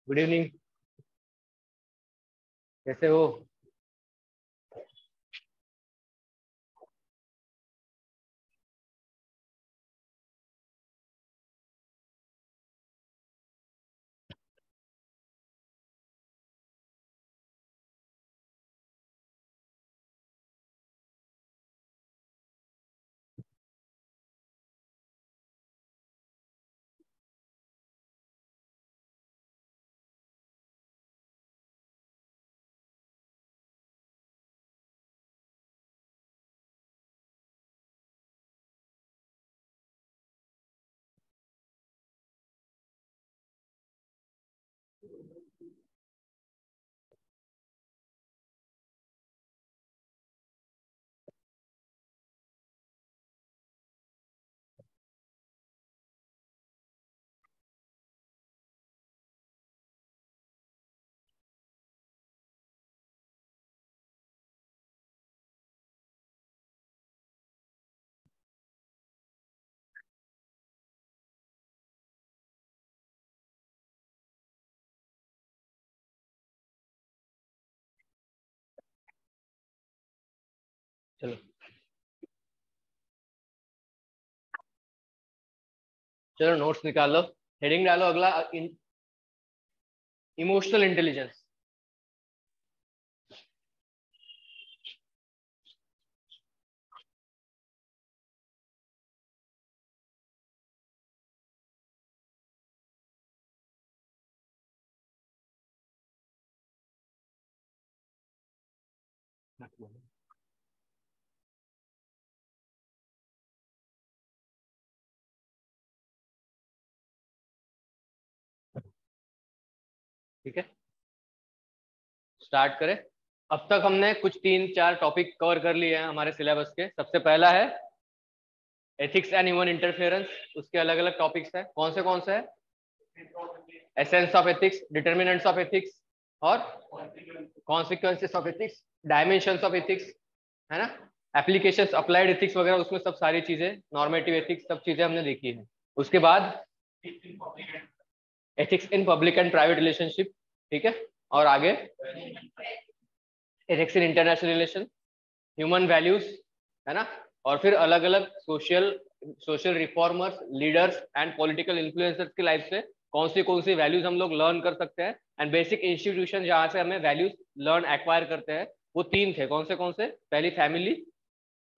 Good evening, कैसे हो? चलो चलो नोट्स निकाल लो, हेडिंग डालो अगला, इमोशनल इंटेलिजेंस। ठीक है, स्टार्ट करें। अब तक हमने कुछ 3-4 टॉपिक कवर कर लिए हैं हमारे सिलेबस के। सबसे पहला है एथिक्स एंड ह्यूमन इंटरफेरेंस। उसके अलग अलग टॉपिक्स हैं। कौन से है? Essence of ethics, determinants of ethics और consequences of ethics, dimensions of ethics, है ना, एप्लीकेशंस, अप्लाइड एथिक्स वगैरह, उसमें सब सारी चीजें, नॉर्मेटिव एथिक्स, सब चीजें हमने देखी है। उसके बाद ethics in public and private relationship, ठीक है, और आगे ethics in international relation, human values, है ना, और फिर अलग अलग social reformers, leaders and political influencers की लाइफ से कौन सी वैल्यूज हम लोग लर्न कर सकते हैं, एंड बेसिक इंस्टीट्यूशन जहां से हमें वैल्यूज लर्न एक्वायर करते हैं, वो 3 थे। कौन से? पहली family,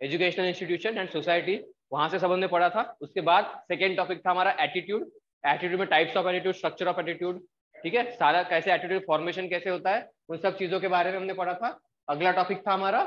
educational institution and society, वहां से सब हमने पढ़ा था। उसके बाद सेकेंड टॉपिक था हमारा एटीट्यूड। एटीट्यूड में types of attitude, structure of attitude, ठीक है, सारा कैसे एटीट्यूड फॉर्मेशन कैसे होता है, उन सब चीजों के बारे में हमने पढ़ा था। अगला टॉपिक था हमारा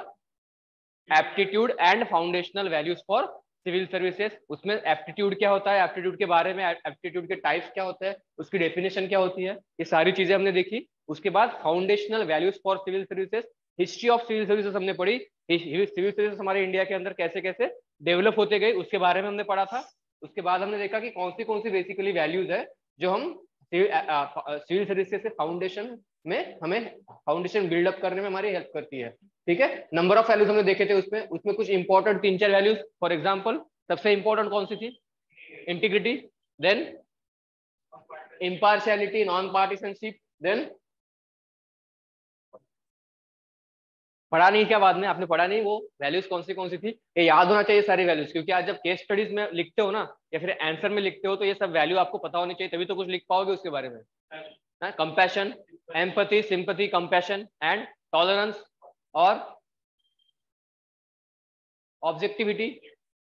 aptitude and foundational values for civil services. उसमें एप्टीट्यूड क्या होता है, एप्टीट्यूड के बारे में, एप्टीट्यूड के टाइप्स क्या होते हैं, उसकी डेफिनेशन क्या होती है, ये सारी चीजें हमने देखी। उसके बाद foundational values for civil services, history of civil services हमने पढ़ी। सिविल सर्विसेज हमारे इंडिया के अंदर कैसे कैसे डेवलप होते गए, उसके बारे में हमने पढ़ा था। उसके बाद हमने देखा कि कौन सी बेसिकली वैल्यूज है जो हम सिविल सर्विसेज से फाउंडेशन में, हमें फाउंडेशन बिल्डअप करने में हमारी हेल्प करती है। ठीक है, नंबर ऑफ वैल्यूज हमने देखे थे उसमें कुछ इंपॉर्टेंट 3-4 वैल्यूज। फॉर एग्जांपल सबसे इंपॉर्टेंट कौन सी थी? Integrity, then impartiality, non partisanship, then पढ़ा नहीं क्या? बाद में आपने पढ़ा नहीं वो वैल्यूज कौन सी थी? ये याद होना चाहिए सारी वैल्यूज, क्योंकि आज जब केस स्टडीज में लिखते हो ना, या फिर आंसर में लिखते हो, तो ये सब वैल्यू आपको पता होनी चाहिए, तभी तो कुछ लिख पाओगे उसके बारे में। Compassion, empathy, sympathy, compassion and tolerance, और ऑब्जेक्टिविटी,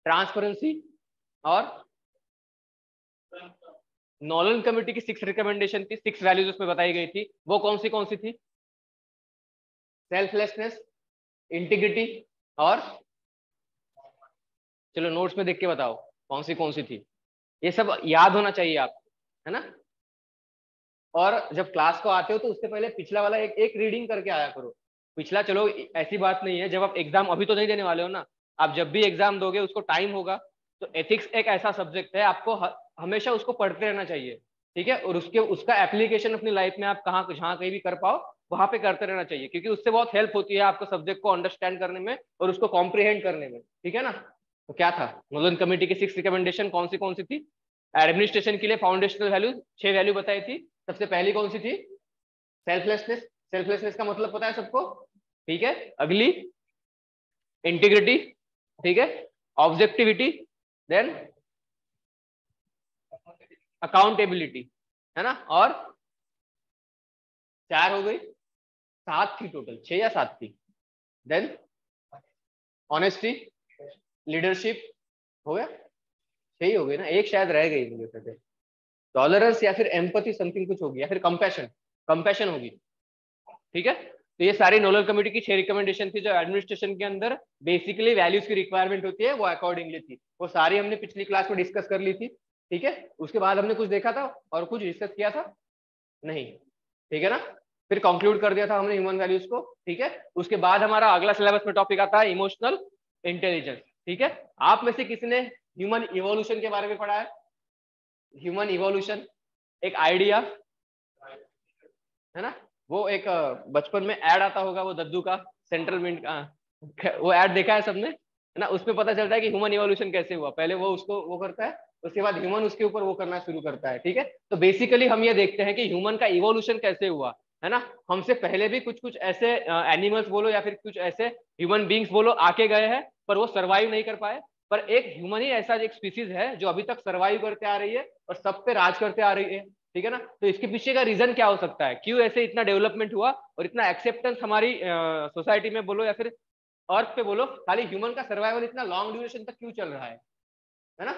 ट्रांसपेरेंसी, और नॉलन कमेटी की 6 रिकमेंडेशन थी, 6 वैल्यूज उसमें बताई गई थी। वो कौन सी थी? सेल्फलेसनेस, इंटीग्रिटी, और चलो नोट्स में देख के बताओ कौन सी थी। ये सब याद होना चाहिए आपको, है ना। और जब क्लास को आते हो तो उससे पहले पिछला वाला एक रीडिंग करके आया करो। पिछला, चलो ऐसी बात नहीं है, जब आप एग्जाम अभी तो नहीं देने वाले हो ना, आप जब भी एग्जाम दोगे उसको टाइम होगा, तो एथिक्स एक ऐसा सब्जेक्ट है, आपको हमेशा उसको पढ़ते रहना चाहिए, ठीक है, और उसका एप्लीकेशन अपनी लाइफ में आप जहाँ कहीं भी कर पाओ, वहां पे करते रहना चाहिए, क्योंकि उससे बहुत हेल्प होती है आपको सब्जेक्ट को अंडरस्टैंड करने में और उसको कॉम्प्रिहेंड करने में, ठीक है ना। तो क्या था नोलन कमेटी की 6 रिकमेंडेशन, कौन सी थी? एडमिनिस्ट्रेशन के लिए फाउंडेशनल वैल्यू 6 वैल्यू बताई थी। सबसे पहली कौन सी थी? सेल्फलेसनेस। सेल्फलेसनेस का मतलब पता है सबको, ठीक है। अगली इंटीग्रिटी, ठीक है। ऑब्जेक्टिविटी, देन अकाउंटेबिलिटी, है ना। और 4 हो गई, 7 थी टोटल, 6 या 7 थी। देन ऑनेस्टी, लीडरशिप, हो गया, 6 हो गई ना, एक शायद रह गई मुझे से। टॉलरेंस या फिर एम्पैथी समथिंग कुछ होगी, या फिर कंपैशन, कंपैशन होगी, ठीक है। तो ये सारी नोलन कमेटी की 6 रिकमेंडेशन थी जो एडमिनिस्ट्रेशन के अंदर बेसिकली वैल्यूज की रिक्वायरमेंट होती है, वो अकॉर्डिंगली थी। वो सारी हमने पिछली क्लास में डिस्कस कर ली थी, ठीक है। उसके बाद हमने कुछ देखा था और कुछ डिस्कस किया था नहीं, ठीक है ना। फिर कंक्लूड कर दिया था हमने ह्यूमन वैल्यूज को, ठीक है। उसके बाद हमारा अगला सिलेबस में टॉपिक आता है इमोशनल इंटेलिजेंस, ठीक है। आप में से किसी ने ह्यूमन इवोल्यूशन के बारे में पढ़ा है? ह्यूमन इवोल्यूशन एक आइडिया है ना। वो एक बचपन में ऐड आता होगा वो दद्दू का, सेंट्रल मिंट का, वो ऐड देखा है सबने, है ना। उसमें पता चलता है कि ह्यूमन इवोल्यूशन कैसे हुआ। पहले वो उसको वो करता है, उसके बाद ह्यूमन उसके ऊपर वो करना शुरू करता है, ठीक है। तो बेसिकली हम ये देखते हैं कि ह्यूमन का इवोल्यूशन कैसे हुआ, है ना। हमसे पहले भी कुछ कुछ ऐसे एनिमल्स बोलो या फिर कुछ ऐसे ह्यूमन बींग्स बोलो आके गए हैं, पर वो सर्वाइव नहीं कर पाए। पर एक ह्यूमन ही ऐसा एक स्पीसीज है जो अभी तक सर्वाइव करते आ रही है और सब पे राज करते आ रही है, ठीक है ना। तो इसके पीछे का रीजन क्या हो सकता है, क्यों ऐसे इतना डेवलपमेंट हुआ और इतना एक्सेप्टेंस हमारी सोसाइटी में बोलो या फिर अर्थ पे बोलो, खाली ह्यूमन का सर्वाइवल इतना लॉन्ग ड्यूरेशन तक क्यों चल रहा है ना।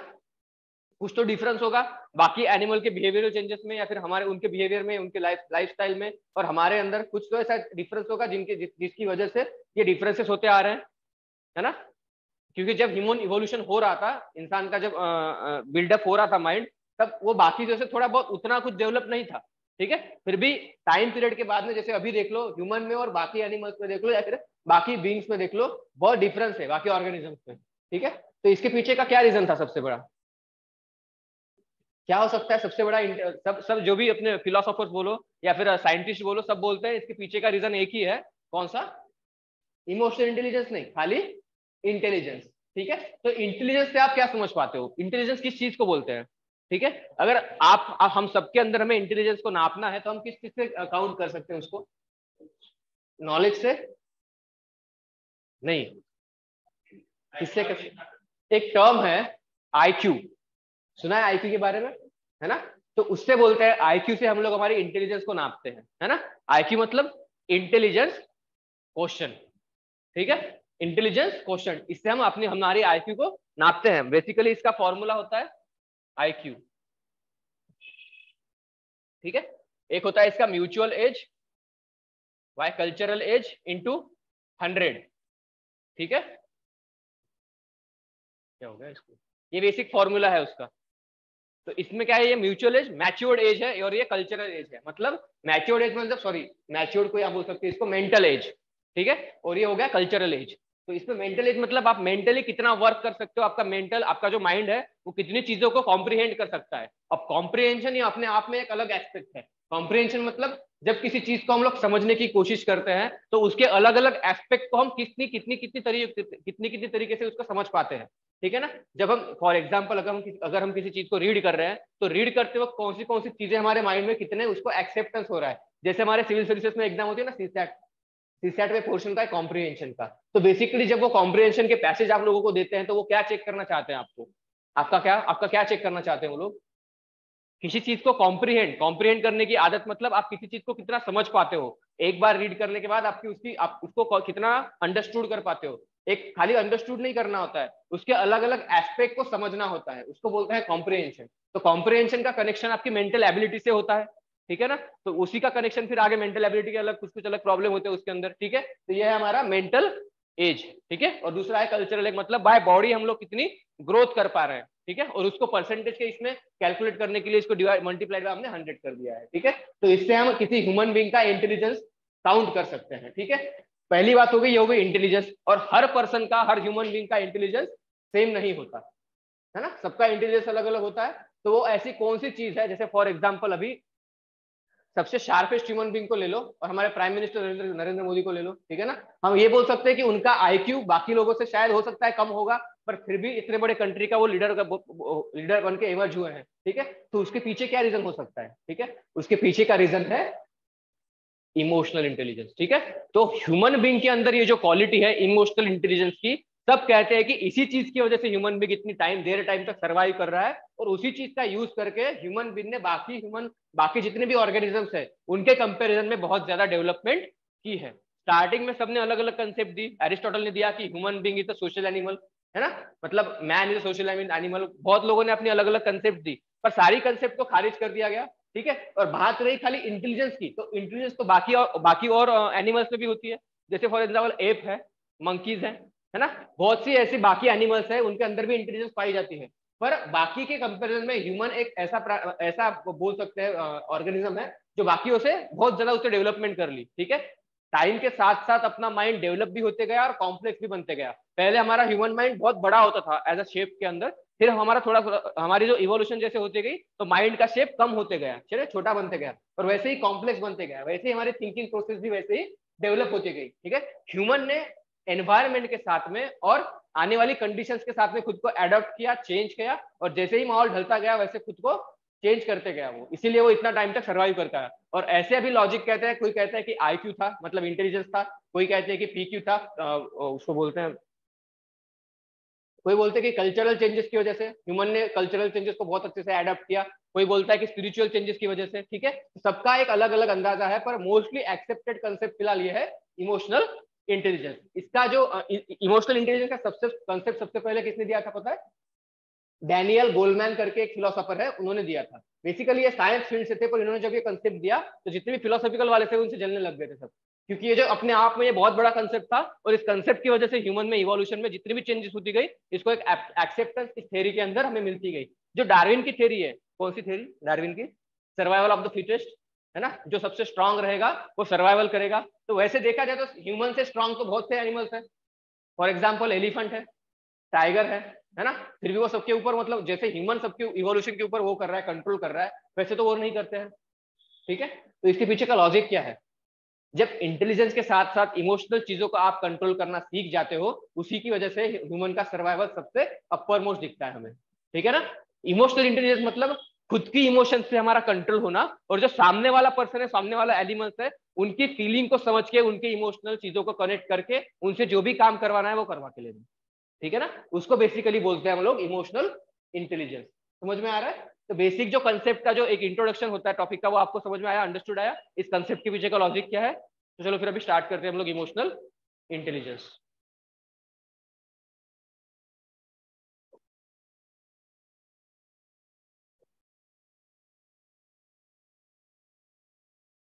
कुछ तो डिफरेंस होगा बाकी एनिमल के बिहेवियरल चेंजेस में या फिर हमारे उनके बिहेवियर में, उनके लाइफस्टाइल में, और हमारे अंदर कुछ तो ऐसा डिफरेंस होगा जिसकी वजह से ये डिफरेंसेस होते आ रहे हैं, है ना। क्योंकि जब ह्यूमन इवोल्यूशन हो रहा था, इंसान का जब बिल्डअप हो रहा था माइंड, तब वो बाकी जैसे थोड़ा बहुत उतना कुछ डेवलप नहीं था, ठीक है। फिर भी टाइम पीरियड के बाद में जैसे अभी देख लो ह्यूमन में और बाकी एनिमल्स में देख लो या फिर बाकी बींग्स में देख लो, बहुत डिफरेंस है बाकी ऑर्गेनिजम्स में, ठीक है। तो इसके पीछे का क्या रीजन था सबसे बड़ा, क्या हो सकता है सबसे बड़ा? सब सब जो भी अपने फिलोसोफर्स बोलो या फिर साइंटिस्ट बोलो, सब बोलते हैं इसके पीछे का रीजन एक ही है, कौन सा? इमोशनल इंटेलिजेंस नहीं, खाली इंटेलिजेंस, ठीक है। तो इंटेलिजेंस से आप क्या समझ पाते हो, इंटेलिजेंस किस चीज को बोलते हैं, ठीक है। अगर आप हम सबके अंदर हमें इंटेलिजेंस को नापना है तो हम किस चीज से काउंट कर सकते हैं उसको? नॉलेज से नहीं, किससे कर? एक टर्म है आईक्यू, सुना है आईक्यू के बारे में, है ना। तो उससे बोलते हैं आईक्यू से हम लोग हमारी इंटेलिजेंस को नापते हैं, है ना। आईक्यू मतलब इंटेलिजेंस क्वेश्चन, ठीक है। इंटेलिजेंस क्वेश्चन, इससे हम अपनी हमारी आईक्यू को नापते हैं। बेसिकली इसका फॉर्मूला होता है आईक्यू, ठीक है। एक होता है इसका mutual age by cultural age into 100, ठीक है। क्या हो गया इसको, ये बेसिक फॉर्मूला है उसका। तो इसमें क्या है, ये म्यूचुअल एज मैच्योर्ड एज है और ये कल्चरल एज है। मतलब मैच्योर्ड एज मतलब सॉरी मैच्योर्ड को आप बोल सकते हैं इसको मेंटल एज, ठीक है। और ये हो गया कल्चरल एज। तो इसमें मेंटल एज मतलब आप मेंटली कितना वर्क कर सकते हो, आपका मेंटल, आपका जो माइंड है वो कितनी चीजों को कॉम्प्रिहेंड कर सकता है। अब कॉम्प्रिहेंशन ये अपने आप में एक अलग एस्पेक्ट है। कॉम्प्रिहेंशन मतलब जब किसी चीज को हम लोग समझने की कोशिश करते हैं तो उसके अलग अलग एस्पेक्ट को हम कितनी तरीके से उसको समझ पाते हैं, ठीक है ना। जब हम फॉर एग्जाम्पल अगर हम किसी चीज को रीड कर रहे हैं तो रीड करते वक्त कौन सी चीजें हमारे माइंड में कितने उसको एक्सेप्टेंस हो रहा है। जैसे हमारे सिविल सर्विसेज में एग्जाम होती है ना, सीसैट, सीसैट में पोर्शन का है कॉम्प्रिहेंशन का। तो बेसिकली जब वो कॉम्प्रिहेंशन के पैसेज आप लोगों को देते हैं तो वो क्या चेक करना चाहते हैं आपको, आपका क्या चेक करना चाहते हैं वो लोग? किसी चीज को कॉम्प्रिहेंड करने की आदत, मतलब आप किसी चीज को कितना समझ पाते हो, एक बार रीड करने के बाद आप उसको कितना अंडरस्टूड कर पाते हो। एक खाली अंडरस्टूड नहीं करना होता है, उसके अलग अलग एस्पेक्ट को समझना होता है, उसको बोलते हैं कॉम्प्रिहेंशन। तो कॉम्प्रिहेंशन का कनेक्शन आपकी मेंटल एबिलिटी से होता है, ठीक है ना। तो उसी का कनेक्शन फिर आगे मेंटल एबिलिटी के अलग कुछ अलग प्रॉब्लम होते हैं उसके अंदर, ठीक है। तो ये है हमारा मेंटल एज, ठीक है। और दूसरा है कल्चरल एज, मतलब बाय बॉडी हम लोग कितनी ग्रोथ कर पा रहे हैं, ठीक है। और उसको परसेंटेज के इसमें कैलकुलेट करने के लिए इसको डिवाइड मल्टीप्लाई हमने 100 कर दिया है, ठीक है। तो इससे हम किसी ह्यूमन बीइंग का इंटेलिजेंस काउंट कर सकते हैं, ठीक है। पहली बात हो गई, ये हो गई इंटेलिजेंस। और हर पर्सन का, हर ह्यूमन बीइंग का इंटेलिजेंस सेम नहीं होता, है ना। सबका इंटेलिजेंस अलग अलग होता है। तो वो ऐसी कौन सी चीज है, जैसे फॉर एग्जाम्पल अभी सबसे शार्पेस्ट ह्यूमन बीइंग को ले लो और हमारे प्राइम मिनिस्टर नरेंद्र मोदी को ले लो, ठीक है ना। हम ये बोल सकते हैं कि उनका आईक्यू बाकी लोगों से शायद हो सकता है कम होगा, पर फिर भी इतने बड़े कंट्री का वो लीडर बन के इमर्ज हुए हैं, ठीक है। तो उसके पीछे क्या रीजन हो सकता है, ठीक है, उसके पीछे का रीजन है इमोशनल इंटेलिजेंस, ठीक है। तो ह्यूमन बीइंग के अंदर ये जो क्वालिटी है इमोशनल इंटेलिजेंस की, सब कहते हैं कि इसी चीज की वजह से ह्यूमन बीइंग इतनी देर टाइम तक सर्वाइव कर रहा है, और उसी चीज का यूज करके ह्यूमन बीइंग ने बाकी जितने भी ऑर्गेनिजम्स है उनके कंपेरिजन में बहुत ज्यादा डेवलपमेंट की है। स्टार्टिंग में सबने अलग अलग कंसेप्ट दी, एरिस्टोटल ने दिया कि human being is a social animal, है ना, मतलब man is a social animal. बहुत लोगों ने अपनी अलग अलग कंसेप्ट दी, पर सारी कंसेप्ट को खारिज कर दिया गया, ठीक है। और बात रही खाली इंटेलिजेंस की, तो इंटेलिजेंस तो बाकी और एनिमल्स में भी होती है। जैसे फॉर एग्जाम्पल एप है, मंकीज है ना, बहुत सी ऐसी बाकी एनिमल्स है उनके अंदर भी इंटेलिजेंस पाई जाती है। पर बाकी के कंपेरिजन में ह्यूमन एक ऐसा बोल सकते हैं ऑर्गेनिज्म है जो बाकियों से बहुत ज्यादा उससे डेवलपमेंट कर ली, ठीक है। टाइम के साथ साथ अपना माइंड डेवलप भी होते गया और कॉम्प्लेक्स भी बनते गया। पहले हमारा ह्यूमन माइंड बहुत बड़ा होता था एज अ शेप के अंदर, फिर हमारा थोड़ा हमारी जो इवोल्यूशन जैसे होती गई तो माइंड का शेप कम होते गया, चलिए छोटा बनते गया, और वैसे ही कॉम्प्लेक्स बनते गया, वैसे ही हमारी थिंकिंग प्रोसेस भी वैसे ही डेवलप होती गई, ठीक है। ह्यूमन ने एनवायरमेंट के साथ में और आने वाली कंडीशंस के साथ में खुद को एडॉप्ट किया, चेंज किया, और जैसे ही माहौल ढलता गया वैसे खुद को चेंज करते गया वो, इसीलिए वो इतना टाइम तक सर्वाइव करता है। और ऐसे अभी लॉजिक कहते हैं, कोई कहता है कि आईक्यू था, मतलब इंटेलिजेंस था, कोई कहते हैं कि पीक्यू था, उसको बोलते हैं, कोई बोलते हैं कि कल्चरल चेंजेस की वजह से ह्यूमन ने कल्चरल चेंजेस को बहुत अच्छे से एडॉप्ट किया, कोई बोलता है कि स्पिरिचुअल चेंजेस की वजह से, ठीक है। सबका एक अलग अलग अंदाजा है, पर मोस्टली एक्सेप्टेड कंसेप्ट फिलहाल ये है इमोशनल इंटेलिजेंस। इसका जो इमोशनल इंटेलिजेंस का सबसे पहले किसने दिया था पता है? डैनियल गोलमैन करके एक फिलोसोफर है, उन्होंने दिया था। बेसिकली ये साइंस फील्ड से थे, पर इन्होंने जब ये कंसेप्ट दिया तो जितने भी फिलोसॉफिकल वाले थे उनसे जलने लग गए थे सब, क्योंकि ये जो अपने आप में ये बहुत बड़ा कंसेप्ट था, और इस कंसेप्ट की वजह से ह्यूमन में इवोल्यूशन में जितनी भी चेंजेस होती गई, इसको एक एक्सेप्टेंस इस थ्योरी के अंदर हमें मिलती गई। जो डार्विन की थ्योरी है, कौन सी थ्योरी? डार्विन की सर्वाइवल ऑफ द फिटेस्ट, है ना, जो सबसे स्ट्रांग रहेगा वो सर्वाइवल करेगा। तो वैसे देखा जाए तो ह्यूमन से स्ट्रांग तो बहुत से एनिमल्स हैं, फॉर एग्जाम्पल एलिफेंट है, टाइगर है ना, फिर भी वो सबके ऊपर, मतलब जैसे ह्यूमन सबके इवोल्यूशन के ऊपर वो कर रहा है, कंट्रोल कर रहा है, वैसे तो वो नहीं करते हैं, ठीक है। तो इसके पीछे का लॉजिक क्या है? जब इंटेलिजेंस के साथ साथ इमोशनल चीजों को आप कंट्रोल करना सीख जाते हो, उसी की वजह से ह्यूमन का सर्वाइवल सबसे अपर मोस्ट दिखता है हमें, ठीक है ना। इमोशनल इंटेलिजेंस मतलब खुद की इमोशन से हमारा कंट्रोल होना, और जो सामने वाला पर्सन है, सामने वाला एलिमेंट्स है, उनकी फीलिंग को समझ के, उनके इमोशनल चीजों को कनेक्ट करके उनसे जो भी काम करवाना है वो करवा के लेना, ठीक है ना। उसको बेसिकली बोलते हैं हम लोग इमोशनल इंटेलिजेंस। समझ में आ रहा है? तो बेसिक जो कंसेप्ट का जो एक इंट्रोडक्शन होता है टॉपिक का, वो आपको समझ में आया, अंडरस्टूड आया इस कंसेप्ट के पीछे का लॉजिक क्या है? तो चलो फिर अभी स्टार्ट करते हैं हम लोग इमोशनल इंटेलिजेंस।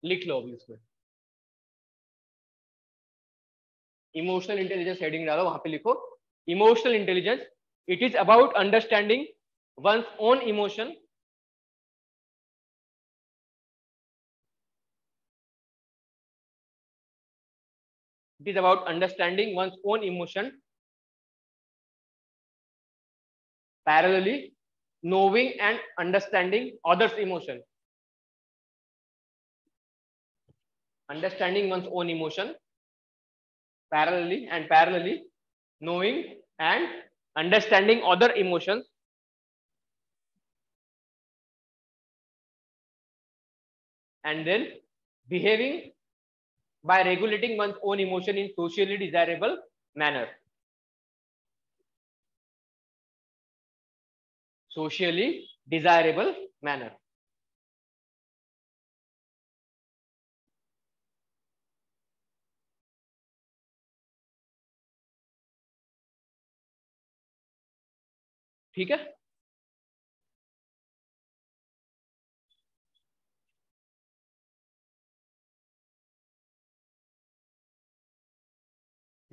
लिख लो अभी उसमें इमोशनल इंटेलिजेंस हेडिंग डालो, वहां पे लिखो emotional intelligence, it is about understanding one's own emotion, it is about understanding one's own emotion parallelly knowing and understanding others emotion, understanding one's own emotion parallelly knowing and understanding other emotions, and then behaving by regulating one's own emotion in socially desirable manner, socially desirable manner। ठीक है,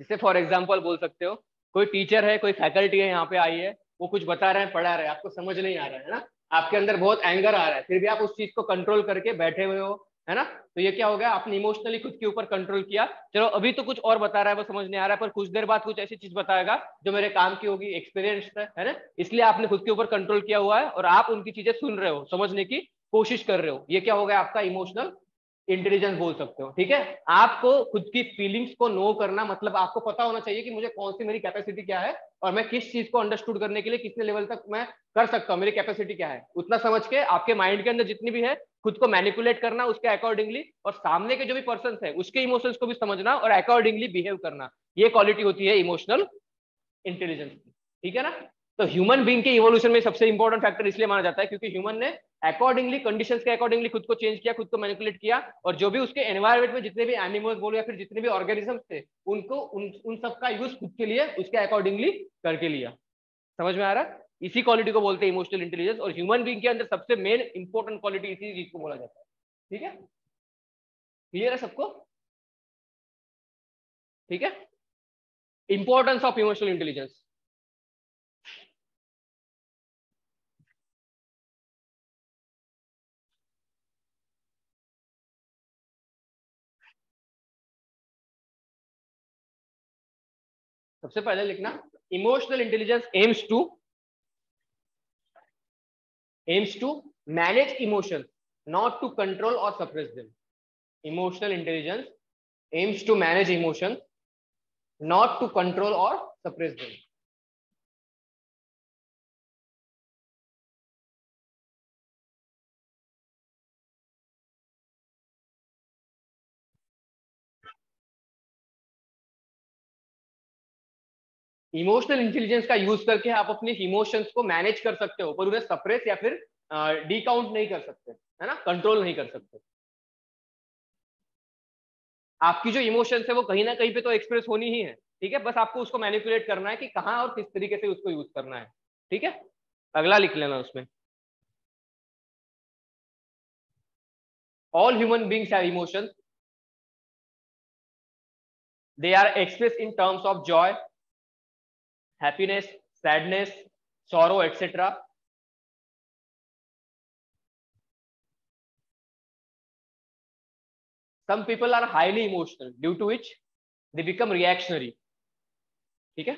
जिसे for example बोल सकते हो, कोई teacher है, कोई faculty है, यहाँ पे आई है, वो कुछ बता रहे हैं, पढ़ा रहे हैं, आपको समझ नहीं आ रहा है ना, आपके अंदर बहुत एंगर आ रहा है, फिर भी आप उस चीज को कंट्रोल करके बैठे हुए हो, है ना। तो ये क्या हो गया? आपने इमोशनली खुद के ऊपर कंट्रोल किया। चलो अभी तो कुछ और बता रहा है, वो समझ नहीं आ रहा है, पर कुछ देर बाद कुछ ऐसी चीज बताएगा जो मेरे काम की होगी, एक्सपीरियंस है ना, इसलिए आपने खुद के ऊपर कंट्रोल किया हुआ है और आप उनकी चीजें सुन रहे हो समझने की कोशिश कर रहे हो, ये क्या हो गया आपका इमोशनल इंटेलिजेंस बोल सकते हो। ठीक है, आपको खुद की फीलिंग्स को नो करना, मतलब आपको पता होना चाहिए कि मुझे कौन सी मेरी कैपेसिटी क्या है और मैं किस चीज को अंडरस्टूड करने के लिए कितने लेवल तक मैं कर सकता हूँ, मेरी कैपेसिटी क्या है, उतना समझ के आपके माइंड के अंदर जितनी भी है खुद को मैनिपुलेट करना उसके अकॉर्डिंगली, और सामने के जो भी पर्सन है उसके इमोशंस को भी समझना और अकॉर्डिंगली बिहेव करना, ये क्वालिटी होती है इमोशनल इंटेलिजेंस की। ठीक है ना। तो ह्यूमन बीइंग के इवोल्यूशन में सबसे इंपॉर्टेंट फैक्टर इसलिए माना जाता है क्योंकि ह्यूमन ने अकॉर्डिंगली कंडीशंस के अकॉर्डिंगली खुद को चेंज किया, खुद को मैनिपुलेट किया, और जो भी उसके एनवायरमेंट में जितने भी एनिमल्स बोलो या फिर जितने भी ऑर्गेनिजम्स थे उनको उन सब का यूज खुद के लिए उसके अकॉर्डिंगली करके लिया। समझ में आ रहा है? इसी क्वालिटी को बोलते हैं इमोशनल इंटेलिजेंस, और ह्यूमन बीइंग के अंदर सबसे मेन इंपॉर्टेंट क्वालिटी इसी चीज को बोला जाता है। ठीक है, क्लियर है सबको? ठीक है, इंपॉर्टेंस ऑफ इमोशनल इंटेलिजेंस। सबसे पहले लिखना, emotional intelligence aims to manage emotions, not to control or suppress them. Emotional intelligence aims to manage emotions, not to control or suppress them. Emotional intelligence का use करके आप अपने emotions को manage कर सकते हो, पर उन्हें सप्रेस या फिर डिकाउंट नहीं कर सकते, है ना, कंट्रोल नहीं कर सकते। आपकी जो इमोशंस है वो कहीं ना कहीं पे तो एक्सप्रेस होनी ही है। ठीक है, बस आपको उसको मैनिपुलेट करना है कि कहाँ और किस तरीके से उसको यूज करना है। ठीक है, अगला लिख लेना उसमें, all human beings have emotions, they are expressed in terms of joy, happiness, sadness, sorrow, etc. Some people are highly emotional due to which they become reactionary. ठीक है,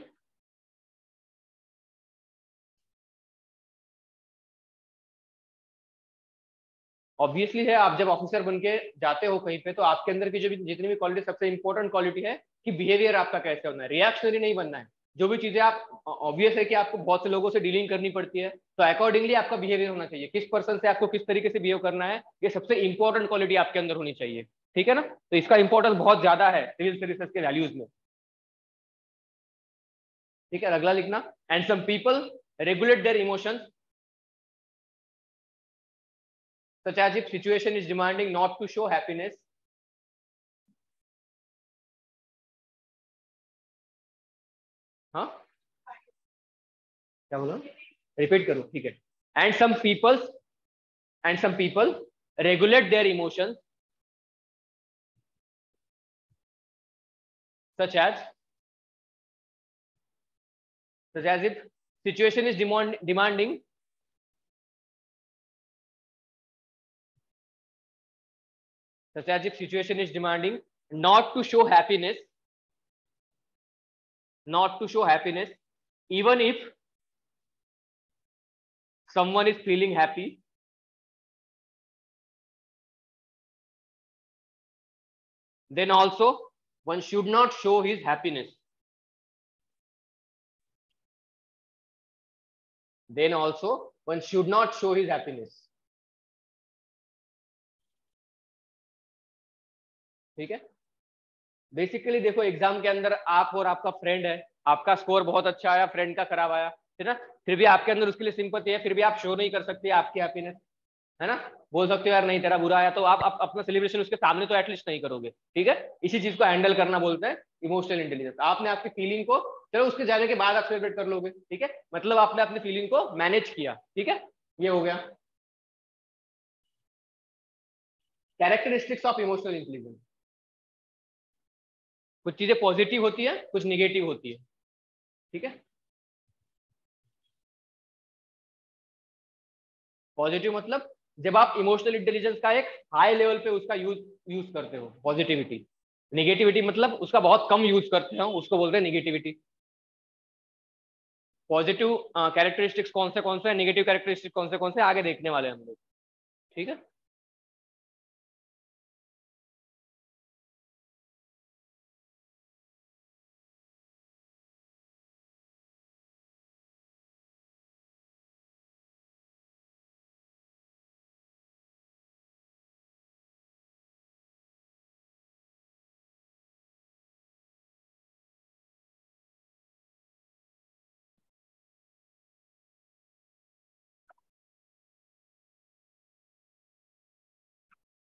ऑब्वियसली है, आप जब ऑफिसर बन के जाते हो कहीं पे तो आपके अंदर की जो भी जितनी भी क्वालिटी, सबसे इंपॉर्टेंट क्वालिटी है कि बिहेवियर आपका कैसे होना है, रिएक्शनरी नहीं बनना है। जो भी चीजें आप, ऑब्वियस है कि आपको बहुत से लोगों से डीलिंग करनी पड़ती है, तो अकॉर्डिंगली आपका बिहेवियर होना चाहिए, किस पर्सन से आपको किस तरीके से बिहेव करना है, ये सबसे इंपॉर्टेंट क्वालिटी आपके अंदर होनी चाहिए। ठीक है ना, तो इसका इंपॉर्टेंस बहुत ज्यादा है सिविल सर्विसेज के वैल्यूज में। ठीक है, अगला लिखना, and some people regulate their emotions such as if situation is demanding not to show happiness. हाँ, क्या बोला, रिपीट करो, ठीक है। And some people regulate their emotions such as if situation is demanding such as if situation is demanding not to show happiness, even if someone is feeling happy, then also one should not show his happiness. Then also one should not show his happiness. ठीक है, basically देखो exam के अंदर आप और आपका friend है, आपका स्कोर बहुत अच्छा आया, फ्रेंड का खराब आया, है ना, फिर भी आपके अंदर उसके लिए सिंपैथी है, फिर भी आप शो नहीं कर सकते आपकी हैप्पीनेस, है ना, बोल सकते हो यार नहीं तेरा बुरा आया, तो आप अपना सेलिब्रेशन उसके सामने तो एटलीस्ट नहीं करोगे। ठीक है, इसी चीज को हैंडल करना बोलते हैं इमोशनल इंटेलिजेंस। आपने आपकी फीलिंग को, चलो उसके जाने के बाद आप सेलिब्रेट कर लोगे, ठीक है, मतलब आपने अपनी फीलिंग को मैनेज किया। ठीक है, ये हो गया कैरेक्टरिस्टिक्स ऑफ इमोशनल इंटेलिजेंस। कुछ चीजें पॉजिटिव होती है, कुछ निगेटिव होती है। ठीक है, पॉजिटिव मतलब जब आप इमोशनल इंटेलिजेंस का एक हाई लेवल पे उसका यूज करते हो, पॉजिटिविटी। निगेटिविटी मतलब उसका बहुत कम यूज करते हो, उसको बोलते हैं निगेटिविटी। पॉजिटिव कैरेक्टरिस्टिक्स कौन से हैं, नेगेटिव कैरेक्टरिस्टिक्स कौन से आगे देखने वाले हैं हम लोग। ठीक है।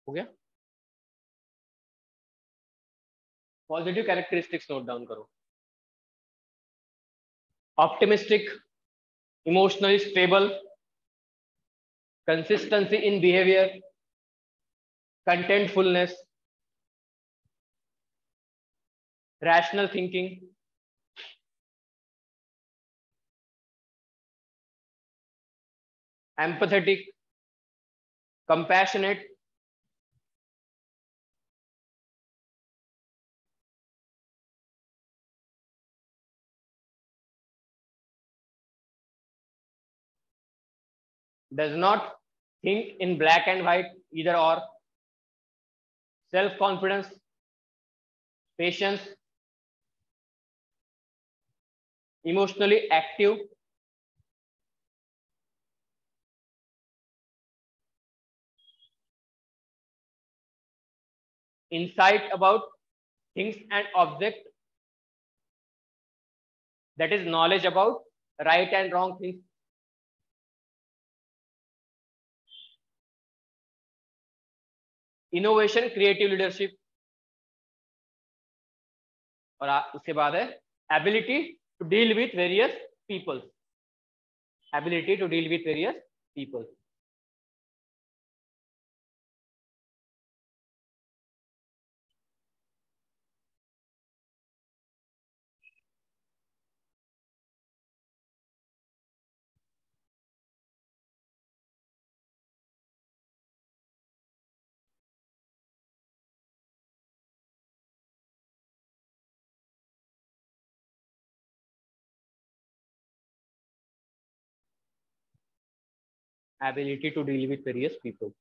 हो गया। पॉजिटिव कैरेक्टरिस्टिक्स नोट डाउन करो। Optimistic, emotionally stable, consistency in behaviour, contentfulness, rational thinking, empathetic, compassionate, does not think in black and white, either or, self-confidence, patience, emotionally active, insight about things and object, that is knowledge about right and wrong things, innovation, creative leadership, और उसके बाद है ability to deal with various people, ability to deal with various people. Ability to deal with various people.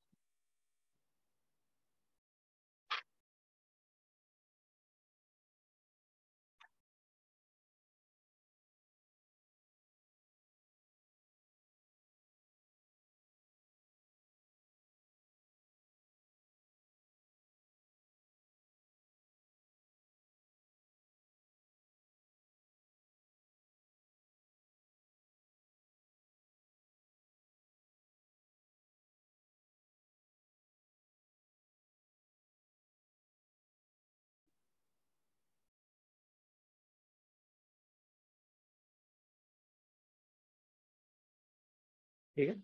ठीक है।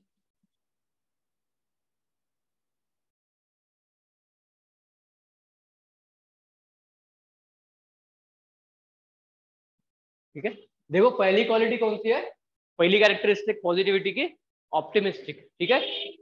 ठीक है, देखो पहली क्वालिटी कौन सी है, पहली कैरेक्टरिस्टिक पॉजिटिविटी की, ऑप्टिमिस्टिक। ठीक है,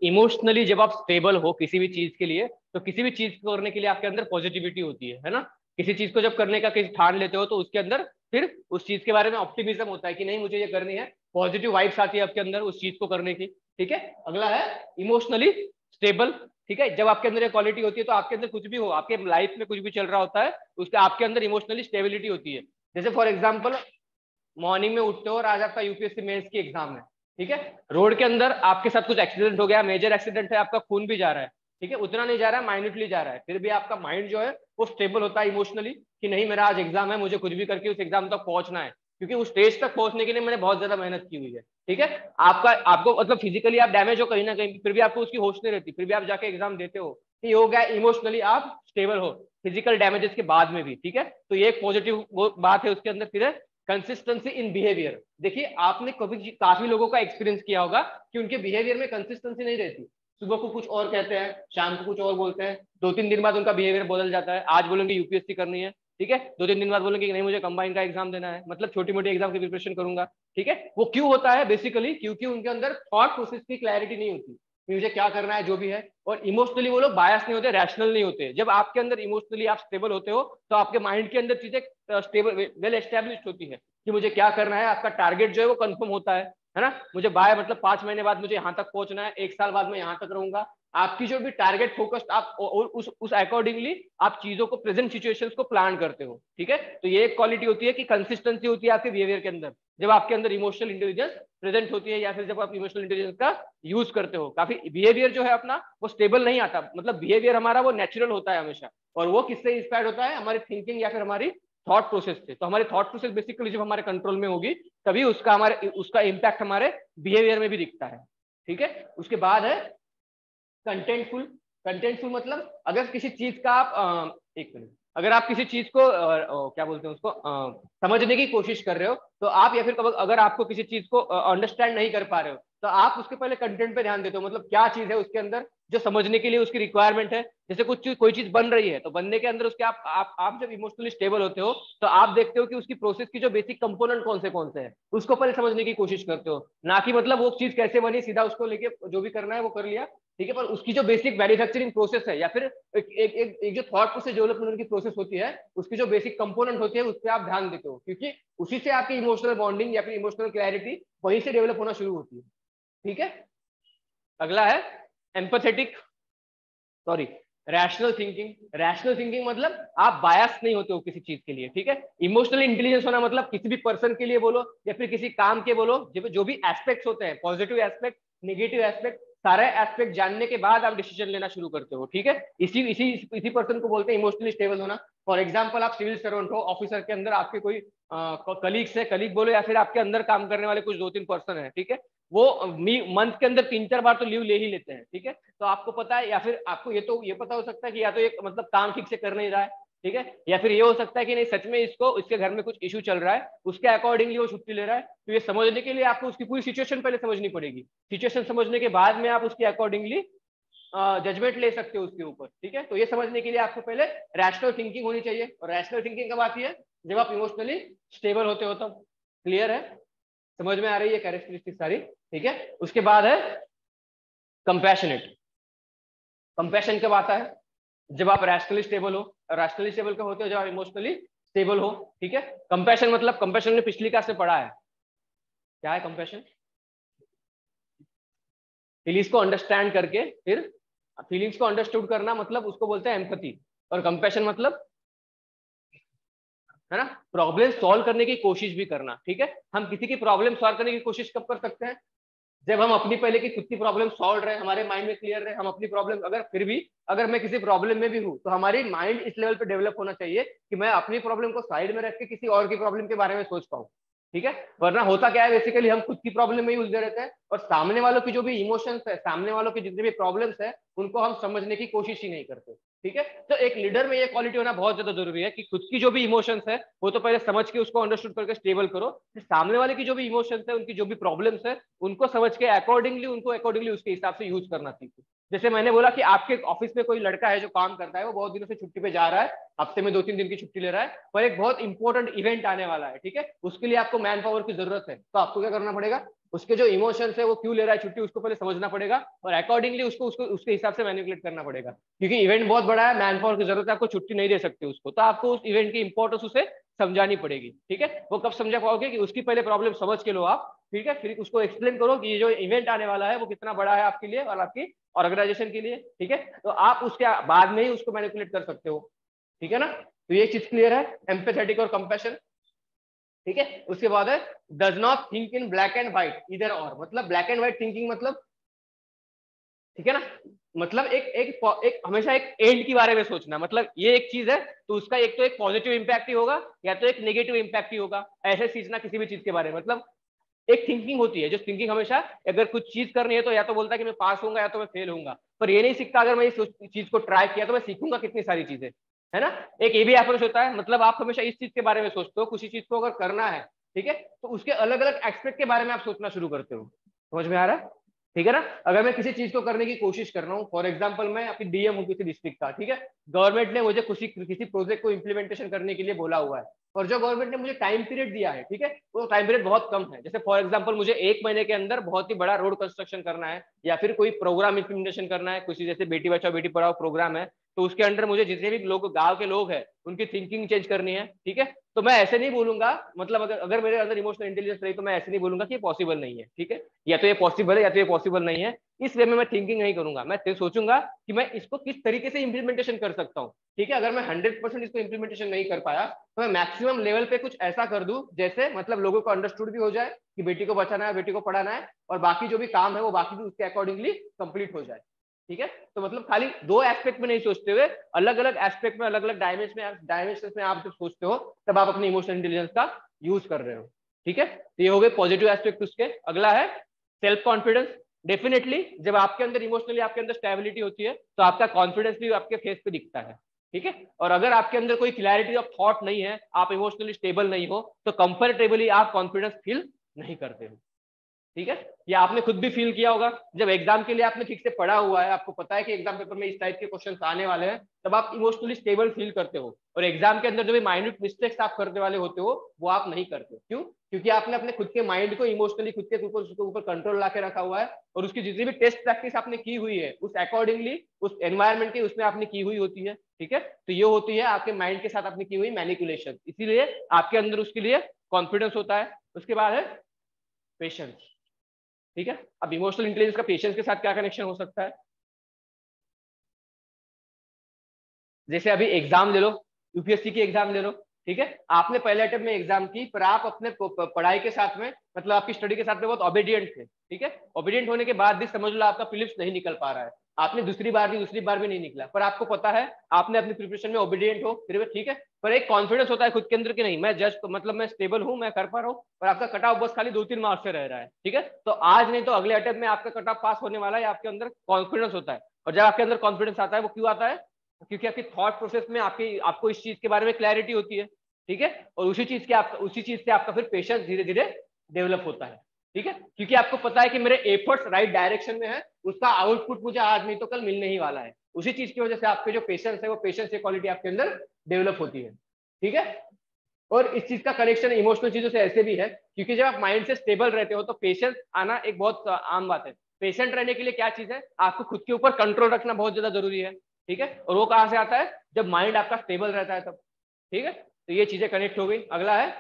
इमोशनली जब आप स्टेबल हो किसी भी चीज के लिए, तो किसी भी चीज को करने के लिए आपके अंदर पॉजिटिविटी होती है ना। किसी चीज को जब करने का किसी ठान लेते हो तो उसके अंदर फिर उस चीज के बारे में ऑप्टिमिज्म होता है कि नहीं मुझे ये करनी है, पॉजिटिव वाइब्स आती है आपके अंदर उस चीज को करने की। ठीक है, अगला है इमोशनली स्टेबल। ठीक है, जब आपके अंदर ये क्वालिटी होती है तो आपके अंदर कुछ भी हो, आपके लाइफ में कुछ भी चल रहा होता है, उसके आपके अंदर इमोशनली स्टेबिलिटी होती है। जैसे फॉर एग्जाम्पल मॉर्निंग में उठते हो और आज आपका यूपीएससी मेंस की एग्जाम है। ठीक है, रोड के अंदर आपके साथ कुछ एक्सीडेंट हो गया, मेजर एक्सीडेंट है, आपका खून भी जा रहा है। ठीक है, उतना नहीं जा रहा है, माइन्यूटली जा रहा है, फिर भी आपका माइंड जो है वो स्टेबल होता है इमोशनली कि नहीं मेरा आज एग्जाम है, मुझे कुछ भी करके उस एग्जाम तक पहुंचना है, क्योंकि उस स्टेज तक पहुंचने के लिए मैंने बहुत ज्यादा मेहनत की हुई है। ठीक है, आपका आपको मतलब फिजिकली आप डैमेज हो कहीं ना कहीं, फिर भी आपको उसकी होश नहीं रहती, फिर भी आप जाके एग्जाम देते हो। ये हो गया इमोशनली आप स्टेबल हो फिजिकल डैमेजेस के बाद में भी। ठीक है, तो ये एक पॉजिटिव बात है उसके अंदर। फिर है कंसिस्टेंसी इन बिहेवियर। देखिए आपने कभी काफी लोगों का एक्सपीरियंस किया होगा कि उनके बिहेवियर में कंसिस्टेंसी नहीं रहती, सुबह को कुछ और कहते हैं, शाम को कुछ और बोलते हैं, 2-3 दिन बाद उनका बिहेवियर बदल जाता है। आज बोलेंगे यूपीएससी करनी है, ठीक है, 2-3 दिन बाद बोलेंगे कि नहीं मुझे कंबाइन का एग्जाम देना है, मतलब छोटी मोटी एग्जाम की प्रिपरेशन करूंगा। ठीक है, वो क्यों होता है बेसिकली, क्योंकि उनके अंदर थॉट प्रोसेस की क्लैरिटी नहीं होती कि मुझे क्या करना है जो भी है। और इमोशनली वो लोग बायस नहीं होते, रैशनल नहीं होते। जब आपके अंदर इमोशनली आप स्टेबल होते हो तो आपके माइंड के अंदर चीजें स्टेबल वेल एस्टेब्लिश्ड होती है कि मुझे क्या करना है, आपका टारगेट जो है वो कंफर्म होता है। है ना, मुझे बाय मतलब 5 महीने बाद मुझे यहाँ तक पहुंचना है, 1 साल बाद मैं यहाँ तक रहूंगा। आपकी जो भी टारगेट फोकस्ड आप उस अकॉर्डिंगली आप चीजों को प्रेजेंट सिचुएशंस को प्लान करते हो, ठीक है। तो ये एक क्वालिटी होती है कि कंसिस्टेंसी होती है आपके बिहेवियर के अंदर, जब आपके अंदर इमोशनल इंटेलिजेंस प्रेजेंट होती है या फिर जब आप इमोशनल इंटेलिजेंस का यूज करते हो। काफी बिहेवियर जो है अपना वो स्टेबल नहीं आता, मतलब बिहेवियर हमारा वो नेचुरल होता है हमेशा, और वो किससे इंस्पायर्ड होता है, हमारी थिंकिंग या फिर हमारी थॉट प्रोसेस से। तो हमारी थॉट प्रोसेस बेसिकली जब हमारे कंट्रोल में होगी तभी उसका इम्पैक्ट हमारे बिहेवियर में भी दिखता है, ठीक है। उसके बाद है कंटेंटफुल। कंटेंटफुल मतलब अगर किसी चीज का आप एक मिनट, अगर आप किसी चीज को क्या बोलते हैं उसको समझने की कोशिश कर रहे हो, तो आप या फिर अगर आपको किसी चीज को अंडरस्टैंड नहीं कर पा रहे हो, तो आप उसके पहले कंटेंट पे ध्यान देते हो, मतलब क्या चीज है उसके अंदर जो समझने के लिए उसकी रिक्वायरमेंट है। जैसे कोई चीज बन रही है, तो बनने के अंदर उसके आप जब इमोशनली स्टेबल होते हो तो आप देखते हो कि उसकी प्रोसेस की जो बेसिक कंपोनेंट कौन से हैं, उसको पहले समझने की कोशिश करते हो, ना कि मतलब वो चीज कैसे बनी सीधा उसको लेके जो भी करना है वो कर लिया, ठीक है। पर उसकी जो बेसिक मैन्युफैक्चरिंग प्रोसेस है या फिर एक जो थॉट प्रोसेस डेवलपमेंट की प्रोसेस होती है, उसकी जो बेसिक कंपोनेंट होती है उस पर आप ध्यान देते हो, क्योंकि उसी से आपकी इमोशनल बॉन्डिंग या फिर इमोशनल क्लैरिटी वहीं से डेवलप होना शुरू होती है, ठीक है। अगला है empathetic, sorry rational thinking. Rational thinking मतलब आप बायस नहीं होते हो किसी चीज के लिए, ठीक है। इमोशनल इंटेलिजेंस होना मतलब किसी भी पर्सन के लिए बोलो या फिर किसी काम के बोलो, जो भी एस्पेक्ट्स होते हैं, पॉजिटिव एस्पेक्ट, नेगेटिव एस्पेक्ट, सारे एस्पेक्ट जानने के बाद आप डिसीजन लेना शुरू करते हो, ठीक है। इसी पर्सन को बोलते हैं इमोशनली स्टेबल होना। फॉर एग्जाम्पल आप सिविल सर्वेंट हो, ऑफिसर के अंदर आपके कोई कलीग्स है, कलीग बोलो या फिर आपके अंदर काम करने वाले कुछ 2-3 पर्सन है, ठीक है। वो मंथ के अंदर 3-4 बार तो लीव ले ही लेते हैं, ठीक है। तो आपको पता है या फिर आपको ये पता हो सकता है कि या तो ये मतलब काम ठीक से कर नहीं रहा है, ठीक है, या फिर ये हो सकता है कि नहीं सच में इसके घर में कुछ इशू चल रहा है, उसके अकॉर्डिंगली वो छुट्टी ले रहा है। तो ये समझने के लिए आपको उसकी पूरी सिचुएशन पहले समझनी पड़ेगी। सिचुएशन समझने के बाद में आप उसके अकॉर्डिंगली जजमेंट ले सकते हो उसके ऊपर, ठीक है। तो ये समझने के लिए आपको पहले रैशनल थिंकिंग होनी चाहिए, और रैशनल थिंकिंग कब आती है, जब आप इमोशनली स्टेबल होते हो तब। क्लियर है, समझ में आ रही है कैरेक्टरिस्टिक सारी, ठीक है। उसके बाद है कंपैशनेट। कंपैशन कब आता है, जब आप रैशनली स्टेबल हो। रैशनली स्टेबल कब होते हो, जब आप इमोशनली स्टेबल हो, ठीक है। कंपैशन मतलब, कंपैशन ने पिछली क्लास में पढ़ा है, क्या है कंपैशन, फीलिंग्स को अंडरस्टैंड करके फिर फीलिंग्स को अंडरस्टूड करना, मतलब उसको बोलते हैं एम्पैथी। और कंपैशन मतलब है ना, प्रॉब्लम सॉल्व करने की कोशिश भी करना, ठीक है। हम किसी की प्रॉब्लम सॉल्व करने की कोशिश कब कर सकते हैं, जब हम अपनी पहले की खुद की प्रॉब्लम सॉल्व रहे, हमारे माइंड में क्लियर रहे, हम अपनी प्रॉब्लम, अगर फिर भी अगर मैं किसी प्रॉब्लम में भी हूँ तो हमारी माइंड इस लेवल पे डेवलप होना चाहिए कि मैं अपनी प्रॉब्लम को साइड में रख के किसी और की प्रॉब्लम के बारे में सोच पाऊँ, ठीक है। वरना होता क्या है, बेसिकली हम खुद की प्रॉब्लम में ही उलझे रहते हैं और सामने वालों की जो भी इमोशंस है, सामने वालों की जितनी भी प्रॉब्लम्स है, उनको हम समझने की कोशिश ही नहीं करते, ठीक है। तो एक लीडर में ये क्वालिटी होना बहुत ज्यादा जरूरी है कि खुद की जो भी इमोशंस है वो तो पहले समझ के उसको अंडरस्टूड करके स्टेबल करो, फिर सामने वाले की जो भी इमोशंस है, उनकी जो भी प्रॉब्लम्स है, उनको समझ के अकॉर्डिंगली उसके हिसाब से यूज करना सीखो। जैसे मैंने बोला कि आपके ऑफिस में कोई लड़का है जो काम करता है, वो बहुत दिनों से छुट्टी पे जा रहा है, हफ्ते में 2-3 दिन की छुट्टी ले रहा है, पर एक बहुत इंपॉर्टेंट इवेंट आने वाला है, ठीक है। उसके लिए आपको मैन पावर की जरूरत है, तो आपको क्या करना पड़ेगा, उसके जो इमोशंस है वो क्यों ले रहा है छुट्टी, उसको पहले समझना पड़ेगा और अकॉर्डिंगली उसको उसके हिसाब से मैनिपुलेट करना पड़ेगा, क्योंकि इवेंट बहुत बड़ा है, मैन पावर की जरूरत है, आपको छुट्टी नहीं दे सकते उसको, तो आपको उस इवेंट की इंपॉर्टेंस उसे समझानी पड़ेगी, ठीक है। वो कब समझा पाओगे कि उसकी पहले प्रॉब्लम समझ के लो आप, ठीक है, फिर उसको एक्सप्लेन करो कि ये जो इवेंट आने वाला है वो कितना बड़ा है आपके लिए और आपकी ऑर्गेनाइजेशन के लिए, ठीक है। तो आप उसके बाद में ही उसको मैनिपुलेट कर सकते हो, ठीक है ना। तो ये चीज क्लियर है, एम्पैथेटिक और कंपैशन, ठीक है। उसके बाद है does not think in black and white इधर और, मतलब ब्लैक एंड व्हाइट थिंकिंग मतलब, ठीक है ना, मतलब एक हमेशा एक एंड के बारे में सोचना, मतलब ये एक चीज है तो उसका एक तो एक पॉजिटिव इंपैक्ट ही होगा या तो एक नेगेटिव इंपैक्ट ही होगा, ऐसे सीखना किसी भी चीज के बारे में। मतलब एक थिंकिंग होती है जो थिंकिंग हमेशा अगर कुछ चीज करनी है तो या तो बोलता है कि मैं पास होऊंगा या तो मैं फेल होऊंगा, पर ये नहीं सीखता अगर मैं इस चीज को ट्राई किया तो मैं सीखूंगा कितनी सारी चीजें, है ना। एक ये भी अप्रोच होता है, मतलब आप हमेशा इस चीज के बारे में सोचते हो, किसी चीज को अगर करना है, ठीक है, तो उसके अलग अलग एक्सपेक्ट के बारे में आप सोचना शुरू करते हो, समझ में आ रहा है, ठीक है ना। अगर मैं किसी चीज को करने की कोशिश कर रहा हूँ, फॉर एग्जाम्पल मैं अपनी डीएम हूँ किसी डिस्ट्रिक्ट का, ठीक है, गवर्नमेंट ने मुझे किसी प्रोजेक्ट को इम्प्लीमेंटेशन करने के लिए बोला हुआ है, और जो गवर्नमेंट ने मुझे टाइम पीरियड दिया है, ठीक है, वो टाइम पीरियड बहुत कम है। जैसे फॉर एग्जांपल मुझे 1 महीने के अंदर बहुत ही बड़ा रोड कंस्ट्रक्शन करना है या फिर कोई प्रोग्राम इम्प्लीमेंटेशन करना है, किसी जैसे बेटी बचाओ बेटी पढ़ाओ प्रोग्राम है, तो उसके अंडर मुझे जितने भी लोग गांव के लोग हैं उनकी थिंकिंग चेंज करनी है, ठीक है। तो मैं ऐसे नहीं बोलूंगा, मतलब अगर मेरे अंदर इमोशनल इंटेलिजेंस रही तो मैं ऐसे नहीं बोलूंगा कि ये पॉसिबल नहीं है, ठीक है, या तो ये पॉसिबल है या तो ये पॉसिबल नहीं है। इस वे में मैं थिंकिंग नहीं करूंगा, मैं सोचूंगा कि मैं इसको किस तरीके से इंप्लीमेंटेशन कर सकता हूँ, ठीक है। अगर मैं 100% इसको इंप्लीमेंटेशन नहीं कर पाया तो मैं मैक्सिमम लेवल पे कुछ ऐसा कर दूं जैसे मतलब लोगों को अंडरस्टूड भी हो जाए कि बेटी को बचाना है, बेटी को पढ़ाना है, और बाकी जो भी काम है वो बाकी भी उसके अकॉर्डिंगली कंप्लीट हो जाए, ठीक है। तो मतलब खाली दो एस्पेक्ट में नहीं सोचते हुए अलग अलग एस्पेक्ट में, अलग अलग डायमेंशन में आप जब सोचते हो तब आप अपने इमोशनल इंटेलिजेंस का यूज कर रहे हो, ठीक है। तो ये हो गए पॉजिटिव एस्पेक्ट उसके। अगला है सेल्फ कॉन्फिडेंस। डेफिनेटली जब आपके अंदर इमोशनली आपके अंदर स्टेबिलिटी होती है तो आपका कॉन्फिडेंस भी आपके फेस पे दिखता है, ठीक है। और अगर आपके अंदर कोई क्लैरिटी ऑफ थॉट नहीं है, आप इमोशनली स्टेबल नहीं हो, तो कंफर्टेबली आप कॉन्फिडेंस फील नहीं करते हो, ठीक है। ये आपने खुद भी फील किया होगा, जब एग्जाम के लिए आपने ठीक से पढ़ा हुआ है, आपको पता है कि एग्जाम पेपर में इस टाइप के क्वेश्चन आने वाले हैं, तब आप इमोशनली स्टेबल फील करते हो, और एग्जाम के अंदर जो भी माइन्यूट मिस्टेक्स आप करने वाले होते हो वो आप नहीं करते। क्यों? क्योंकि आपने अपने खुद के माइंड को इमोशनली खुद के ऊपर कंट्रोल ला के रखा हुआ है, और उसकी जितनी भी टेस्ट प्रैक्टिस आपने की हुई है उस अकॉर्डिंगली उस एनवायरमेंट की उसमें आपने की हुई होती है, ठीक है। तो ये होती है आपके माइंड के साथ आपने की हुई मैनिपुलेशन, इसीलिए आपके अंदर उसके लिए कॉन्फिडेंस होता है। उसके बाद है पेशेंस, ठीक है। अब इमोशनल इंटेलिजेंस का पेशेंस के साथ क्या कनेक्शन हो सकता है? जैसे अभी एग्जाम ले लो, यूपीएससी की एग्जाम ले लो, ठीक है। आपने पहले अटेम्प्ट में एग्जाम की, पर आप अपने पढ़ाई के साथ में मतलब आपकी स्टडी के साथ में बहुत ओबीडियंट थे, ठीक है। ओबीडियंट होने के बाद भी समझ लो आपका प्रीलिम्स नहीं निकल पा रहा है, आपने दूसरी बार भी नहीं निकला, पर आपको पता है आपने अपनी प्रिपरेशन में ओबीडियंट हो फिर भी, ठीक है। पर एक कॉन्फिडेंस होता है खुद के अंदर कि नहीं मैं जस्ट मतलब मैं स्टेबल हूँ, मैं कर पा रहा हूँ, और आपका कट ऑफ बस खाली 2-3 मार्क्स से रह रहा है, ठीक है। तो आज नहीं तो अगले अटेम्प्ट में आपका कट ऑफ पास होने वाला है, आपके अंदर कॉन्फिडेंस होता है। और जब आपके अंदर कॉन्फिडेंस आता है वो क्यों आता है? क्योंकि आपकी थॉट प्रोसेस में आपको इस चीज के बारे में क्लैरिटी होती है, ठीक है। और उसी चीज से आपका फिर पेशेंस धीरे धीरे डेवलप होता है, ठीक है। क्योंकि आपको पता है कि मेरे एफर्ट्स राइट डायरेक्शन में है, उसका आउटपुट मुझे आज नहीं तो कल मिलने ही वाला है। उसी चीज की वजह से आपके जो पेशेंस है वो पेशेंस की क्वालिटी आपके अंदर डेवलप होती है, ठीक है। और इस चीज का कनेक्शन इमोशनल चीजों से ऐसे भी है क्योंकि जब आप माइंड से स्टेबल रहते हो तो पेशेंस आना एक बहुत आम बात है। पेशेंट रहने के लिए क्या चीज है? आपको खुद के ऊपर कंट्रोल रखना बहुत ज्यादा जरूरी है, ठीक है। और वो कहां से आता है? जब माइंड आपका स्टेबल रहता है तब, ठीक है। तो ये चीजें कनेक्ट हो गई। अगला है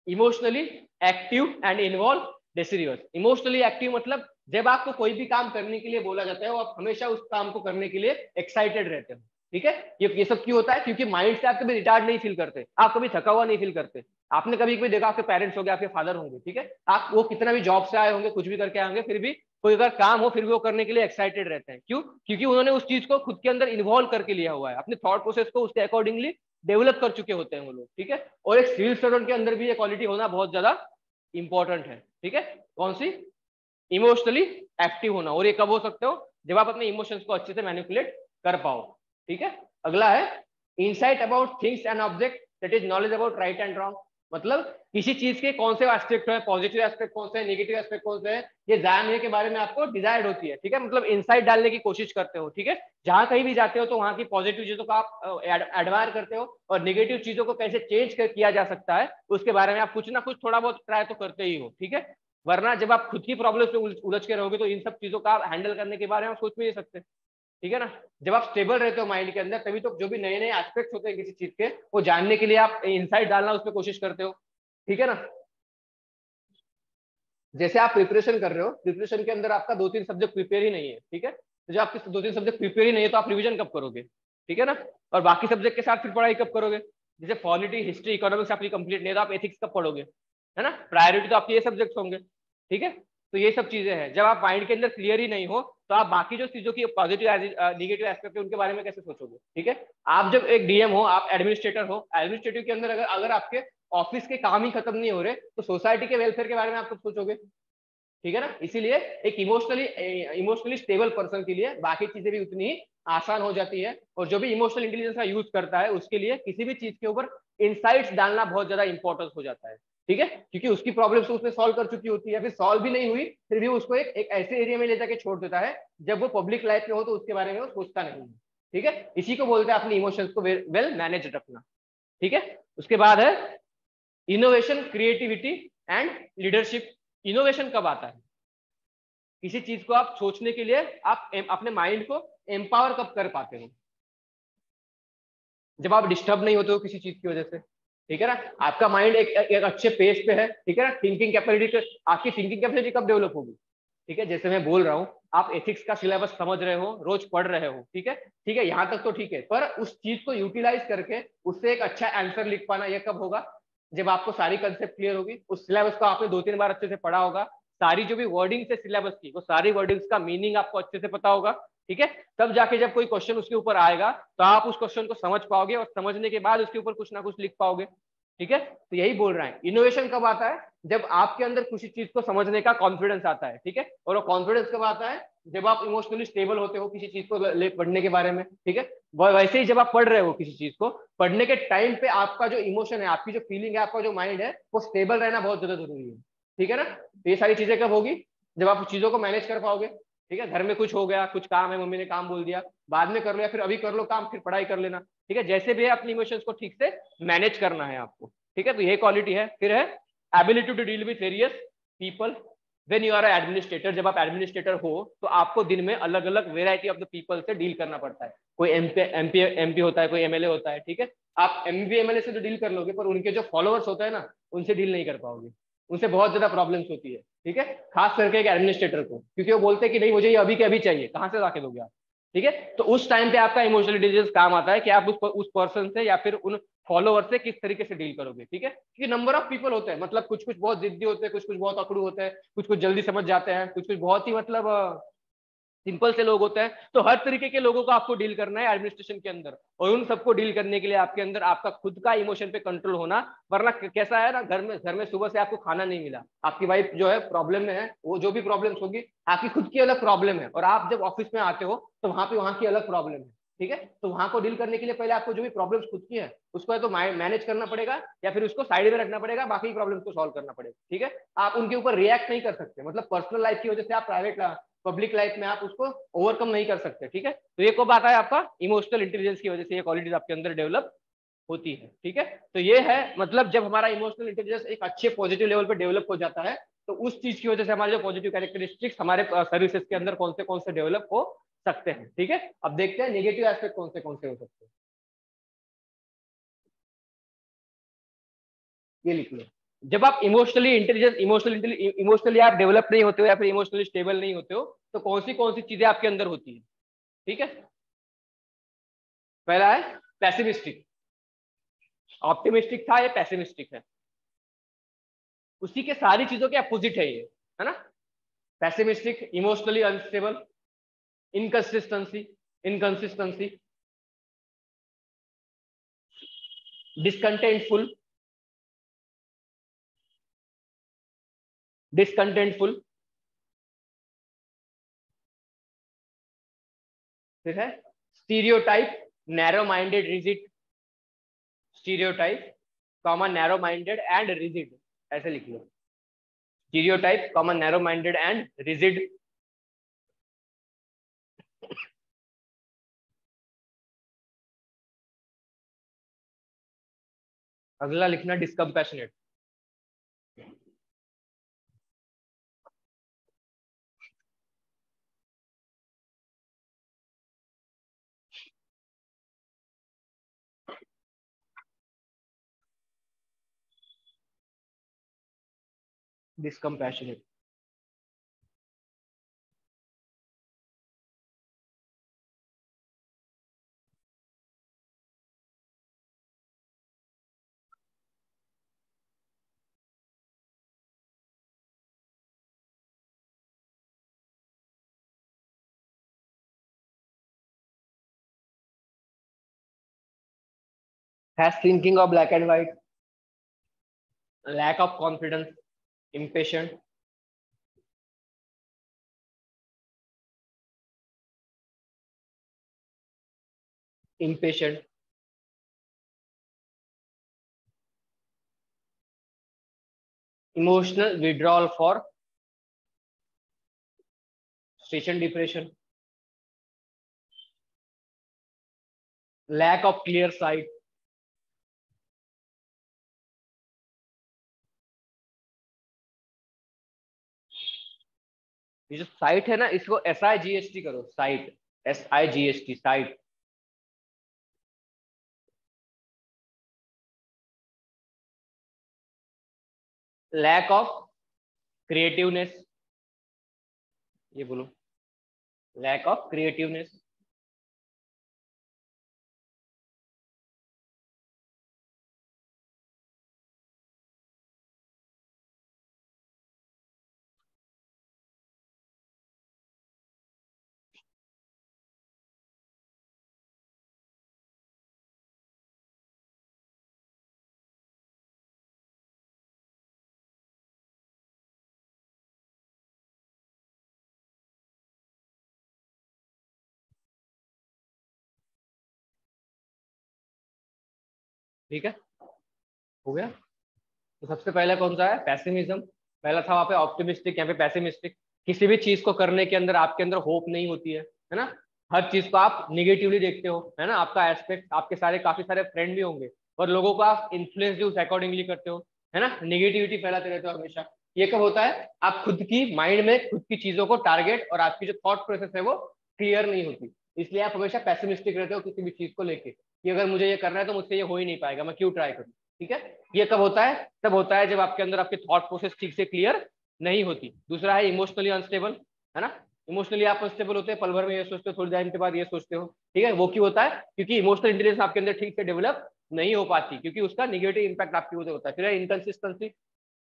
emotionally active and involve deciders. Emotionally active मतलब जब आपको कोई भी काम करने के लिए बोला जाता है वो आप हमेशा उस काम को करने के लिए एक्साइटेड रहते हो, ठीक है। ये सब क्यों होता है? क्योंकि माइंड से आप कभी रिटार्ड नहीं फील करते, आप कभी थका हुआ नहीं फील करते। आपने कभी कभी देखा आपके पेरेंट्स होंगे, आपके फादर होंगे, ठीक है, आप वो कितना भी जॉब से आए होंगे, कुछ भी करके आए होंगे, फिर भी कोई अगर काम हो फिर भी वो करने के लिए एक्साइटेड रहते हैं। क्यों? क्योंकि उन्होंने उस चीज को खुद के अंदर इन्वॉल्व करके लिया हुआ है, अपने थॉट प्रोसेस को उसके अकॉर्डिंगली डेवलप कर चुके होते हैं वो लोग, ठीक है। और एक सिविल सर्वेंट के अंदर भी ये क्वालिटी होना बहुत ज्यादा इंपॉर्टेंट है, ठीक है। कौन सी? इमोशनली एक्टिव होना। और ये कब हो सकते हो? जब आप अपने इमोशंस को अच्छे से मैनिपुलेट कर पाओ, ठीक है। अगला है insight about things and object, that is knowledge about right and wrong. मतलब किसी चीज के कौन से एस्पेक्ट है, पॉजिटिव एस्पेक्ट कौन से है, नेगेटिव एस्पेक्ट कौन से है, ये जानने के बारे में आपको डिजायर्ड होती है, ठीक है। मतलब इनसाइट डालने की कोशिश करते हो, ठीक है। जहां कहीं भी जाते हो तो वहां की पॉजिटिव चीजों को आप एडवायर करते हो, और नेगेटिव चीजों को कैसे चेंज किया जा सकता है उसके बारे में आप कुछ ना कुछ थोड़ा बहुत ट्राई तो करते ही हो, ठीक है। वरना जब आप खुद की प्रॉब्लम से उलझ के रहोगे तो इन सब चीजों का हैंडल करने के बारे में आप सोच भी नहीं सकते, ठीक है ना। जब आप स्टेबल रहते हो माइंड के अंदर तभी तो जो भी नए नए एस्पेक्ट्स होते हैं किसी चीज के वो जानने के लिए आप इनसाइट डालना उसमें कोशिश करते हो, ठीक है ना। जैसे आप प्रिपरेशन कर रहे हो, प्रिपरेशन के अंदर आपका 2-3 सब्जेक्ट प्रिपेयर ही नहीं है, ठीक है। तो जब आपके 2-3 सब्जेक्ट प्रिपेयर ही नहीं है तो आप रिविजन कब करोगे, ठीक है ना। और बाकी सब्जेक्ट के साथ फिर पढ़ाई कब करोगे? जैसे पॉलिटी, हिस्ट्री, इकोनॉमिक्स आपकी कंप्लीट नहीं है तो आप एथिक्स कब पढ़ोगे, है ना। प्रायोरिटी तो आपके ये सब्जेक्ट होंगे, ठीक है। तो ये सब चीजें हैं, जब आप माइंड के अंदर क्लियर ही नहीं हो तो आप बाकी जो चीजों की पॉजिटिव निगेटिव एस्पेक्ट है उनके बारे में कैसे सोचोगे, ठीक है। आप जब एक डीएम हो, आप एडमिनिस्ट्रेटर हो, एडमिनिस्ट्रेटिव के अंदर अगर अगर आपके ऑफिस के काम ही खत्म नहीं हो रहे तो सोसाइटी के वेलफेयर के बारे में आप कब सोचोगे, ठीक है ना। इसीलिए एक इमोशनली स्टेबल पर्सन के लिए बाकी चीजें भी उतनी ही आसान हो जाती है। और जो भी इमोशनल इंटेलिजेंस का यूज करता है उसके लिए किसी भी चीज के ऊपर इनसाइट्स डालना बहुत ज्यादा इंपॉर्टेंट हो जाता है, ठीक है। क्योंकि उसकी प्रॉब्लम तो उसने सॉल्व कर चुकी होती है, फिर सॉल्व भी नहीं हुई फिर भी उसको एक ऐसे एरिया में ले जाके छोड़ देता है जब वो पब्लिक लाइफ में हो तो उसके बारे में वो सोचता नहीं है, ठीक है। इसी को बोलते हैं अपने इमोशंस को वेल मैनेज रखना, ठीक है। उसके बाद है innovation, creativity and leadership. Innovation कब आता है? किसी चीज को आप सोचने के लिए आप अपने माइंड को एम्पावर कब कर पाते हो? जब आप डिस्टर्ब नहीं होते हो किसी चीज की वजह से, ठीक है ना। आपका माइंड एक अच्छे पेज पे है, ठीक है ना। थिंकिंग कैपेबिलिटी, आपकी थिंकिंग कैपेबिलिटी कब डेवलप होगी, ठीक है। जैसे मैं बोल रहा हूँ, आप एथिक्स का सिलेबस समझ रहे हो, रोज पढ़ रहे हो, ठीक है, ठीक है, यहाँ तक तो ठीक है। पर उस चीज को यूटिलाइज करके उससे एक अच्छा आंसर लिख पाना, ये कब होगा, जब आपको सारी कंसेप्ट क्लियर होगी, उस सिलेबस को आपने 2-3 बार अच्छे से पढ़ा होगा, सारी जो भी वर्डिंग्स है सिलेबस की, वो सारी वर्डिंग्स का मीनिंग आपको अच्छे से पता होगा, ठीक है। तब जाके जब कोई क्वेश्चन उसके ऊपर आएगा तो आप उस क्वेश्चन को समझ पाओगे, और समझने के बाद उसके ऊपर कुछ ना कुछ लिख पाओगे, ठीक है। तो यही बोल रहा है, इनोवेशन कब आता है, जब आपके अंदर किसी चीज को समझने का कॉन्फिडेंस आता है, ठीक है। और वो कॉन्फिडेंस कब आता है, जब आप इमोशनली स्टेबल होते हो किसी चीज को पढ़ने के बारे में, ठीक है। वैसे ही जब आप पढ़ रहे हो किसी चीज को, पढ़ने के टाइम पे आपका जो इमोशन है, आपकी जो फीलिंग है, आपका जो माइंड है, वो स्टेबल रहना बहुत ज्यादा जरूरी है, ठीक है ना। तो ये सारी चीजें कब होगी, जब आप चीजों को मैनेज कर पाओगे, ठीक है। घर में कुछ हो गया, कुछ काम है, मम्मी ने काम बोल दिया, बाद में कर लो, या फिर अभी कर लो काम, फिर पढ़ाई कर लेना, ठीक है। जैसे भी है अपने इमोशंस को ठीक से मैनेज करना है आपको, ठीक है। तो ये क्वालिटी है। फिर है ability to deal with various people when you are administrator. जब आप एडमिनिस्ट्रेटर हो तो आपको दिन में अलग अलग वेराइटी ऑफ द पीपल से डील करना पड़ता है। कोई एमपी होता है, कोई एमएलए होता है, ठीक है। आप एमपी एमएलए से तो डील कर लोगे, पर उनके जो फॉलोअर्स होते हैं ना, उनसे डील नहीं कर पाओगे, उनसे बहुत ज्यादा प्रॉब्लम्स होती है, ठीक है। खास करके एक एडमिनिस्ट्रेटर को, क्योंकि वो बोलते हैं कि नहीं मुझे ये अभी के अभी चाहिए, कहाँ से लाके दोगे आप, ठीक है। तो उस टाइम पे आपका इमोशनल इंटेलिजेंस काम आता है कि आप उस पर्सन से या फिर उन फॉलोअर से किस तरीके से डील करोगे, ठीक है। क्योंकि नंबर ऑफ पीपल होते हैं, मतलब कुछ कुछ बहुत जिद्दी होते हैं, कुछ कुछ बहुत अकड़ू होते हैं, कुछ कुछ जल्दी समझ जाते हैं, कुछ कुछ बहुत ही मतलब सिंपल से लोग होते हैं। तो हर तरीके के लोगों को आपको डील करना है एडमिनिस्ट्रेशन के अंदर, और उन सबको डील करने के लिए आपके अंदर आपका खुद का इमोशन पे कंट्रोल होना। वरना कैसा है ना, घर में सुबह से आपको खाना नहीं मिला, आपकी वाइफ जो है प्रॉब्लम में है, वो जो भी प्रॉब्लम्स होगी, आपकी खुद की अलग प्रॉब्लम है, और आप जब ऑफिस में आते हो तो वहां पे वहां की अलग प्रॉब्लम है, ठीक है। तो वहां को डील करने के लिए पहले आपको जो भी प्रॉब्लम्स खुद की है उसको है तो मैनेज करना पड़ेगा, या फिर उसको साइड में रखना पड़ेगा, बाकी प्रॉब्लम्स को सॉल्व करना पड़ेगा, ठीक है। आप उनके ऊपर रिएक्ट नहीं कर सकते, मतलब पर्सनल लाइफ की वजह से आप प्राइवेट पब्लिक लाइफ में आप उसको ओवरकम नहीं कर सकते, ठीक है। तो ये कब आता है, आपका इमोशनल इंटेलिजेंस की वजह से ये क्वालिटीज आपके अंदर डेवलप होती है, ठीक है। तो ये है मतलब जब हमारा इमोशनल इंटेलिजेंस एक अच्छे पॉजिटिव लेवल पर डेवलप हो जाता है, तो उस चीज की वजह से हमारे जो पॉजिटिव कैरेक्टरिस्टिक्स हमारे सर्विसेज के अंदर कौन से डेवलप हो सकते हैं, ठीक है। अब देखते हैं नेगेटिव एस्पेक्ट कौन से हो सकते हैं। ये लिख लो। जब आप इमोशनली आप डेवलप नहीं होते हो, या फिर इमोशनली स्टेबल नहीं होते हो, तो कौन सी चीजें आपके अंदर होती है, ठीक है। पहला है पैसिमिस्टिक, ऑप्टिमिस्टिक था, ये पैसिमिस्टिक है। उसी के सारी चीजों के अपोजिट है ये, है ना। Pessimistic, emotionally unstable, inconsistency, inconsistency, discontentful, discontentful, फिर है stereotype, narrow minded, rigid, stereotype common narrow minded and rigid, ऐसे लिख लो। Stereotype common narrow minded and rigid. अगला लिखना discompassionate. Discompassionate, has thinking of black and white, lack of confidence, impatient, impatient, emotional withdrawal for station depression, lack of clear sight. ये जो sight है ना, इसको SIGHT करो, sight, SIGHT, sight. Lack of creativeness, ये बोलो, लैक ऑफ क्रिएटिवनेस, ठीक है, हो गया। तो सबसे पहला कौन सा है, पैसिमिज्म। पहला था वहां पे ऑप्टिमिस्टिक, यहाँ पे पैसिमिस्टिक। किसी भी चीज को करने के अंदर आपके अंदर होप नहीं होती है ना। हर चीज को आप निगेटिवली देखते हो, है ना। आपका एस्पेक्ट, आपके सारे काफी सारे फ्रेंड भी होंगे और लोगों को आप इन्फ्लुएंस भी उस अकॉर्डिंगली करते हो, है ना। निगेटिविटी फैलाते रहते हो हमेशा। ये कब होता है, आप खुद की माइंड में खुद की चीजों को टारगेट और आपकी जो थॉट प्रोसेस है वो क्लियर नहीं होती, इसलिए आप हमेशा पैसिमिस्टिक रहते हो किसी भी चीज को लेके, कि अगर मुझे ये करना है तो मुझसे ये हो ही नहीं पाएगा, मैं क्यों ट्राई करूँ। ठीक है, ये कब होता है, तब होता है जब आपके अंदर आपकी थॉट प्रोसेस ठीक से क्लियर नहीं होती। दूसरा है इमोशनली अनस्टेबल, है ना। इमोशनली आप अनस्टेबल होते हैं, पल भर में ये सोचते हो, थोड़ी देर के बाद ये सोचते हो। ठीक है, वो क्यों होता है, क्योंकि इमोशनल इंटेलिजेंस आपके अंदर ठीक से डेवलप नहीं हो पाती, क्योंकि उसका नेगेटिव इंपैक्ट आपके ऊपर होता है। फिर इनकंसिस्टेंसी,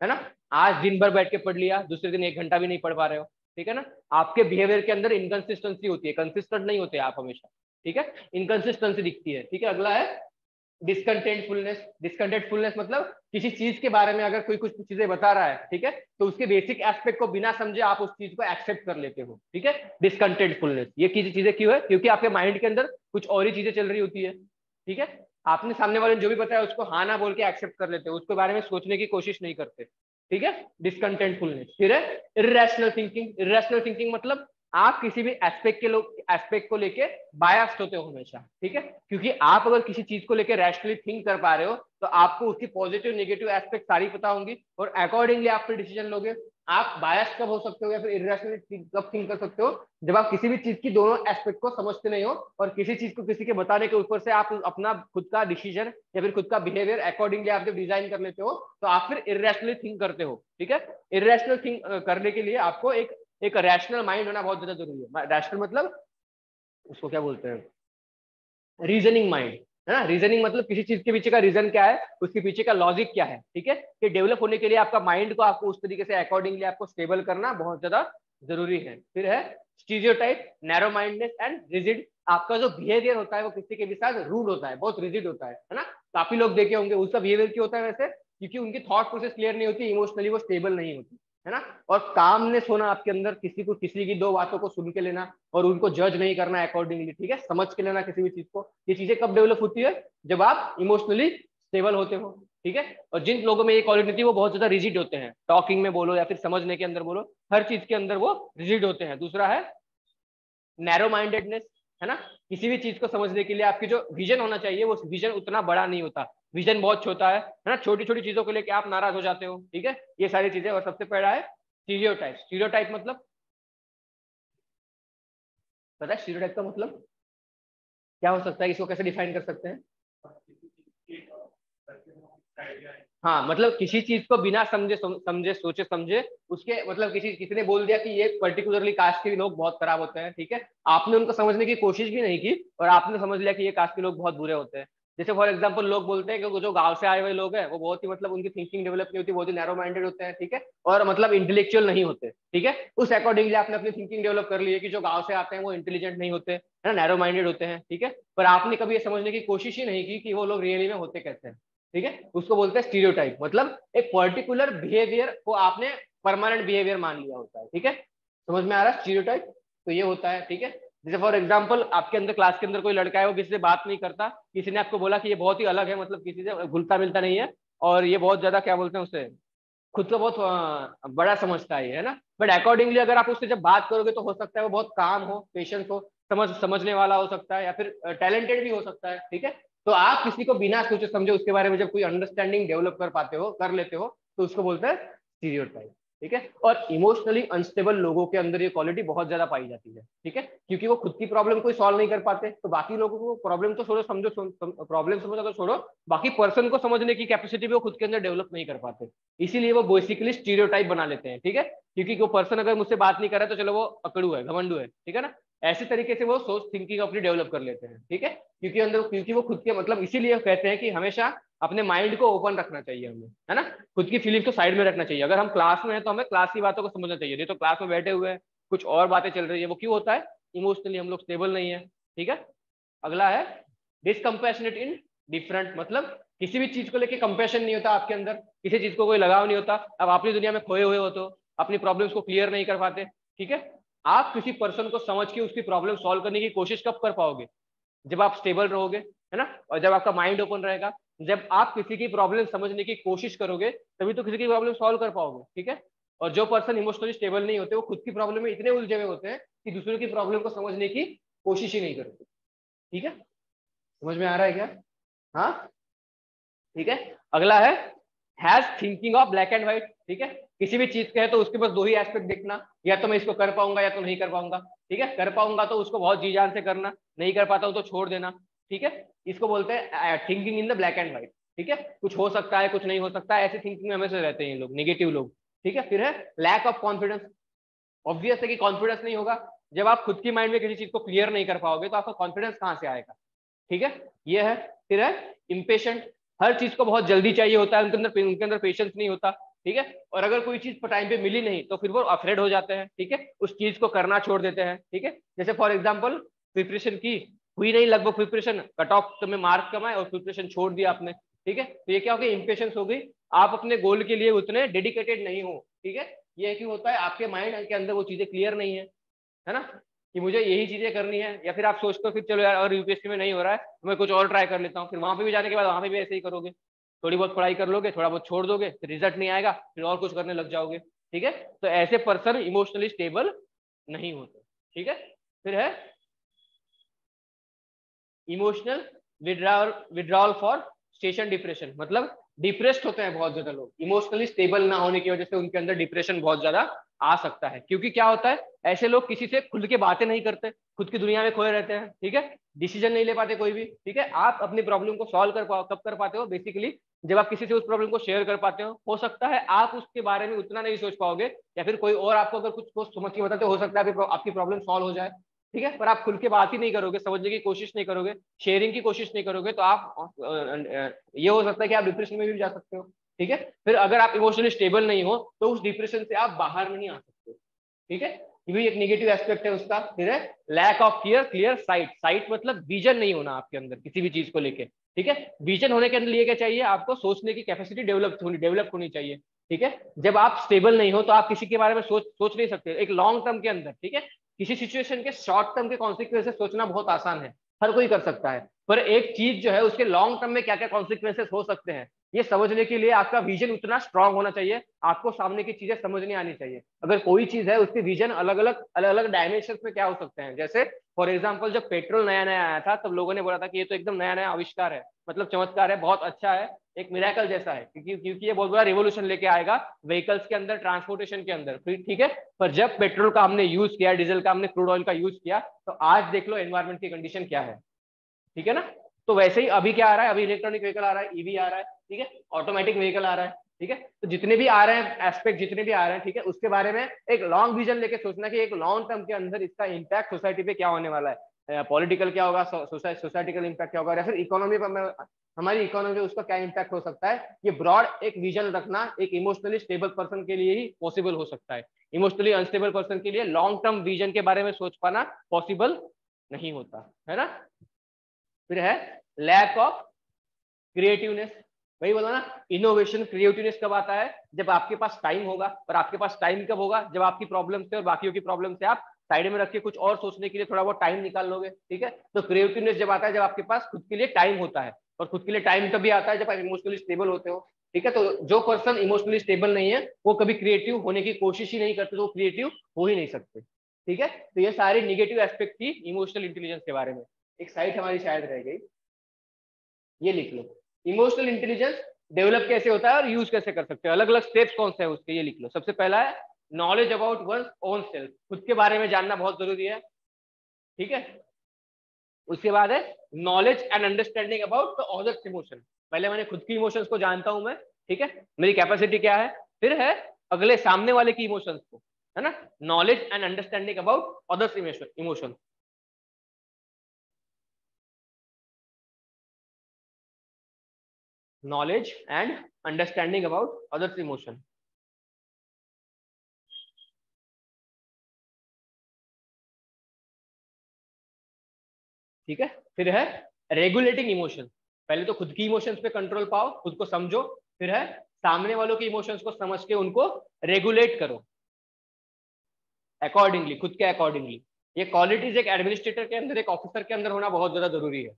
है ना। आज दिन भर बैठ के पढ़ लिया, दूसरे दिन 1 घंटा भी नहीं पढ़ पा रहे हो। ठीक है ना, आपके बिहेवियर के अंदर इनकंसिस्टेंसी होती है, कंसिस्टेंट नहीं होते आप हमेशा। ठीक है, इनकंसिस्टेंसी दिखती है। ठीक है, अगला है डिसकंटेंटफुलनेस। डिसकंटेंटफुलनेस मतलब किसी चीज के बारे में अगर कोई कुछ चीजें बता रहा है, ठीक है, तो उसके बेसिक एस्पेक्ट को बिना समझे आप उस चीज को एक्सेप्ट कर लेते हो। ठीक है, डिसकंटेंटफुलनेस। ये चीजें क्यों है, क्योंकि आपके माइंड के अंदर कुछ और ही चीजें चल रही होती है। ठीक है, आपने सामने वाले ने जो भी बताया उसको हाँ ना बोल के एक्सेप्ट कर लेते हो, उसके बारे में सोचने की कोशिश नहीं करते। ठीक है, डिसकंटेंटफुलनेस। फिर है इर्रेशनल थिंकिंग। इर्रेशनल थिंकिंग मतलब आप किसी भी एस्पेक्ट को लेके बायस्ड होते हो हमेशा। ठीक है, क्योंकि आप अगर किसी चीज को लेके रैशनली थिंक कर पा रहे हो तो आपको उसकी पॉजिटिव नेगेटिव एस्पेक्ट सारी पता होंगी और अकॉर्डिंगली आप फिर डिसीजन लोगे। आप बायस कब हो सकते हो या फिर इरेशनली कब थिंक कर सकते हो, जब आप किसी भी चीज की दोनों एस्पेक्ट को समझते नहीं हो और किसी चीज को किसी के बताने के ऊपर से आप अपना खुद का डिसीजन या फिर खुद का बिहेवियर अकॉर्डिंगली आप जब डिजाइन कर लेते हो तो आप फिर इरेशनली थिंक करते हो। ठीक है, इरेशनल थिंक करने के लिए आपको एक रैशनल माइंड होना बहुत ज्यादा जरूरी है। रैशनल मतलब उसको क्या बोलते हैं, रीजनिंग माइंड, है ना। रीजनिंग मतलब किसी चीज के पीछे का रीजन क्या है, उसके पीछे का लॉजिक क्या है। ठीक है, कि डेवलप होने के लिए आपका माइंड को आपको उस तरीके से अकॉर्डिंगली आपको स्टेबल करना बहुत ज्यादा जरूरी है। फिर है stereotype, narrow mindness and rigid. आपका जो बिहेवियर होता है वो किसी के भी साथ रूड होता है, बहुत रिजिड होता है ना। काफी लोग देखे होंगे, उसका बिहेवियर क्यों होता है वैसे, क्योंकि उनकी थॉट प्रोसेस क्लियर नहीं होती, इमोशनली वो स्टेबल नहीं होती, है ना। और कामनेस होना आपके अंदर, किसी की दो बातों को सुन के लेना और उनको जज नहीं करना अकॉर्डिंगली। ठीक है, समझ के लेना किसी भी चीज को। ये चीजें कब डेवलप होती है, जब आप इमोशनली स्टेबल होते हो। ठीक है, और जिन लोगों में ये क्वालिटी थी वो बहुत ज्यादा रिजिड होते हैं, टॉकिंग में बोलो या फिर समझने के अंदर बोलो, हर चीज के अंदर वो रिजिड होते हैं। दूसरा है नैरो माइंडेडनेस, है ना। किसी भी चीज को समझने के लिए आपकी जो विजन होना चाहिए वो विजन उतना बड़ा नहीं होता, विजन बहुत छोटा है ना। छोटी छोटी चीजों को लेकर आप नाराज हो जाते हो। ठीक है, ये सारी चीजें। और सबसे पहला है स्टीरियोटाइप। स्टीरियोटाइप मतलब, पता है स्टीरियोटाइप का मतलब क्या हो सकता है, इसको कैसे डिफाइन कर सकते हैं। हाँ, मतलब किसी चीज को बिना समझे सोचे समझे उसके, मतलब किसी ने बोल दिया कि ये पर्टिकुलरली कास्ट के लोग बहुत खराब होते हैं। ठीक है, आपने उनको समझने की कोशिश भी नहीं की और आपने समझ लिया कि ये कास्ट के लोग बहुत बुरे होते हैं। जैसे फॉर एग्जांपल लोग बोलते हैं कि जो गांव से आए हुए लोग हैं वो बहुत ही, मतलब उनकी थिंकिंग डेवलप नहीं होती, बहुत ही नैरो माइंडेड होते हैं। ठीक है, और मतलब इंटेलेक्चुअल नहीं होते। ठीक है, उस अकॉर्डिंगली आपने अपनी थिंकिंग डेवलप कर ली है कि जो गांव से आते हैं वो इंटेलिजेंट नहीं होते, है ना, नैरो माइंडेड होते हैं। ठीक है, पर आपने कभी ये समझने की कोशिश ही नहीं की कि वो लोग रियली में होते कैसे हैं। ठीक है, उसको बोलते हैं स्टीरियोटाइप। मतलब एक पर्टिकुलर बिहेवियर को आपने परमानेंट बिहेवियर मान लिया होता है। ठीक है, समझ में आ रहा है स्टीरियोटाइप, तो ये होता है। ठीक है, जैसे फॉर एग्जांपल आपके अंदर क्लास के अंदर कोई लड़का है, वो किसी से बात नहीं करता, किसी ने आपको बोला कि ये बहुत ही अलग है, मतलब किसी से घुलता मिलता नहीं है और ये बहुत ज्यादा क्या बोलते हैं उसे, खुद को बहुत बड़ा समझता है ना। बट अकॉर्डिंगली अगर आप उससे जब बात करोगे तो हो सकता है वो बहुत काम हो, पेशेंस हो, समझने वाला हो सकता है या फिर टैलेंटेड भी हो सकता है। ठीक है, तो आप किसी को बिना सोचे समझे उसके बारे में जब कोई अंडरस्टैंडिंग डेवलप कर पाते हो, कर लेते हो, तो उसको बोलते हैं स्टीरियोटाइप। ठीक है। और इमोशनली अनस्टेबल लोगों के अंदर ये क्वालिटी बहुत ज्यादा पाई जाती है, ठीक है, क्योंकि वो खुद की प्रॉब्लम कोई सॉल्व नहीं कर पाते, तो बाकी लोगों को प्रॉब्लम तो छोड़ो, समझो प्रॉब्लम समझो तो छोड़ो, बाकी पर्सन को समझने की कैपेसिटी भी वो खुद के अंदर डेवलप नहीं कर पाते, इसीलिए वो बेसिकली स्टीरियोटाइप बना लेते हैं, ठीक है, क्योंकि वो पर्सन अगर मुझसे बात नहीं कर रहा है तो चलो वो अकड़ू है, घमंडू है, ठीक है ना, ऐसे तरीके से वो सोच थिंकिंग अपनी डेवलप कर लेते हैं, ठीक है, क्योंकि वो खुद के मतलब इसीलिए कहते हैं कि हमेशा अपने माइंड को ओपन रखना चाहिए हमें, है ना, खुद की फीलिंग्स को साइड में रखना चाहिए, अगर हम क्लास में हैं तो हमें क्लास की बातों को समझना चाहिए, नहीं तो क्लास में बैठे हुए हैं कुछ और बातें चल रही है, वो क्यों होता है, इमोशनली हम लोग स्टेबल नहीं है, ठीक है। अगला है डिसकम्पैशनेट इन डिफरेंट, मतलब किसी भी चीज को लेके कंपैशन नहीं होता आपके अंदर, किसी चीज को कोई लगाव नहीं होता, अब अपनी दुनिया में खोए हुए हो तो अपनी प्रॉब्लम्स को क्लियर नहीं कर पाते, ठीक है, आप किसी पर्सन को समझ के उसकी प्रॉब्लम सॉल्व करने की कोशिश कब कर पाओगे, जब आप स्टेबल रहोगे, है ना, और जब आपका माइंड ओपन रहेगा, जब आप किसी की प्रॉब्लम समझने की कोशिश करोगे तभी तो किसी की प्रॉब्लम सॉल्व कर पाओगे, ठीक है। और जो पर्सन इमोशनली स्टेबल नहीं होते वो खुद की प्रॉब्लम में इतने उलझे हुए होते हैं कि दूसरों की प्रॉब्लम को समझने की कोशिश ही नहीं करते, ठीक है, समझ में आ रहा है क्या, हाँ, ठीक है। अगला है has thinking of black and white, ठीक है, किसी भी चीज के है तो उसके पास दो ही एस्पेक्ट देखना, या तो मैं इसको कर पाऊंगा या तो नहीं कर पाऊंगा, ठीक है, कर पाऊंगा तो उसको बहुत जी जान से करना, नहीं कर पाता हूं तो छोड़ देना, ठीक है, इसको बोलते हैं thinking in the black and white, ठीक है, कुछ हो सकता है कुछ नहीं हो सकता है, ऐसी थिंकिंग में हमेशा रहते हैं लोग, नेगेटिव लोग, ठीक है। फिर है लैक ऑफ कॉन्फिडेंस, ऑब्वियस है कि कॉन्फिडेंस नहीं होगा, जब आप खुद की माइंड में किसी चीज को क्लियर नहीं कर पाओगे तो आपका कॉन्फिडेंस कहां से आएगा, ठीक है, ये है। फिर है इम्पेशेंट, हर चीज को बहुत जल्दी चाहिए होता है, उनके अंदर पेशेंस नहीं होता, ठीक है, और अगर कोई चीज टाइम पे मिली नहीं तो फिर वो अफ्रेड हो जाते हैं, ठीक है, उस चीज को करना छोड़ देते हैं, ठीक है, जैसे फॉर एग्जाम्पल प्रिपरेशन की हुई नहीं लगभग प्रिपरेशन, कट ऑफ में मार्क कमाए और प्रिपरेशन छोड़ दिया आपने, ठीक है, तो ये क्या हो गया, इम्पेशेंस हो गई, आप अपने गोल के लिए उतने डेडिकेटेड नहीं हो, ठीक है, ये क्यों होता है, आपके माइंड के अंदर वो चीजें क्लियर नहीं है ना, कि मुझे यही चीजें करनी है, या फिर आप सोचते हो फिर चलो यार अगर यूपीएससी में नहीं हो रहा है तो मैं कुछ और ट्राई कर लेता हूँ, फिर वहां पे भी जाने के बाद वहां पे भी ऐसे ही करोगे, थोड़ी बहुत पढ़ाई कर लोगे, थोड़ा बहुत छोड़ दोगे, फिर रिजल्ट नहीं आएगा, फिर और कुछ करने लग जाओगे, ठीक है, तो ऐसे पर्सन इमोशनली स्टेबल नहीं होते, ठीक है। फिर है emotional withdrawal for station depression, मतलब डिप्रेस्ड होते हैं बहुत ज्यादा लोग, इमोशनली स्टेबल ना होने की वजह से उनके अंदर डिप्रेशन बहुत ज्यादा आ सकता है, क्योंकि क्या होता है ऐसे लोग किसी से खुल के बातें नहीं करते, खुद की दुनिया में खोए रहते हैं, ठीक है, डिसीजन नहीं ले पाते कोई भी, ठीक है, आप अपनी प्रॉब्लम को सॉल्व कर पाओ कब कर पाते हो, बेसिकली जब आप किसी से उस प्रॉब्लम को शेयर कर पाते हो सकता है आप उसके बारे में उतना नहीं सोच पाओगे, या फिर कोई और आपको अगर कुछ समझ के बताते हो सकता है आपकी प्रॉब्लम सॉल्व हो जाए, ठीक है, पर आप खुल के बात ही नहीं करोगे, समझने की कोशिश नहीं करोगे, शेयरिंग की कोशिश नहीं करोगे, तो आप ये हो सकता है कि आप डिप्रेशन में भी जा सकते हो, ठीक है। फिर अगर आप इमोशनली स्टेबल नहीं हो तो उस डिप्रेशन से आप बाहर नहीं आ सकते, ठीक है, ये भी एक नेगेटिव एस्पेक्ट है उसका। फिर है lack of clear sight, sight मतलब विजन नहीं होना आपके अंदर किसी भी चीज को लेके, ठीक है, विजन होने के लिए क्या चाहिए आपको, सोचने की कैपेसिटी डेवलप होनी चाहिए, ठीक है, जब आप स्टेबल नहीं हो तो आप किसी के बारे में सोच नहीं सकते एक लॉन्ग टर्म के अंदर, ठीक है, किसी सिचुएशन के शॉर्ट टर्म के कॉन्सिक्वेंसेस सोचना बहुत आसान है, हर कोई कर सकता है, पर एक चीज जो है उसके लॉन्ग टर्म में क्या क्या कॉन्सिक्वेंसेस हो सकते हैं ये समझने के लिए आपका विजन उतना स्ट्रांग होना चाहिए, आपको सामने की चीजें समझनी आनी चाहिए, अगर कोई चीज है उसके विजन अलग अलग डायमेंशन में क्या हो सकते हैं, जैसे फॉर एग्जाम्पल जब पेट्रोल नया नया आया था तब लोगों ने बोला था कि ये तो एकदम नया नया आविष्कार है, मतलब चमत्कार है, बहुत अच्छा है, एक मिराकल जैसा है, क्योंकि ये बहुत बड़ा रिवोल्यूशन लेके आएगा व्हीकल्स के अंदर, ट्रांसपोर्टेशन के अंदर, ठीक है, पर जब पेट्रोल का हमने यूज किया, डीजल का हमने क्रूड ऑयल का यूज किया, तो आज देख लो एनवायरमेंट की कंडीशन क्या है, ठीक है ना। तो वैसे ही अभी क्या आ रहा है, अभी इलेक्ट्रॉनिक व्हीकल आ रहा है, ईवी आ रहा है, ठीक है, ऑटोमेटिक व्हीकल आ रहा है, ठीक है, तो जितने भी आ रहे हैं एस्पेक्ट, जितने भी आ रहे हैं, ठीक है, उसके बारे में एक लॉन्ग विजन लेके सोचना कि एक लॉन्ग टर्म के अंदर इसका इम्पैक्ट सोसाइटी पे क्या होने वाला है, पॉलिटिकल क्या होगा, सोसाइटिकल इम्पैक्ट क्या होगा, या फिर इकोनॉमी पर, हमारी इकोनॉमी में उसका क्या इम्पैक्ट हो सकता है, ये ब्रॉड एक विजन रखना एक इमोशनली स्टेबल पर्सन के लिए ही पॉसिबल हो सकता है, इमोशनली अनस्टेबल पर्सन के लिए लॉन्ग टर्म विजन के बारे में सोच पाना पॉसिबल नहीं होता है ना। फिर है लैक ऑफ क्रिएटिवनेस, वही बोला ना, इनोवेशन क्रिएटिवनेस कब आता है, जब आपके पास टाइम होगा, पर आपके पास टाइम कब होगा, जब आपकी प्रॉब्लम से और बाकियों की प्रॉब्लम से आप साइड में रख के कुछ और सोचने के लिए थोड़ा बहुत टाइम निकाल लोगे, ठीक है, तो क्रिएटिवनेस जब आता है जब आपके पास खुद के लिए टाइम होता है, और खुद के लिए टाइम तभी आता है जब आप इमोशनली स्टेबल होते हो, ठीक है, तो जो पर्सन इमोशनली स्टेबल नहीं है वो कभी क्रिएटिव होने की कोशिश ही नहीं करते, तो क्रिएटिव हो ही नहीं सकते, ठीक है, तो ये सारे निगेटिव एस्पेक्ट थी इमोशनल इंटेलिजेंस के बारे में। एक साइट हमारी शायद रह गई, ये लिख लो, इमोशनल इंटेलिजेंस डेवलप कैसे होता है और यूज कैसे कर सकते हो, अलग अलग स्टेप्स कौन से है उसके, ये लिख लो। सबसे पहला है knowledge about one own self, खुद के बारे में जानना बहुत जरूरी है, ठीक है। उसके बाद है knowledge and understanding about the others emotion, पहले मैंने खुद की इमोशंस को जानता हूं मैं, ठीक है, मेरी कैपेसिटी क्या है। फिर है अगले सामने वाले की इमोशंस को, है ना, knowledge and understanding about others emotion. Knowledge and understanding about others emotion, ठीक है। फिर है रेगुलेटिंग इमोशन, पहले तो खुद की इमोशंस पे कंट्रोल पाओ, खुद को समझो। फिर है सामने वालों की इमोशंस को समझ के उनको रेगुलेट करो अकॉर्डिंगली, खुद के अकॉर्डिंगली। ये क्वालिटीज एक एडमिनिस्ट्रेटर के अंदर, एक ऑफिसर के अंदर होना बहुत ज्यादा जरूरी है,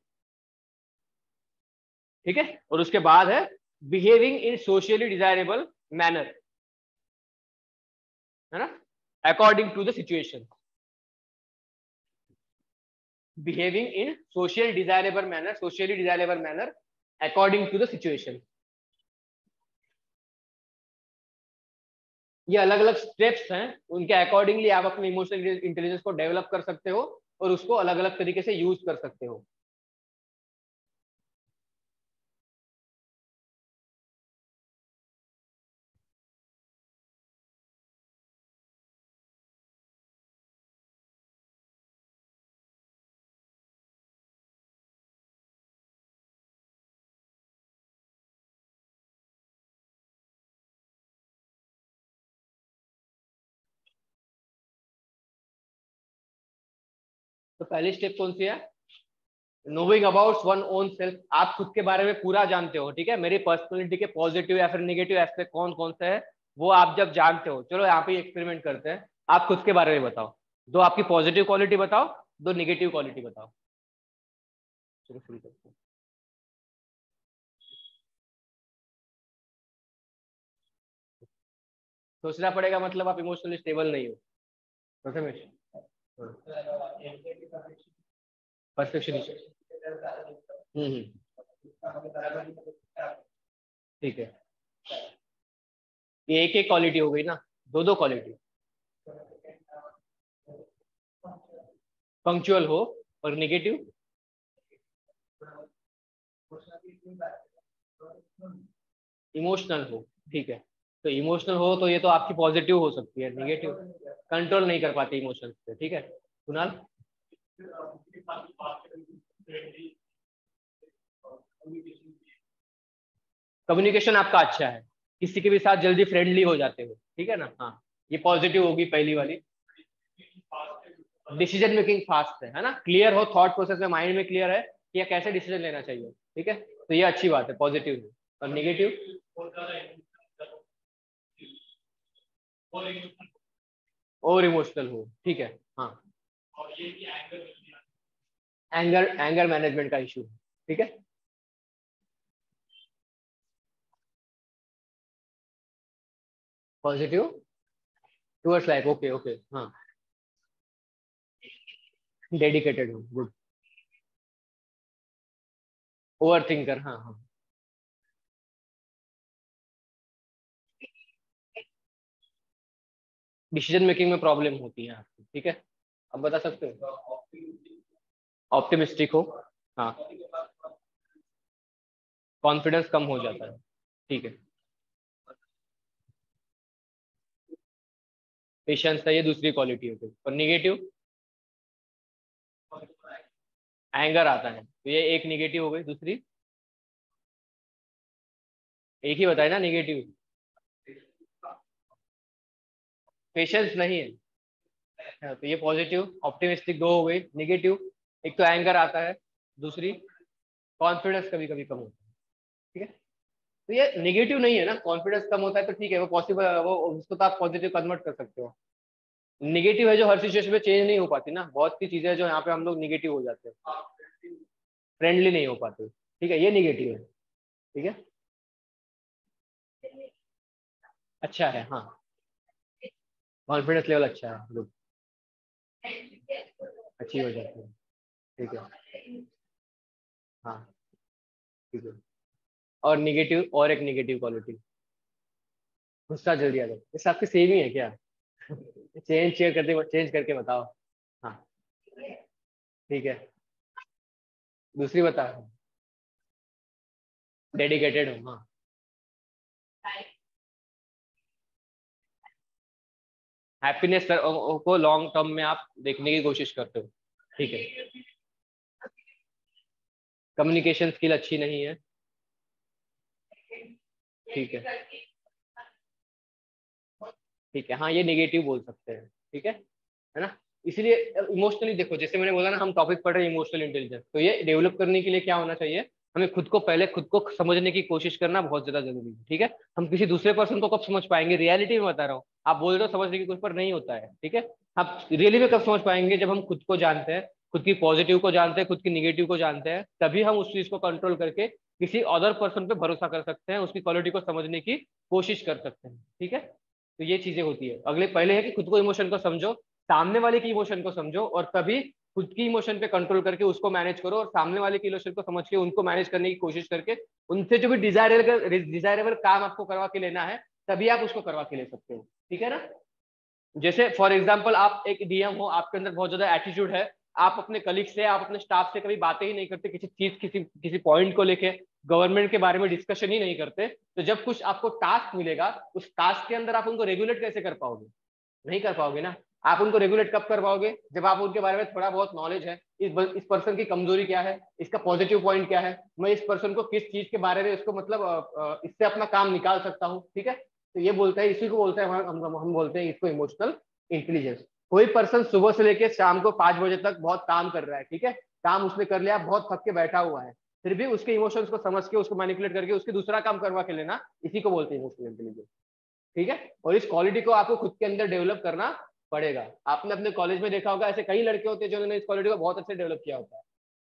ठीक है। और उसके बाद है behaving in socially desirable manner, है ना, according to the situation. Behaving in socially desirable manner according to the situation. ये अलग अलग स्टेप्स हैं, उनके अकॉर्डिंगली आप अपने इमोशनल इंटेलिजेंस को डेवलप कर सकते हो और उसको अलग अलग तरीके से यूज कर सकते हो। तो पहली स्टेप कौन सी है, knowing about one own self, आप खुद के बारे में पूरा जानते हो, ठीक है। मेरी पर्सनैलिटी के पॉजिटिव या फिर नेगेटिव एस्पेक्ट कौन कौन से है वो आप जब जानते हो, चलो यहाँ पे एक्सपेरिमेंट करते हैं। आप खुद के बारे में बताओ, दो आपकी पॉजिटिव क्वालिटी बताओ, दो नेगेटिव क्वालिटी बताओ। चलो शुरू करते हैं। सोचना पड़ेगा, मतलब आप इमोशनली स्टेबल नहीं हो, प्रथमेश। परफेक्शनिस्ट। ठीक है, ये एक एक क्वालिटी हो गई ना, दो दो क्वालिटी। पंक्चुअल हो और नेगेटिव, इमोशनल हो, ठीक है। तो इमोशनल हो तो ये तो आपकी पॉजिटिव हो सकती है, नेगेटिव कंट्रोल नहीं कर पाती इमोशंस पे, ठीक है। कुणाल, कम्युनिकेशन आपका अच्छा है, किसी के भी साथ जल्दी फ्रेंडली हो जाते हो, ठीक है ना, हाँ, ये पॉजिटिव होगी पहली वाली। डिसीजन मेकिंग फास्ट है ना, क्लियर हो, थॉट प्रोसेस में माइंड में क्लियर है कि ये कैसे डिसीजन लेना चाहिए, ठीक है। तो ये अच्छी बात है, पॉजिटिव है। और नेगेटिव, और इमोशनल हो, ठीक है, हाँ। एंगर मैनेजमेंट का इशू, ठीक है। Positive towards life, okay okay, हाँ। डेडिकेटेड हो, गुड। ओवर थिंकर, हाँ हाँ। डिसीजन मेकिंग में प्रॉब्लम होती है आपको, ठीक है। अब बता सकते हो, ऑप्टिमिस्टिक हो, हाँ, कॉन्फिडेंस कम हो जाता है, ठीक है। पेशेंस है, ये दूसरी क्वालिटी होती है। और निगेटिव, एंगर आता है, तो ये एक निगेटिव हो गई। दूसरी, एक ही बताया ना निगेटिव, पेशेंस नहीं है, हाँ, तो ये पॉजिटिव। ऑप्टिमिस्टिक दो हो गई, निगेटिव एक तो एंगर आता है, दूसरी कॉन्फिडेंस कभी कभी कम होता है, ठीक है। तो ये नेगेटिव नहीं है ना, कॉन्फिडेंस कम होता है तो ठीक है, वो पॉसिबल, वो उसको तो आप पॉजिटिव कन्वर्ट कर सकते हो। निगेटिव है जो हर सिचुएशन में चेंज नहीं हो पाती ना, बहुत सी चीजें जो यहाँ पे हम लोग निगेटिव हो जाते हैं, फ्रेंडली नहीं हो पाते, ठीक है, ये निगेटिव है, ठीक है। अच्छा है, हाँ, कॉन्फिडेंस लेवल अच्छा है, गुड, अच्छी हो जाती है, ठीक है, हाँ, ठीक है। और निगेटिव और एक निगेटिव क्वालिटी, गुस्सा जल्दी आ जाता है। ये सबके सेम ही है क्या? चेंज करके बताओ। हाँ ठीक है, दूसरी बता। डेडिकेटेड हो, हाँ। हैप्पीनेस को लॉन्ग टर्म में आप देखने की कोशिश करते हो, ठीक है। कम्युनिकेशन स्किल अच्छी नहीं है, ठीक है। ठीक है, हाँ ये नेगेटिव बोल सकते हैं, ठीक है ना। इसलिए इमोशनली देखो, जैसे मैंने बोला ना, हम टॉपिक पढ़ रहे हैं इमोशनल इंटेलिजेंस, तो ये डेवलप करने के लिए क्या होना चाहिए, हमें खुद को पहले खुद को समझने की कोशिश करना बहुत ज्यादा जरूरी है, ठीक है। हम किसी दूसरे पर्सन को कब समझ पाएंगे, रियलिटी में बता रहा हूँ, आप बोल रहे हो समझने की कोशिश, पर नहीं होता है, ठीक है। आप रियली में कब समझ पाएंगे, जब हम खुद को जानते हैं, खुद की पॉजिटिव को जानते हैं, खुद की निगेटिव को जानते हैं, तभी हम उस चीज को कंट्रोल करके किसी अदर पर्सन पे भरोसा कर सकते हैं, उसकी क्वालिटी को समझने की कोशिश कर सकते हैं, ठीक है। तो ये चीजें होती है। अगले पहले है कि खुद को इमोशन को समझो, सामने वाले की इमोशन को समझो, और तभी खुद की इमोशन पे कंट्रोल करके उसको मैनेज करो, और सामने वाले की इमोशन को समझ के उनको मैनेज करने की कोशिश करके उनसे जो भी डिजायरेबल काम आपको करवा के लेना है, तभी आप उसको करवा के ले सकते हो, ठीक है ना। जैसे फॉर एग्जाम्पल, आप एक डीएम हो, आपके अंदर बहुत ज्यादा एटीट्यूड है, आप अपने कलीग से, आप अपने स्टाफ से कभी बातें ही नहीं करते, किसी चीज किसी किसी पॉइंट को लेके गवर्नमेंट के बारे में डिस्कशन ही नहीं करते, तो जब कुछ आपको टास्क मिलेगा, उस टास्क के अंदर आप उनको रेगुलेट कैसे कर पाओगे? नहीं कर पाओगे ना। आप उनको रेगुलेट कब कर पाओगे, जब आप उनके बारे में थोड़ा बहुत नॉलेज है, इस पर्सन की कमजोरी क्या है, इसका पॉजिटिव पॉइंट क्या है, मैं इस पर्सन को किस चीज के बारे में इसको मतलब इससे अपना काम निकाल सकता हूँ, ठीक है। तो ये बोलता है, इसी को बोलते हैं हम बोलते हैं इसको इमोशनल इंटेलिजेंस। कोई पर्सन सुबह से लेकर शाम को 5 बजे तक बहुत काम कर रहा है, ठीक है, काम उसने कर लिया, बहुत थक के बैठा हुआ है, फिर भी उसके इमोशंस को समझ के, उसको मैनिपुलेट करके उसके दूसरा काम करवा के लेना, इसी को बोलते हैं इमोशनल इंटेलिजेंस, ठीक है। और इस क्वालिटी को आपको खुद के अंदर डेवलप करना पड़ेगा। आपने अपने कॉलेज में देखा होगा, ऐसे कई लड़के होते हैं जिन्होंने इस क्वालिटी को बहुत अच्छे डेवलप किया होता है,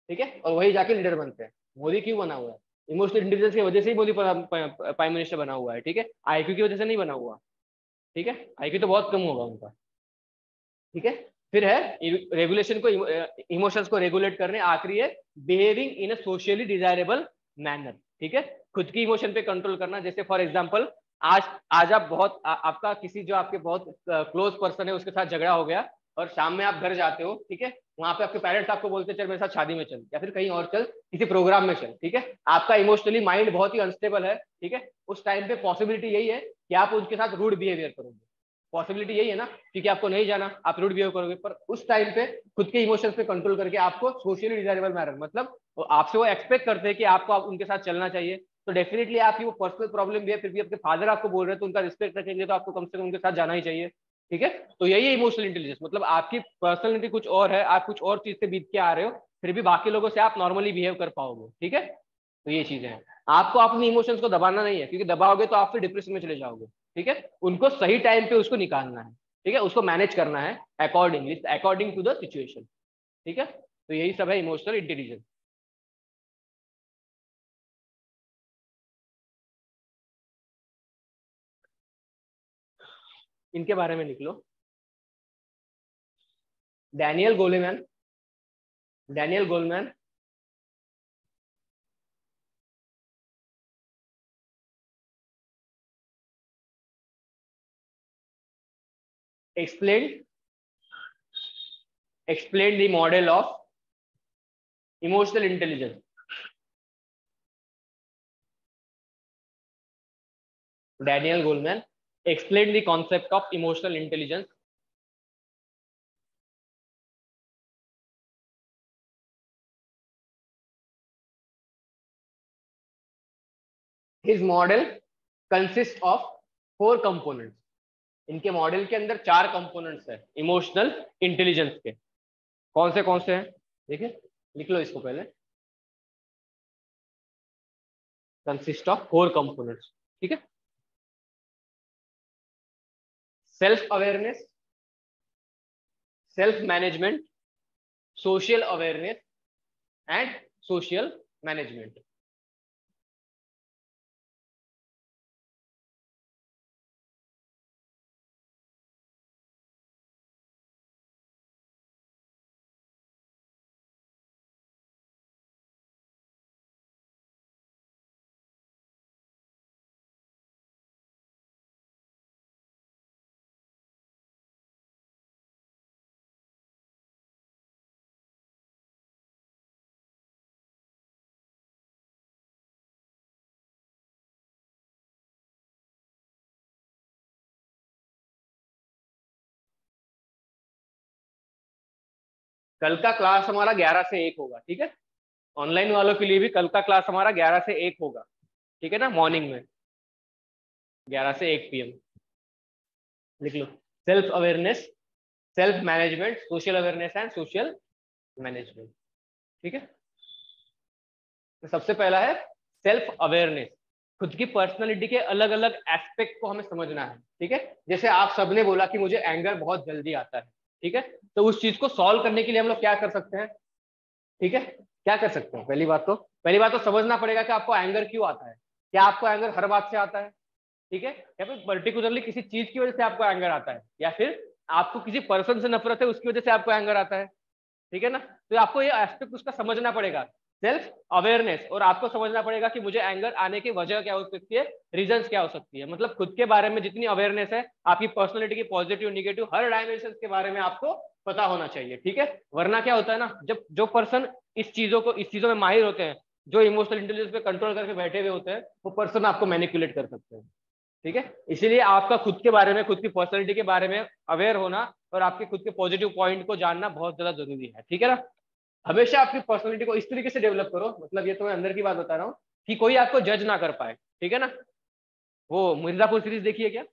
ठीक है, और वही जाके लीडर बनते हैं। मोदी क्यों बना हुआ है? इमोशनल इंटेलिजेंस की वजह से ही मोदी प्राइम मिनिस्टर बना हुआ है, ठीक है, आईक्यू की वजह से नहीं बना हुआ, ठीक है, आईक्यू तो बहुत कम होगा उनका, ठीक है। फिर है रेगुलेशन को, इमोशंस को रेगुलेट करने, आखिरी है बिहेविंग इन अ सोशली डिजायरेबल मैनर, ठीक है। खुद की इमोशन पे कंट्रोल करना, जैसे फॉर एग्जांपल, आज आज आप बहुत आपका किसी जो आपके बहुत क्लोज पर्सन है उसके साथ झगड़ा हो गया, और शाम में आप घर जाते हो, ठीक है, वहां पे आपके पेरेंट्स आपको बोलते हैं चल मेरे साथ शादी में चल, या फिर कहीं और चल, किसी प्रोग्राम में चल, ठीक है। आपका इमोशनली माइंड बहुत ही अनस्टेबल है, ठीक है, उस टाइम पे पॉसिबिलिटी यही है कि आप उनके साथ रूड बिहेवियर करोगे, पॉसिबिलिटी यही है ना, क्योंकि आपको नहीं जाना, आप रूड बिहेव करोगे, पर उस टाइम पे खुद के इमोशंस पे कंट्रोल करके आपको सोशली डिजायरेबल मैनर, मतलब आपसे वो एक्सपेक्ट करते हैं कि आपको उनके साथ चलना चाहिए, तो डेफिनेटली आपकी वो पर्सनल प्रॉब्लम भी है, फिर भी आपके फादर आपको बोल रहे हैं तो उनका रिस्पेक्ट रखेंगे, तो आपको कम से कम उनके साथ जाना ही चाहिए, ठीक है। तो यही है इमोशनल इंटेलिजेंस, मतलब आपकी पर्सनलिटी कुछ और है, आप कुछ और चीज से बीत के आ रहे हो, फिर भी बाकी लोगों से आप नॉर्मली बिहेव कर पाओगे, ठीक है। तो ये चीजें हैं। आपको अपने इमोशंस को दबाना नहीं है, क्योंकि दबाओगे तो आप फिर डिप्रेशन में चले जाओगे, ठीक है। उनको सही टाइम पे उसको निकालना है, ठीक है, उसको मैनेज करना है accordingly, according to the situation, ठीक है। तो यही सब है इमोशनल इंटेलिजेंस। इनके बारे में लिख लो। Daniel Goleman, Daniel Goleman, explain explain the model of emotional intelligence. Daniel Goleman explained the concept of emotional intelligence. His model consists of 4 components. इनके मॉडल के अंदर 4 कंपोनेंट्स है इमोशनल इंटेलिजेंस के। कौन से हैं? देखिए, लिख लो इसको पहले। कंसिस्ट ऑफ 4 कंपोनेंट्स, ठीक है। Self awareness, self management, social awareness and social management. कल का क्लास हमारा 11 से 1 होगा, ठीक है। ऑनलाइन वालों के लिए भी कल का क्लास हमारा 11 से 1 होगा, ठीक है ना, मॉर्निंग में 11 से 1 PM। लिख लो, self awareness, self management, social awareness and social management, ठीक है। तो सबसे पहला है सेल्फ अवेयरनेस, खुद की पर्सनालिटी के अलग अलग एस्पेक्ट को हमें समझना है, ठीक है। जैसे आप सबने बोला कि मुझे एंगर बहुत जल्दी आता है, ठीक है, तो उस चीज को सॉल्व करने के लिए हम लोग क्या कर सकते हैं, ठीक है, क्या कर सकते हैं। पहली बात तो समझना पड़ेगा कि आपको एंगर क्यों आता है। क्या आपको एंगर हर बात से आता है, ठीक है, या फिर पर्टिकुलरली किसी चीज की वजह से आपको एंगर आता है, या फिर आपको किसी पर्सन से नफरत है उसकी वजह से आपको एंगर आता है, ठीक है ना। तो आपको ये एस्पेक्ट उसका समझना पड़ेगा, सेल्फ अवेयरनेस, और आपको समझना पड़ेगा कि मुझे एंगर आने की वजह क्या हो सकती है, रीजंस क्या हो सकती है। मतलब खुद के बारे में जितनी अवेयरनेस है, आपकी पर्सनैलिटी की पॉजिटिव निगेटिव हर डायमेंशन के बारे में आपको पता होना चाहिए, ठीक है। वरना क्या होता है ना, जब जो पर्सन इस चीजों में माहिर होते हैं, जो इमोशनल इंटेलिजेंस पे कंट्रोल करके बैठे हुए होते हैं, वो पर्सन आपको मैनिपुलेट कर सकते हैं, ठीक है। इसीलिए आपका खुद के बारे में, खुद की पर्सनैलिटी के बारे में अवेयर होना और आपके खुद के पॉजिटिव पॉइंट को जानना बहुत ज्यादा जरूरी है, ठीक है ना। हमेशा आपकी पर्सनैलिटी को इस तरीके से डेवलप करो, मतलब ये तो मैं अंदर की बात बता रहा हूँ, कि कोई आपको जज ना कर पाए, ठीक है ना। वो मिर्जापुर सीरीज देखिए क्या,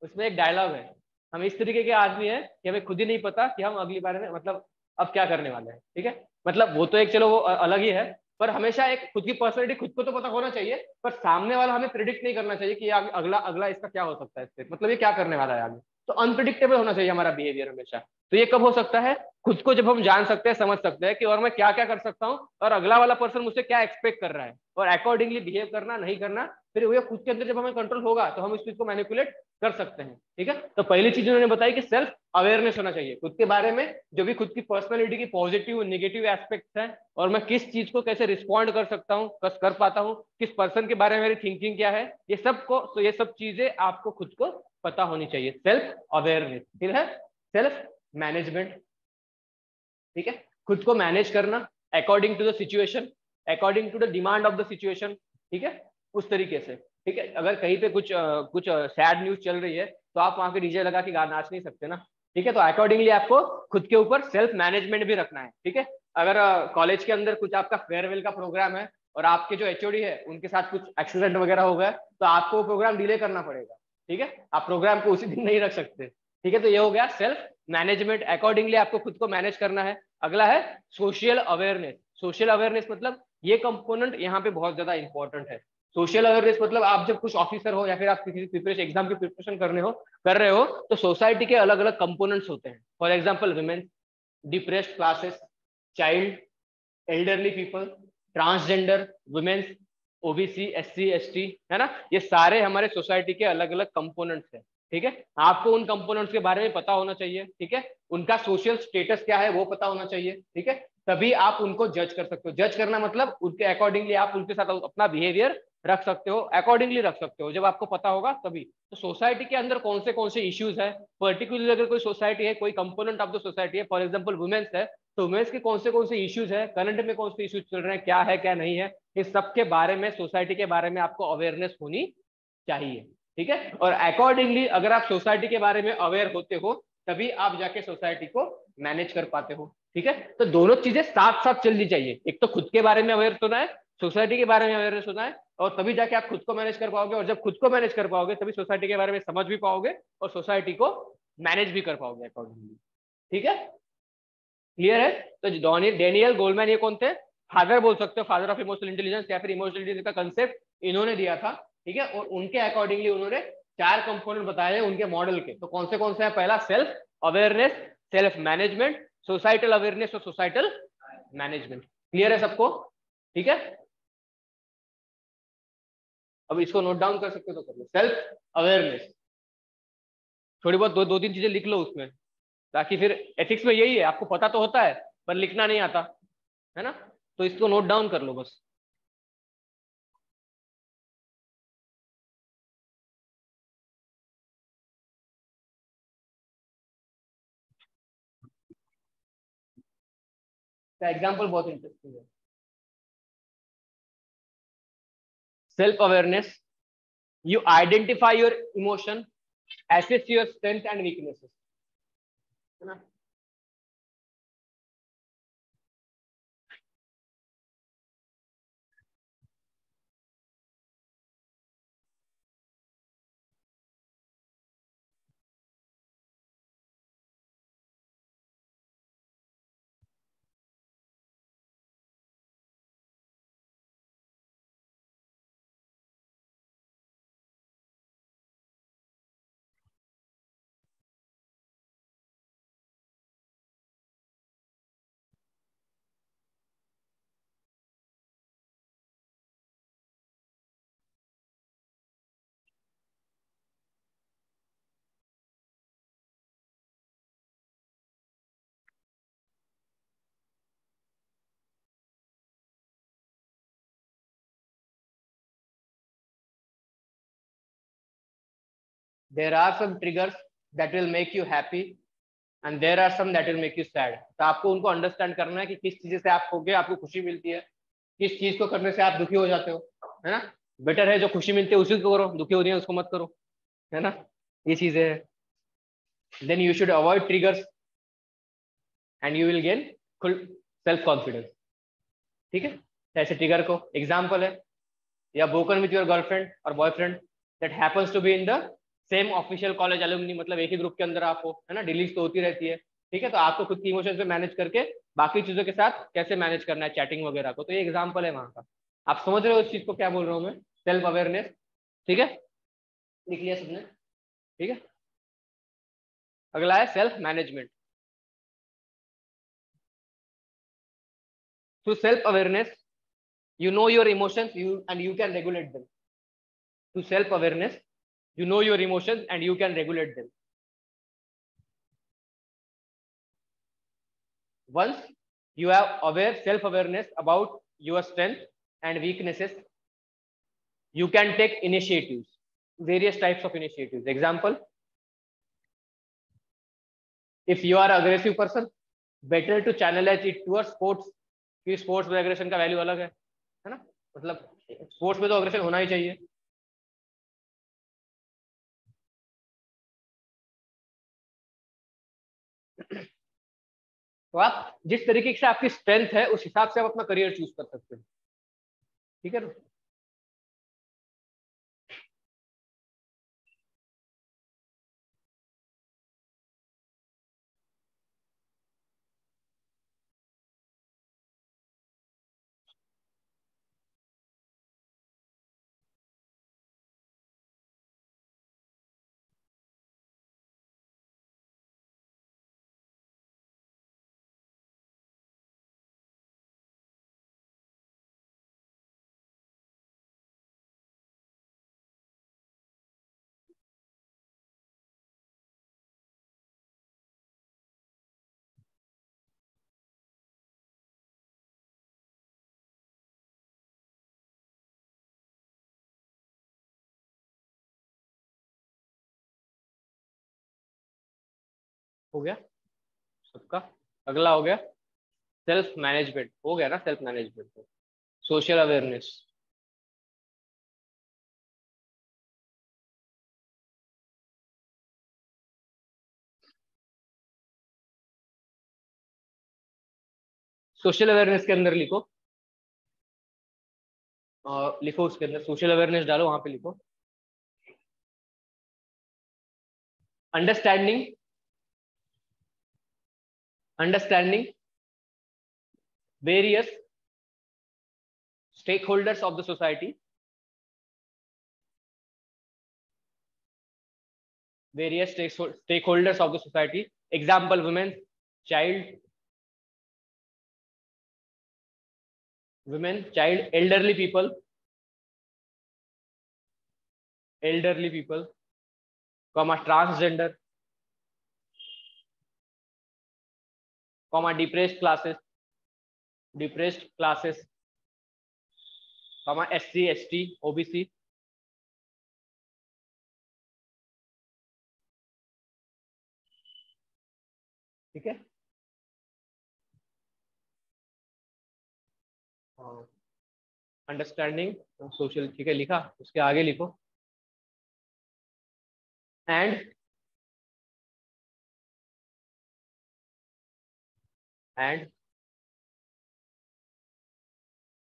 उसमें एक डायलॉग है, हम इस तरीके के आदमी हैं कि हमें खुद ही नहीं पता कि हम अगली बार में मतलब अब क्या करने वाले हैं, ठीक है। मतलब वो तो एक, चलो वो अलग ही है, पर हमेशा एक खुद की पर्सनैलिटी खुद को तो पता होना चाहिए, पर सामने वाला हमें प्रिडिक्ट नहीं करना चाहिए कि अगला अगला इसका क्या हो सकता है, इससे मतलब ये क्या करने वाला है आगे। तो अनप्रिडिक्टेबल होना चाहिए हमारा बिहेवियर हमेशा। तो ये कब हो सकता है, खुद को जब हम जान सकते हैं, समझ सकते हैं कि और मैं क्या क्या कर सकता हूँ, और अगला वाला पर्सन मुझसे क्या एक्सपेक्ट कर रहा है, और अकॉर्डिंगली बिहेव करना नहीं करना। फिर वो खुद के अंदर जब हमें कंट्रोल होगा तो हम इस चीज को मैनिपुलेट कर सकते हैं, ठीक है। तो पहली चीज उन्होंने बताई कि सेल्फ अवेयरनेस होना चाहिए खुद के बारे में, जो भी खुद की पर्सनैलिटी की पॉजिटिव नेगेटिव एस्पेक्ट्स हैं, और मैं किस चीज को कैसे रिस्पॉन्ड कर सकता हूँ, कर पाता हूँ, किस पर्सन के बारे में मेरी थिंकिंग क्या है, ये सब को, तो ये सब चीजें आपको खुद को पता होनी चाहिए, सेल्फ अवेयरनेस। फिर है सेल्फ मैनेजमेंट, ठीक है, खुद को मैनेज करना according to the situation, according to the demand of the situation, ठीक है, उस तरीके से, ठीक है। अगर कहीं पे कुछ सैड न्यूज चल रही है, तो आप वहां पे डीजे लगा के गा नाच नहीं सकते ना, ठीक है। तो अकॉर्डिंगली आपको खुद के ऊपर सेल्फ मैनेजमेंट भी रखना है, ठीक है। अगर कॉलेज के अंदर कुछ आपका फेयरवेल का प्रोग्राम है, और आपके जो एचओडी है उनके साथ कुछ एक्सीडेंट वगैरह हो गया, तो आपको वो प्रोग्राम डिले करना पड़ेगा, ठीक है। आप प्रोग्राम को उसी दिन नहीं रख सकते, ठीक है। तो ये हो गया सेल्फ मैनेजमेंट, अकॉर्डिंगली आपको खुद को मैनेज करना है। अगला है सोशल अवेयरनेस। सोशल अवेयरनेस मतलब ये कंपोनेंट यहाँ पे बहुत ज्यादा इंपॉर्टेंट है। सोशल अवेयरनेस मतलब आप जब कुछ ऑफिसर हो, या फिर आप किसी प्रिपरेशन एग्जाम की प्रिपरेशन कर रहे हो, तो सोसाइटी के अलग अलग कंपोनेंट्स होते हैं। For example women, depressed classes, child, elderly people, transgender womens, OBC, SC, ST, है ना। ये सारे हमारे सोसाइटी के अलग अलग कंपोनेंट्स हैं, ठीक है। आपको उन कंपोनेंट्स के बारे में पता होना चाहिए, ठीक है। उनका सोशल स्टेटस क्या है वो पता होना चाहिए, ठीक है। तभी आप उनको जज कर सकते हो। जज करना मतलब उनके अकॉर्डिंगली आप उनके साथ अपना बिहेवियर रख सकते हो, अकॉर्डिंगली रख सकते हो, जब आपको पता होगा तभी। तो सोसाइटी के अंदर कौन से इश्यूज है, पर्टिकुलरली अगर कोई सोसाइटी है, कोई कंपोनेंट ऑफ द सोसाइटी है, फॉर एग्जांपल वुमेन्स है, तो वुमेन्स के कौन से इश्यूज है, करंट में कौन से इश्यूज चल रहे हैं, क्या है क्या नहीं है, इस सब के बारे में, सोसाइटी के बारे में आपको अवेयरनेस होनी चाहिए, ठीक है। और अकॉर्डिंगली अगर आप सोसाइटी के बारे में अवेयर होते हो, तभी आप जाके सोसाइटी को मैनेज कर पाते हो, ठीक है। तो दोनों चीजें साथ साथ चलनी चाहिए, एक तो खुद के बारे में अवेयर होना है, सोसाइटी के बारे में अवेयरनेस होना है, और तभी जाके आप खुद को मैनेज कर पाओगे, और जब खुद को मैनेज कर पाओगे तभी सोसाइटी के बारे में समझ भी पाओगे, और सोसाइटी को मैनेज भी कर पाओगे अकॉर्डिंगली, ठीक है। क्लियर है। तो डेनियल गोलमैन ये कौन थे, फादर बोल सकते हो, फादर ऑफ इमोशनल इंटेलिजेंस, या फिर इमोशनल इंटेलिजेंस का कंसेप्ट इन्होंने दिया था, ठीक है। और उनके अकॉर्डिंगली उन्होंने 4 कंपोनेंट बताए हैं उनके मॉडल के। तो कौन से हैं, पहला self awareness, self management, societal awareness और सोसाइटल मैनेजमेंट। क्लियर है सबको, ठीक है। अब इसको नोट डाउन कर सकते हो तो कर लो, सेल्फ अवेयरनेस, थोड़ी बहुत दो तीन चीजें लिख लो उसमें, ताकि फिर एथिक्स में यही है, आपको पता तो होता है पर लिखना नहीं आता, है ना। तो इसको नोट डाउन कर लो बस। एग्जाम्पल बहुत इंटरेस्टिंग है। Self awareness, you identify your emotion, assess your strength and weaknesses, है ना। There are some triggers that will make you happy and there are some that will make you sad. तो आपको उनको understand करना है कि किस चीज से आप होगे आपको खुशी मिलती है, किस चीज को करने से आप दुखी हो जाते हो, है ना। बेटर है जो खुशी मिलती है उसी को करो, दुखी हो रही है उसको मत करो, है ना। ये चीजें है। Then you should avoid triggers and you will gain full self confidence. ठीक है, ऐसे ट्रिगर को एग्जाम्पल है, या ब्रोकन विथ योर गर्लफ्रेंड और boyfriend that happens to be in the same official college alumni, मतलब एक ही ग्रुप के अंदर आप हो, है ना। डीलिंग्स तो होती रहती है, ठीक है। तो आपको खुद की इमोशंस पे मैनेज करके बाकी चीजों के साथ कैसे मैनेज करना है, चैटिंग वगैरह को, तो ये एग्जाम्पल है वहां का। आप समझ रहे हो इस चीज को क्या बोल रहा हूँ मैं, सेल्फ अवेयरनेस। ठीक है, लिख लिया सबने, ठीक है। अगला है self management. Through self awareness you know your emotions and you can regulate them. To self awareness you know your emotions and you can regulate them. Once you have self awareness about your strength and weaknesses, you can take initiatives, various types of initiatives. Example, if you are aggressive person, better to channelize it towards sports, कि sports में aggression का value अलग है ना। मतलब sports में तो aggression होना ही चाहिए। तो आप जिस तरीके से आपकी स्ट्रेंथ है उस हिसाब से आप अपना करियर चूज कर सकते हैं, ठीक है ना। हो गया सबका। अगला हो गया सेल्फ मैनेजमेंट, हो गया ना self management. Social awareness, social awareness के अंदर लिखो, लिखो उसके अंदर सोशल अवेयरनेस डालो, वहां पे लिखो understanding, understanding various stakeholders of the society, various stakeholders of the society. Example, women, child, elderly people, comma transgender, comma depressed classes, comma SC, ST, OBC. ठीक है, अंडरस्टैंडिंग सोशल, ठीक है लिखा। उसके आगे लिखो and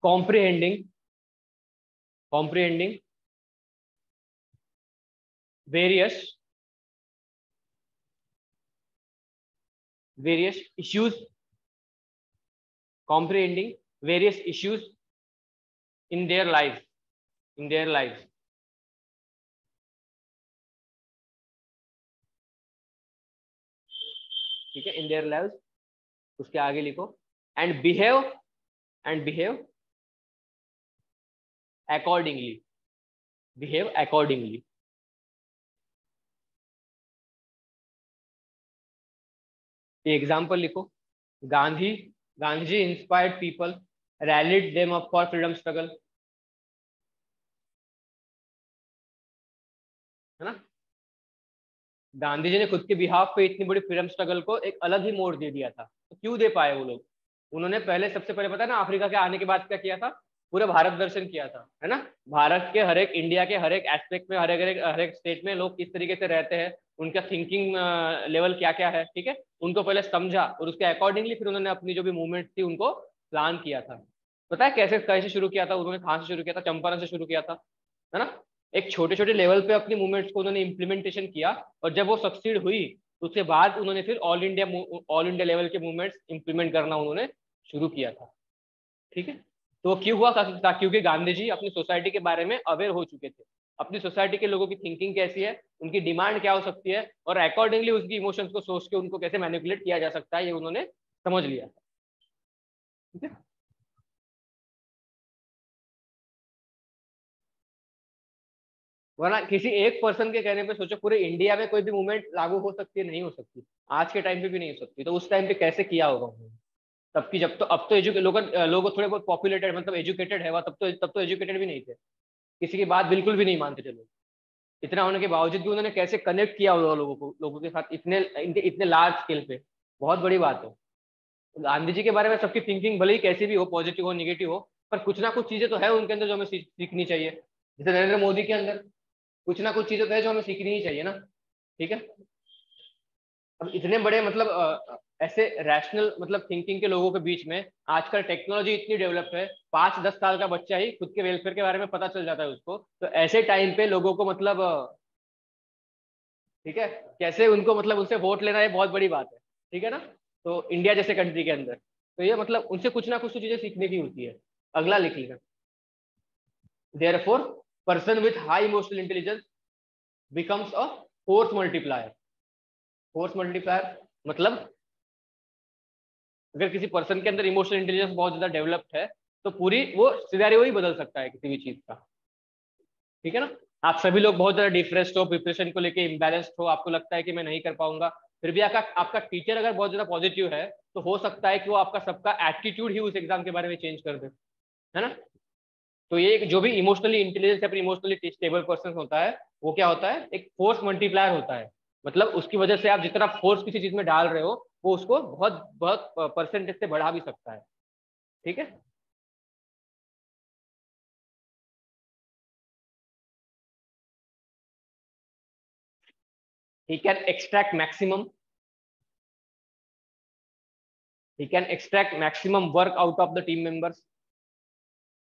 comprehending various issues, comprehending various issues in their lives, ठीक है, in their lives। उसके आगे लिखो and behave accordingly, ये एग्जाम्पल लिखो, Gandhi ji inspired people, rallied them up for freedom struggle, है ना। गांधी जी ने खुद के बिहाफ पे इतनी बड़ी फ्रीडम स्ट्रगल को एक अलग ही मोड़ दे दिया था। तो क्यों दे पाए वो लोग? उन्होंने पहले, सबसे पहले पता है ना, अफ्रीका के आने के बाद क्या किया था? पूरा भारत दर्शन किया था, है ना। भारत के हर एक, इंडिया के हर एक एस्पेक्ट में, हर एक स्टेट में लोग किस तरीके से रहते हैं, उनका थिंकिंग लेवल क्या क्या है, ठीक है, उनको पहले समझा और उसके अकॉर्डिंगली फिर उन्होंने अपनी जो भी मूवमेंट थी उनको प्लान किया था। पता है कैसे कैसे शुरू किया था उन्होंने? कहाँ से शुरू किया था? चंपारण से शुरू किया था, है ना। एक छोटे छोटे लेवल पे अपनी मूवमेंट्स को उन्होंने इम्प्लीमेंटेशन किया, और जब वो सक्सीड हुई उसके बाद उन्होंने फिर ऑल इंडिया लेवल के मूवमेंट्स इंप्लीमेंट करना उन्होंने शुरू किया था, ठीक है। तो वो क्यों हुआ था? क्योंकि गांधी जी अपनी सोसाइटी के बारे में अवेयर हो चुके थे, अपनी सोसाइटी के लोगों की थिंकिंग कैसी है, उनकी डिमांड क्या हो सकती है, और अकॉर्डिंगली उसकी इमोशंस को सोच के उनको कैसे मैनिपुलेट किया जा सकता है, ये उन्होंने समझ लिया, ठीक है। वरना किसी एक पर्सन के कहने पे सोचो पूरे इंडिया में कोई भी मूवमेंट लागू हो सकती है? नहीं हो सकती, आज के टाइम पे भी नहीं हो सकती। तो उस टाइम पे कैसे किया होगा उन्होंने? तब की, जब तो, अब तो लोग थोड़े बहुत पॉपुलेटेड, मतलब एजुकेटेड है, वह तब तो एजुकेटेड भी नहीं थे, किसी की बात बिल्कुल भी नहीं मानते थे लोग। इतना होने के बावजूद भी उन्होंने कैसे कनेक्ट किया हुआ लोगों के साथ इतने इतने इतने लार्ज स्केल पे, बहुत बड़ी बात है। गांधी जी के बारे में सबकी थिंकिंग भले ही कैसी भी हो, पॉजिटिव हो निगेटिव हो, पर कुछ ना कुछ चीजें तो है उनके अंदर जो हमें सीखनी चाहिए। जैसे नरेंद्र मोदी के अंदर कुछ ना कुछ चीजें तो है जो हमें सीखनी ही चाहिए ना, ठीक है। अब इतने बड़े, मतलब ऐसे रैशनल, मतलब थिंकिंग के लोगों के बीच में आजकल टेक्नोलॉजी इतनी डेवलप है, 5-10 साल का बच्चा ही खुद के वेलफेयर के बारे में पता चल जाता है उसको। तो ऐसे टाइम पे लोगों को, मतलब ठीक है, कैसे उनको, मतलब उनसे वोट लेना, ये बहुत बड़ी बात है, ठीक है ना। तो इंडिया जैसे कंट्री के अंदर तो ये, मतलब उनसे कुछ ना कुछ तो चीजें सीखने की होती है। अगला लिख लेना, therefore person with high emotional intelligence becomes a force multiplier. Force multiplier मतलब, अगर किसी पर्सन के अंदर इमोशनल इंटेलिजेंस बहुत ज्यादा डेवलप्ड है, तो पूरी वो सिनेरियो ही बदल सकता है किसी भी चीज का, ठीक है ना। आप सभी लोग बहुत ज्यादा डिप्रेस्ड हो, प्रिपरेशन को लेके इम्बेलेंस्ड हो, आपको लगता है कि मैं नहीं कर पाऊंगा, फिर भी आपका आपका टीचर अगर बहुत ज्यादा पॉजिटिव है, तो हो सकता है कि वो आपका सबका एटीट्यूड ही उस एग्जाम के बारे में चेंज कर दे, है ना। तो ये जो भी इमोशनली इंटेलिजेंस या फिर इमोशनली स्टेबल पर्सन होता है, वो क्या होता है? एक फोर्स मल्टीप्लायर होता है। मतलब उसकी वजह से आप जितना फोर्स किसी चीज में डाल रहे हो, वो उसको बहुत बहुत परसेंटेज से बढ़ा भी सकता है, ठीक है। he can extract maximum he can extract maximum work out of the team members.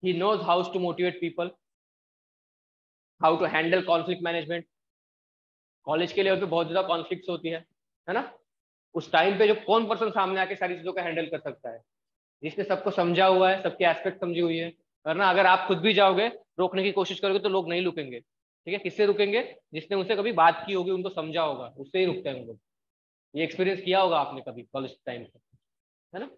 He knows how to motivate people, how to handle conflict management. College के लेवल पे बहुत ज्यादा कॉन्फ्लिक्ट होती है ना। उस टाइम पे जो कौन पर्सन सामने आके सारी चीजों को हैंडल कर सकता है? जिसने सबको समझा हुआ है, सबके एस्पेक्ट समझी हुई है, वरना अगर आप खुद भी जाओगे रोकने की कोशिश करोगे तो लोग नहीं रुकेंगे, ठीक है। किससे रुकेंगे? जिसने उनसे कभी बात की होगी, उनको समझा होगा, उससे ही रुकते हैं लोग। ये एक्सपीरियंस किया होगा आपने कभी कॉलेज टाइम पे, है ना।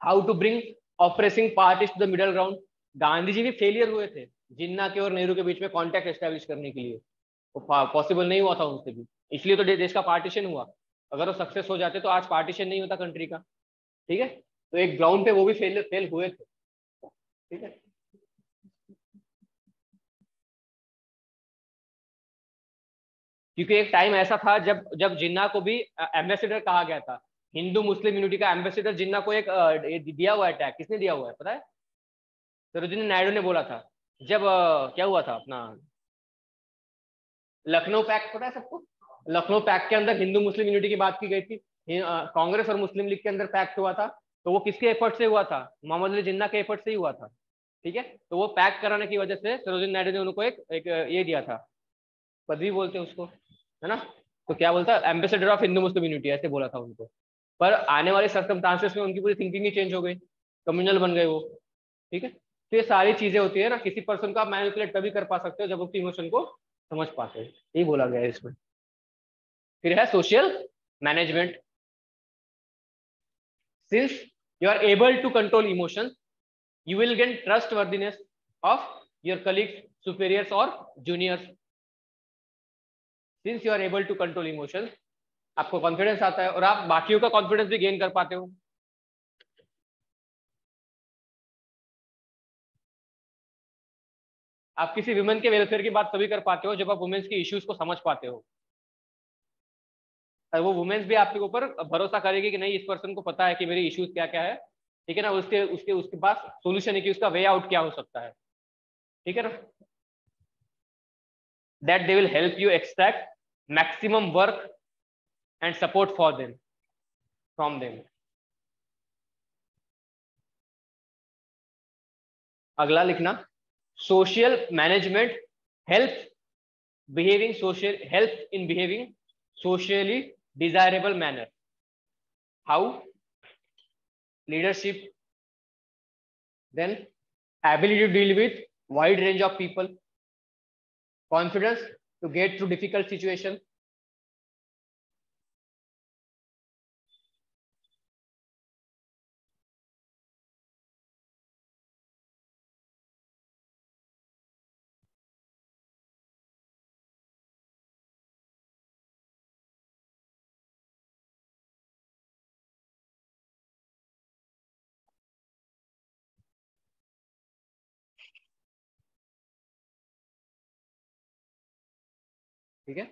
How to bring opposing parties to the middle ground. Gandhi ji भी फेलियर हुए थे जिन्ना के और नेहरू के बीच में कॉन्टैक्ट एस्टेब्लिश करने के लिए, वो पॉसिबल नहीं हुआ था उनसे भी, इसलिए तो देश का पार्टीशन हुआ। अगर वो सक्सेस हो जाते तो आज पार्टीशन नहीं होता कंट्री का, ठीक है। तो एक ग्राउंड पे वो भी फेल हुए थे, ठीक है। क्योंकि एक टाइम ऐसा था जब जब जिन्ना को भी एम्बेसडर कहा गया था, हिंदू मुस्लिम यूनिटी का एम्बेसडर जिन्ना को एक दिया हुआ है टैग। किसने दिया हुआ है पता है? सरोजिनी नायडू ने बोला था। जब क्या हुआ था अपना लखनऊ पैक्ट, पता है सबको? लखनऊ पैक्ट के अंदर हिंदू मुस्लिम यूनिटी की बात की गई थी। कांग्रेस और मुस्लिम लीग के अंदर पैक्ट हुआ था। तो वो किसके एफर्ट से हुआ था? मोहम्मद अली जिन्ना के एफर्ट से ही हुआ था, ठीक है। तो वो पैक्ट कराने की वजह से सरोजिनी नायडू ने उनको एक ये दिया था, पदवी बोलते हैं उसको, है ना। तो क्या बोलता? Ambassador of Hindu Muslim unity, ऐसे बोला था उनको। पर आने वाले सर्कमस्टांसेस में उनकी पूरी थिंकिंग ही चेंज हो गई, कम्युनल बन गए वो, ठीक है। तो ये सारी चीजें होती है ना, किसी पर्सन को आप मैनिपुलेट तभी कर पा सकते हो जब उसकी इमोशन को समझ पाते हैं, यही बोला गया है इसमें। फिर है social management. Since you are able to control emotions, you will gain trustworthiness of your colleagues, superiors or juniors. Since you are able to control emotions, आपको कॉन्फिडेंस आता है और आप बाकियों का कॉन्फिडेंस भी गेन कर पाते हो। आप किसी वुमेन के वेलफेयर की बात तभी कर पाते हो जब आप वुमेन्स के इश्यूज को समझ पाते हो, और वो वुमेन्स भी आपके ऊपर भरोसा करेगी कि नहीं इस पर्सन को पता है कि मेरे इश्यूज क्या क्या है, ठीक है ना, उसके उसके उसके पास सोल्यूशन है कि उसका वे आउट क्या हो सकता है, ठीक है ना, that they will help you extract maximum work and support for them from them. अगला लिखना, social management help in behaving socially desirable manner. How? Leadership, then ability to deal with wide range of people, confidence to get through difficult situation, ठीक है।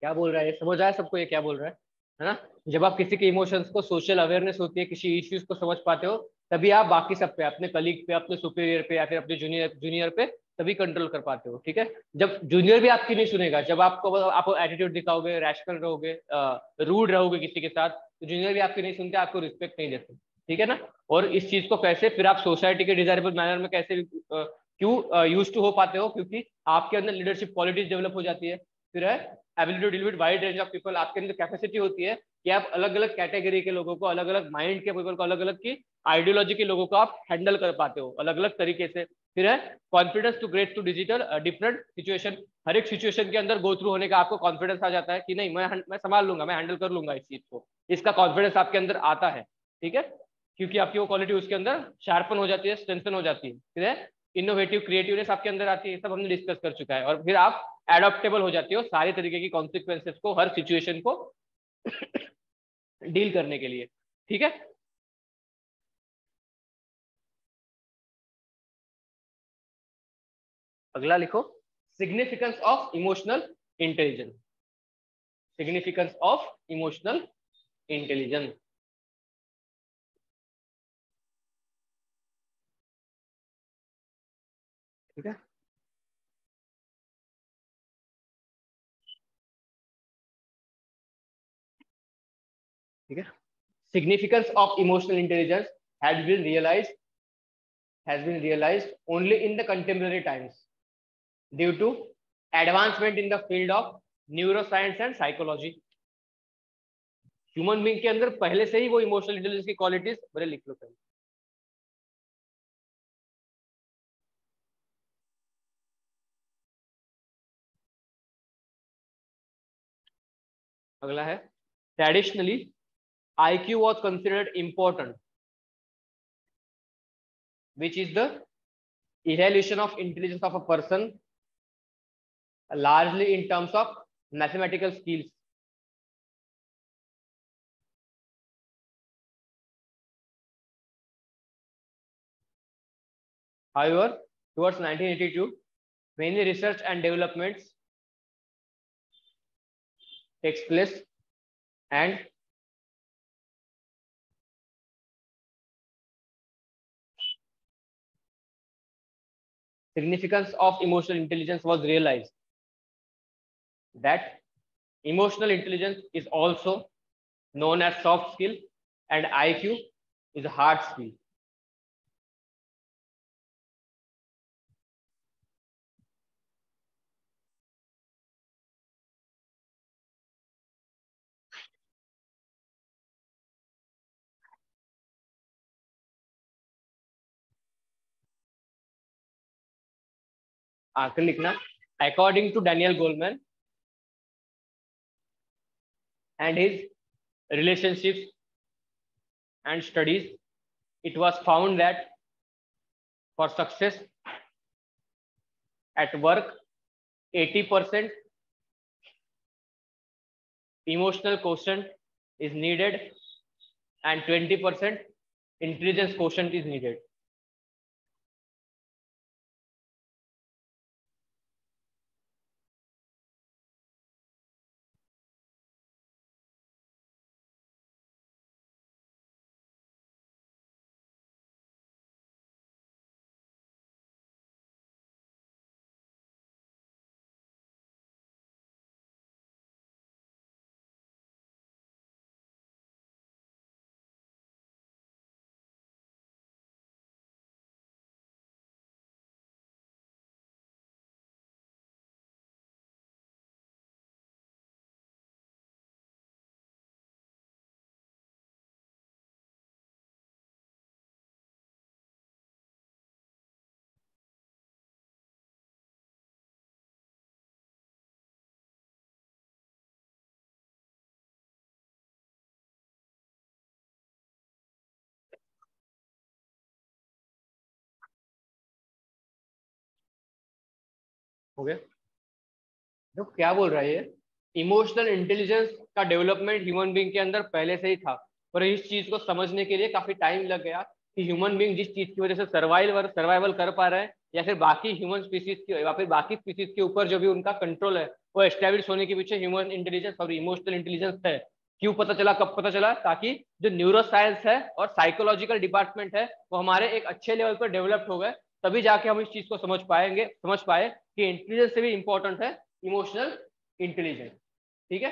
क्या बोल रहा है, ये समझ आया सबको ये क्या बोल रहा है ना। जब आप किसी के इमोशंस को, सोशल अवेयरनेस होती है, किसी इश्यूज को समझ पाते हो, तभी आप बाकी सब पे, अपने कलीग पे, अपने सुपीरियर पे, या फिर अपने जूनियर जूनियर पे तभी कंट्रोल कर पाते हो, ठीक है। जब जूनियर भी आपकी नहीं सुनेगा, जब आप एटीट्यूड दिखाओगे, रैशनल रहोगे, रूड रहोगे किसी के साथ, तो जूनियर भी आपकी नहीं सुनते, आपको रिस्पेक्ट नहीं देते, ठीक है ना। और इस चीज को कैसे फिर आप सोसाइटी के डिजायरेबल मैनर में कैसे क्यों यूज टू हो पाते हो, क्योंकि आपके अंदर लीडरशिप क्वालिटीज डेवलप हो जाती है। फिर है ability to deal with wide range of people, आपके अंदर कैपेसिटी होती है कि आप अलग अलग कैटेगरी के लोगों को, अलग अलग माइंड के पीपल को, अलग अलग की आइडियोलॉजी के लोगों को आप हैंडल कर पाते हो अलग अलग तरीके से। फिर है confidence to great to digital different situation, हर एक सिचुएशन के अंदर गो थ्रू होने का आपको कॉन्फिडेंस आ जाता है कि नहीं मैं संभाल लूंगा, मैं हैंडल कर लूंगा इस चीज को, इसका कॉन्फिडेंस आपके अंदर आता है, ठीक है, क्योंकि आपकी वो क्वालिटी उसके अंदर शार्पन हो जाती है, स्ट्रेंथन हो जाती है। फिर है इनोवेटिव क्रिएटिवनेस आपके अंदर आती है, सब हमने डिस्कस कर चुका है। और फिर आप एडॉप्टेबल हो जाती हो सारी तरीके की कॉन्सिक्वेंसेस को, हर सिचुएशन को डील करने के लिए, ठीक है। अगला लिखो, significance of emotional intelligence, significance of emotional intelligence, ठीक है, ठीक है। Significance of emotional intelligence has been realised only in the contemporary times due to advancement in the field of neuroscience and psychology। Human being के अंदर पहले से ही वो emotional intelligence की क्वालिटीज, बड़े लिख लो पहले। अगला है, traditionally IQ was considered important, which is the evaluation of intelligence of a person largely in terms of mathematical skills. However, towards 1982, many research and developments takes place, and significance of emotional intelligence was realized that emotional intelligence is also known as soft skill and IQ is a hard skill. आकर लिखना, according to Daniel Goleman and his relationships and studies, it was found that for success at work, 80% emotional quotient is needed and 20% intelligence quotient is needed. हो गया? तो क्या बोल रहा है ये, इमोशनल इंटेलिजेंस का डेवलपमेंट ह्यूमन बीइंग के अंदर पहले से ही था, पर इस चीज को समझने के लिए काफी टाइम लग गया कि ह्यूमन बीइंग जिस चीज की वजह से सर्वाइवल कर पा रहे हैं, या फिर बाकी ह्यूमन स्पीसीज की या फिर बाकी स्पीसीज के ऊपर जो भी उनका कंट्रोल है वो एस्टेब्लिश होने के पीछे ह्यूमन इंटेलिजेंस और इमोशनल इंटेलिजेंस है। क्यों पता चला, कब पता चला? ताकि जो न्यूरो साइंस है और साइकोलॉजिकल डिपार्टमेंट है वो हमारे एक अच्छे लेवल पर डेवलप्ड हो गए, तभी जाके हम इस चीज को समझ पाए कि इंटेलिजेंस से भी इंपॉर्टेंट है इमोशनल इंटेलिजेंस। ठीक है,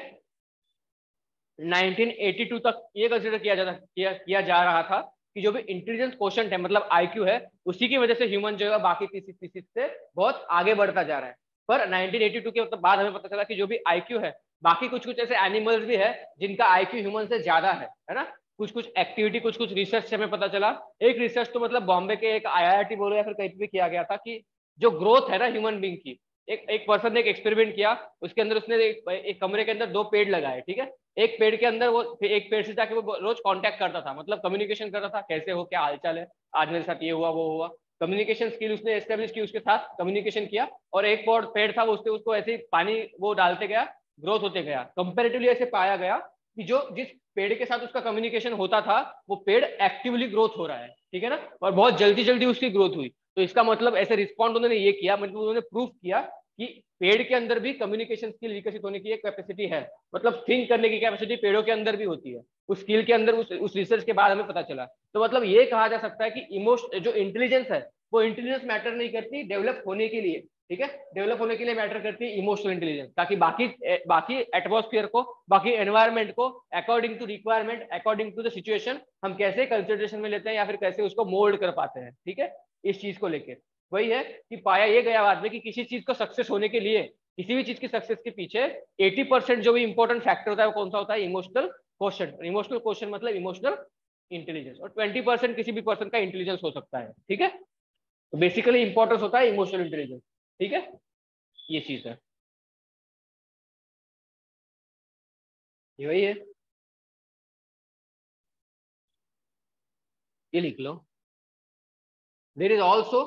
1982 तक ये कंसिडर किया जा रहा था कि जो भी इंटेलिजेंस क्वोशंट है, मतलब आईक्यू है, उसी की वजह से ह्यूमन जो है बाकी स्पीसीज से बहुत आगे बढ़ता जा रहा है। पर 1982 के बाद हमें पता चला कि जो भी आईक्यू है, बाकी कुछ कुछ ऐसे एनिमल्स भी है जिनका आईक्यू ह्यूमन से ज्यादा है ना। कुछ कुछ एक्टिविटी, कुछ कुछ रिसर्च से हमें पता चला। एक रिसर्च तो मतलब बॉम्बे के एक IIT बोलो या फिर कहीं भी किया गया था कि जो ग्रोथ है ना ह्यूमन बीइंग की, एक पर्सन ने एक एक्सपेरिमेंट किया, उसके अंदर उसने एक कमरे के अंदर 2 पेड़ लगाए। ठीक है, एक पेड़ के अंदर वो एक पेड़ से जाके वो रोज कांटेक्ट करता था, मतलब कम्युनिकेशन करता था, कैसे हो, क्या हालचाल है, आज मेरे साथ ये हुआ वो हुआ, कम्युनिकेशन स्किल उसने एस्टेब्लिश की, उसके साथ कम्युनिकेशन किया। और एक पेड़ था वो, उसको ऐसे ही पानी वो डालते गया, ग्रोथ होते गया। कंपेरेटिवली ऐसे पाया गया कि जो जिस पेड़ के साथ उसका कम्युनिकेशन होता था वो पेड़ एक्टिवली ग्रोथ हो रहा है। ठीक है ना, और बहुत जल्दी जल्दी उसकी ग्रोथ हुई। तो इसका मतलब ऐसे रिस्पॉन्ड उन्होंने ये किया, मतलब उन्होंने प्रूफ किया कि पेड़ के अंदर भी कम्युनिकेशन स्किल विकसित होने की एक कैपेसिटी है, मतलब थिंक करने की कैपेसिटी पेड़ों के अंदर भी होती है। उस स्किल के अंदर उस रिसर्च के बाद हमें पता चला। तो मतलब ये कहा जा सकता है कि इमोशन जो इंटेलिजेंस है वो इंटेलिजेंस मैटर नहीं करती डेवलप होने के लिए। ठीक है, डेवलप होने के लिए मैटर करती है इमोशनल इंटेलिजेंस, ताकि बाकी एटमॉस्फेयर को, बाकी एनवायरमेंट को according to requirement, according to the situation हम कैसे कंसिडरेशन में लेते हैं या फिर कैसे उसको मोल्ड कर पाते हैं। ठीक है, इस चीज को लेकर वही है कि पाया ये गया बाद में कि किसी चीज को सक्सेस होने के लिए, किसी भी चीज की सक्सेस के पीछे 80% जो भी इंपॉर्टेंट फैक्टर होता है वो कौन सा होता है? Emotional question. इमोशनल क्वेश्चन मतलब इमोशनल इंटेलिजेंस। और 20% किसी भी पर्सन का इंटेलिजेंस हो सकता है। ठीक है, तो बेसिकली इंपॉर्टेंस होता है इमोशनल इंटेलिजेंस। ठीक है, ये चीज है, ये वही है, ये लिख लो। There is also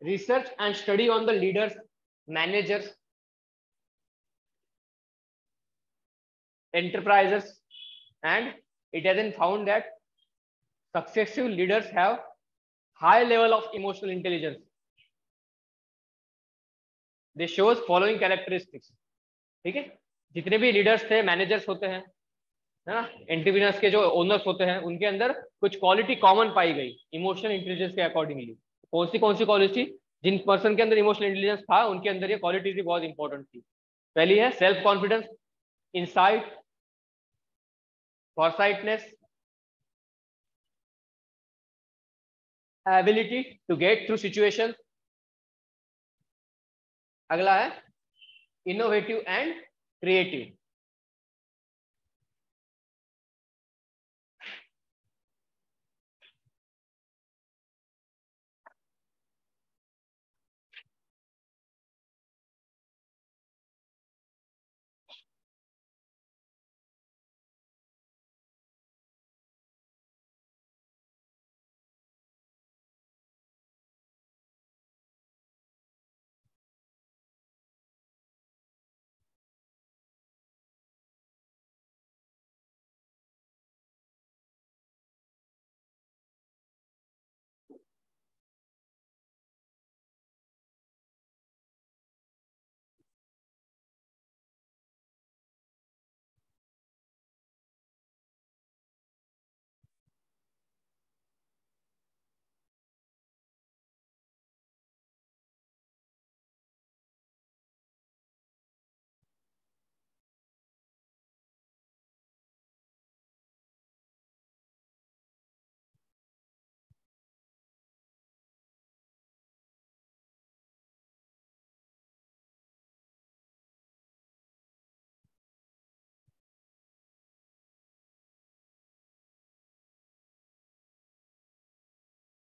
research and study on the leaders, managers, enterprises, and it has been found that successive leaders have high level of emotional intelligence. They shows following characteristics. ठीक है, जितने भी लीडर्स थे, मैनेजर्स होते हैं ना, entrepreneurs के जो ओनर्स होते हैं, उनके अंदर कुछ क्वालिटी कॉमन पाई गई इमोशनल इंटेलिजेंस के अकॉर्डिंगली। कौन सी क्वालिटी? जिन पर्सन के अंदर इमोशनल इंटेलिजेंस था उनके अंदर ये क्वालिटीज भी बहुत इंपॉर्टेंट थी। पहली है self confidence, insight, foresightness, ability to get through situation. अगला है इनोवेटिव एंड क्रिएटिव।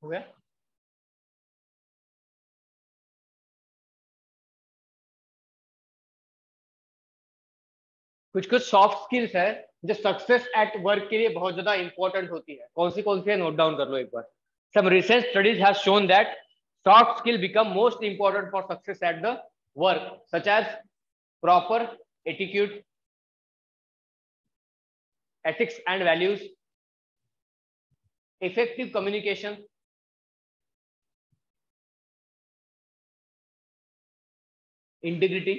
हो गया? कुछ कुछ सॉफ्ट स्किल्स है जो सक्सेस एट वर्क के लिए बहुत ज्यादा इंपॉर्टेंट होती है। कौन सी है नोट डाउन कर लो एक बार। Some recent studies have shown that soft skill become most important for success at the work, such as proper attitude, ethics and values, effective communication, integrity.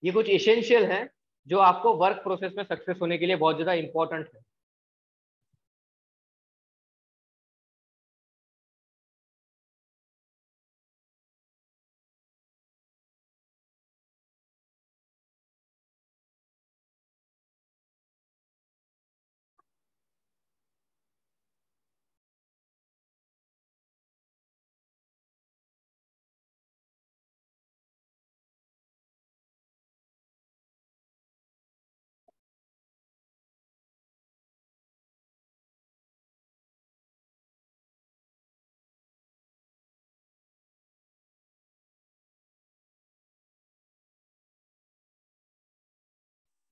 ये कुछ एसेंशियल हैं जो आपको वर्क प्रोसेस में सक्सेस होने के लिए बहुत ज्यादा इंपॉर्टेंट है।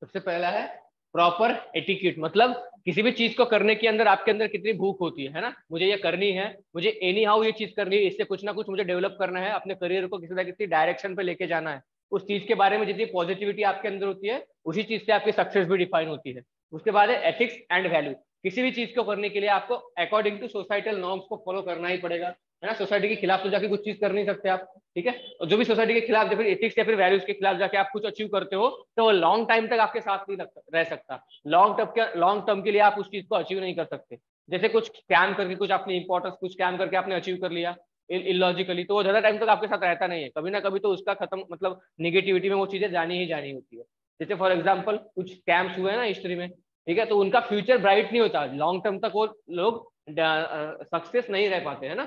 सबसे पहला है प्रॉपर एटिक्यूट, मतलब किसी भी चीज को करने के अंदर आपके अंदर कितनी भूख होती है ना, मुझे ये करनी है, मुझे एनी हाउ ये चीज करनी है, इससे कुछ ना कुछ मुझे डेवलप करना है, अपने करियर को किसी ना किसी डायरेक्शन पे लेके जाना है। उस चीज के बारे में जितनी पॉजिटिविटी आपके अंदर होती है उसी चीज से आपकी सक्सेस भी डिफाइन होती है। उसके बाद है एथिक्स एंड वैल्यू। किसी भी चीज को करने के लिए आपको अकॉर्डिंग टू सोसाइटल नॉर्म्स को फॉलो करना ही पड़ेगा, है ना। सोसाइटी के खिलाफ तो जाके कुछ चीज कर नहीं सकते आप, ठीक है। और जो भी सोसाइटी के खिलाफ या फिर एथिक्स या फिर वैल्यूज के खिलाफ जाके आप कुछ अचीव करते हो तो वो लॉन्ग टाइम तक आपके साथ नहीं रह सकता। लॉन्ग टर्म के लिए आप उस चीज को अचीव नहीं कर सकते। जैसे कुछ स्कैम करके कुछ आपने इंपॉर्टेंस कुछ स्कैम करके आपने अचीव कर लिया इलॉजिकली, तो वो ज्यादा टाइम तक आपके साथ रहता नहीं है, कभी ना कभी तो उसका खत्म, मतलब निगेटिविटी में वो चीजें जानी ही जानी होती है। जैसे फॉर एग्जाम्पल कुछ स्कैम्स हुए हैं ना हिस्ट्री में, ठीक है, तो उनका फ्यूचर ब्राइट नहीं होता, लॉन्ग टर्म तक वो लोग सक्सेस नहीं रह पाते, है ना।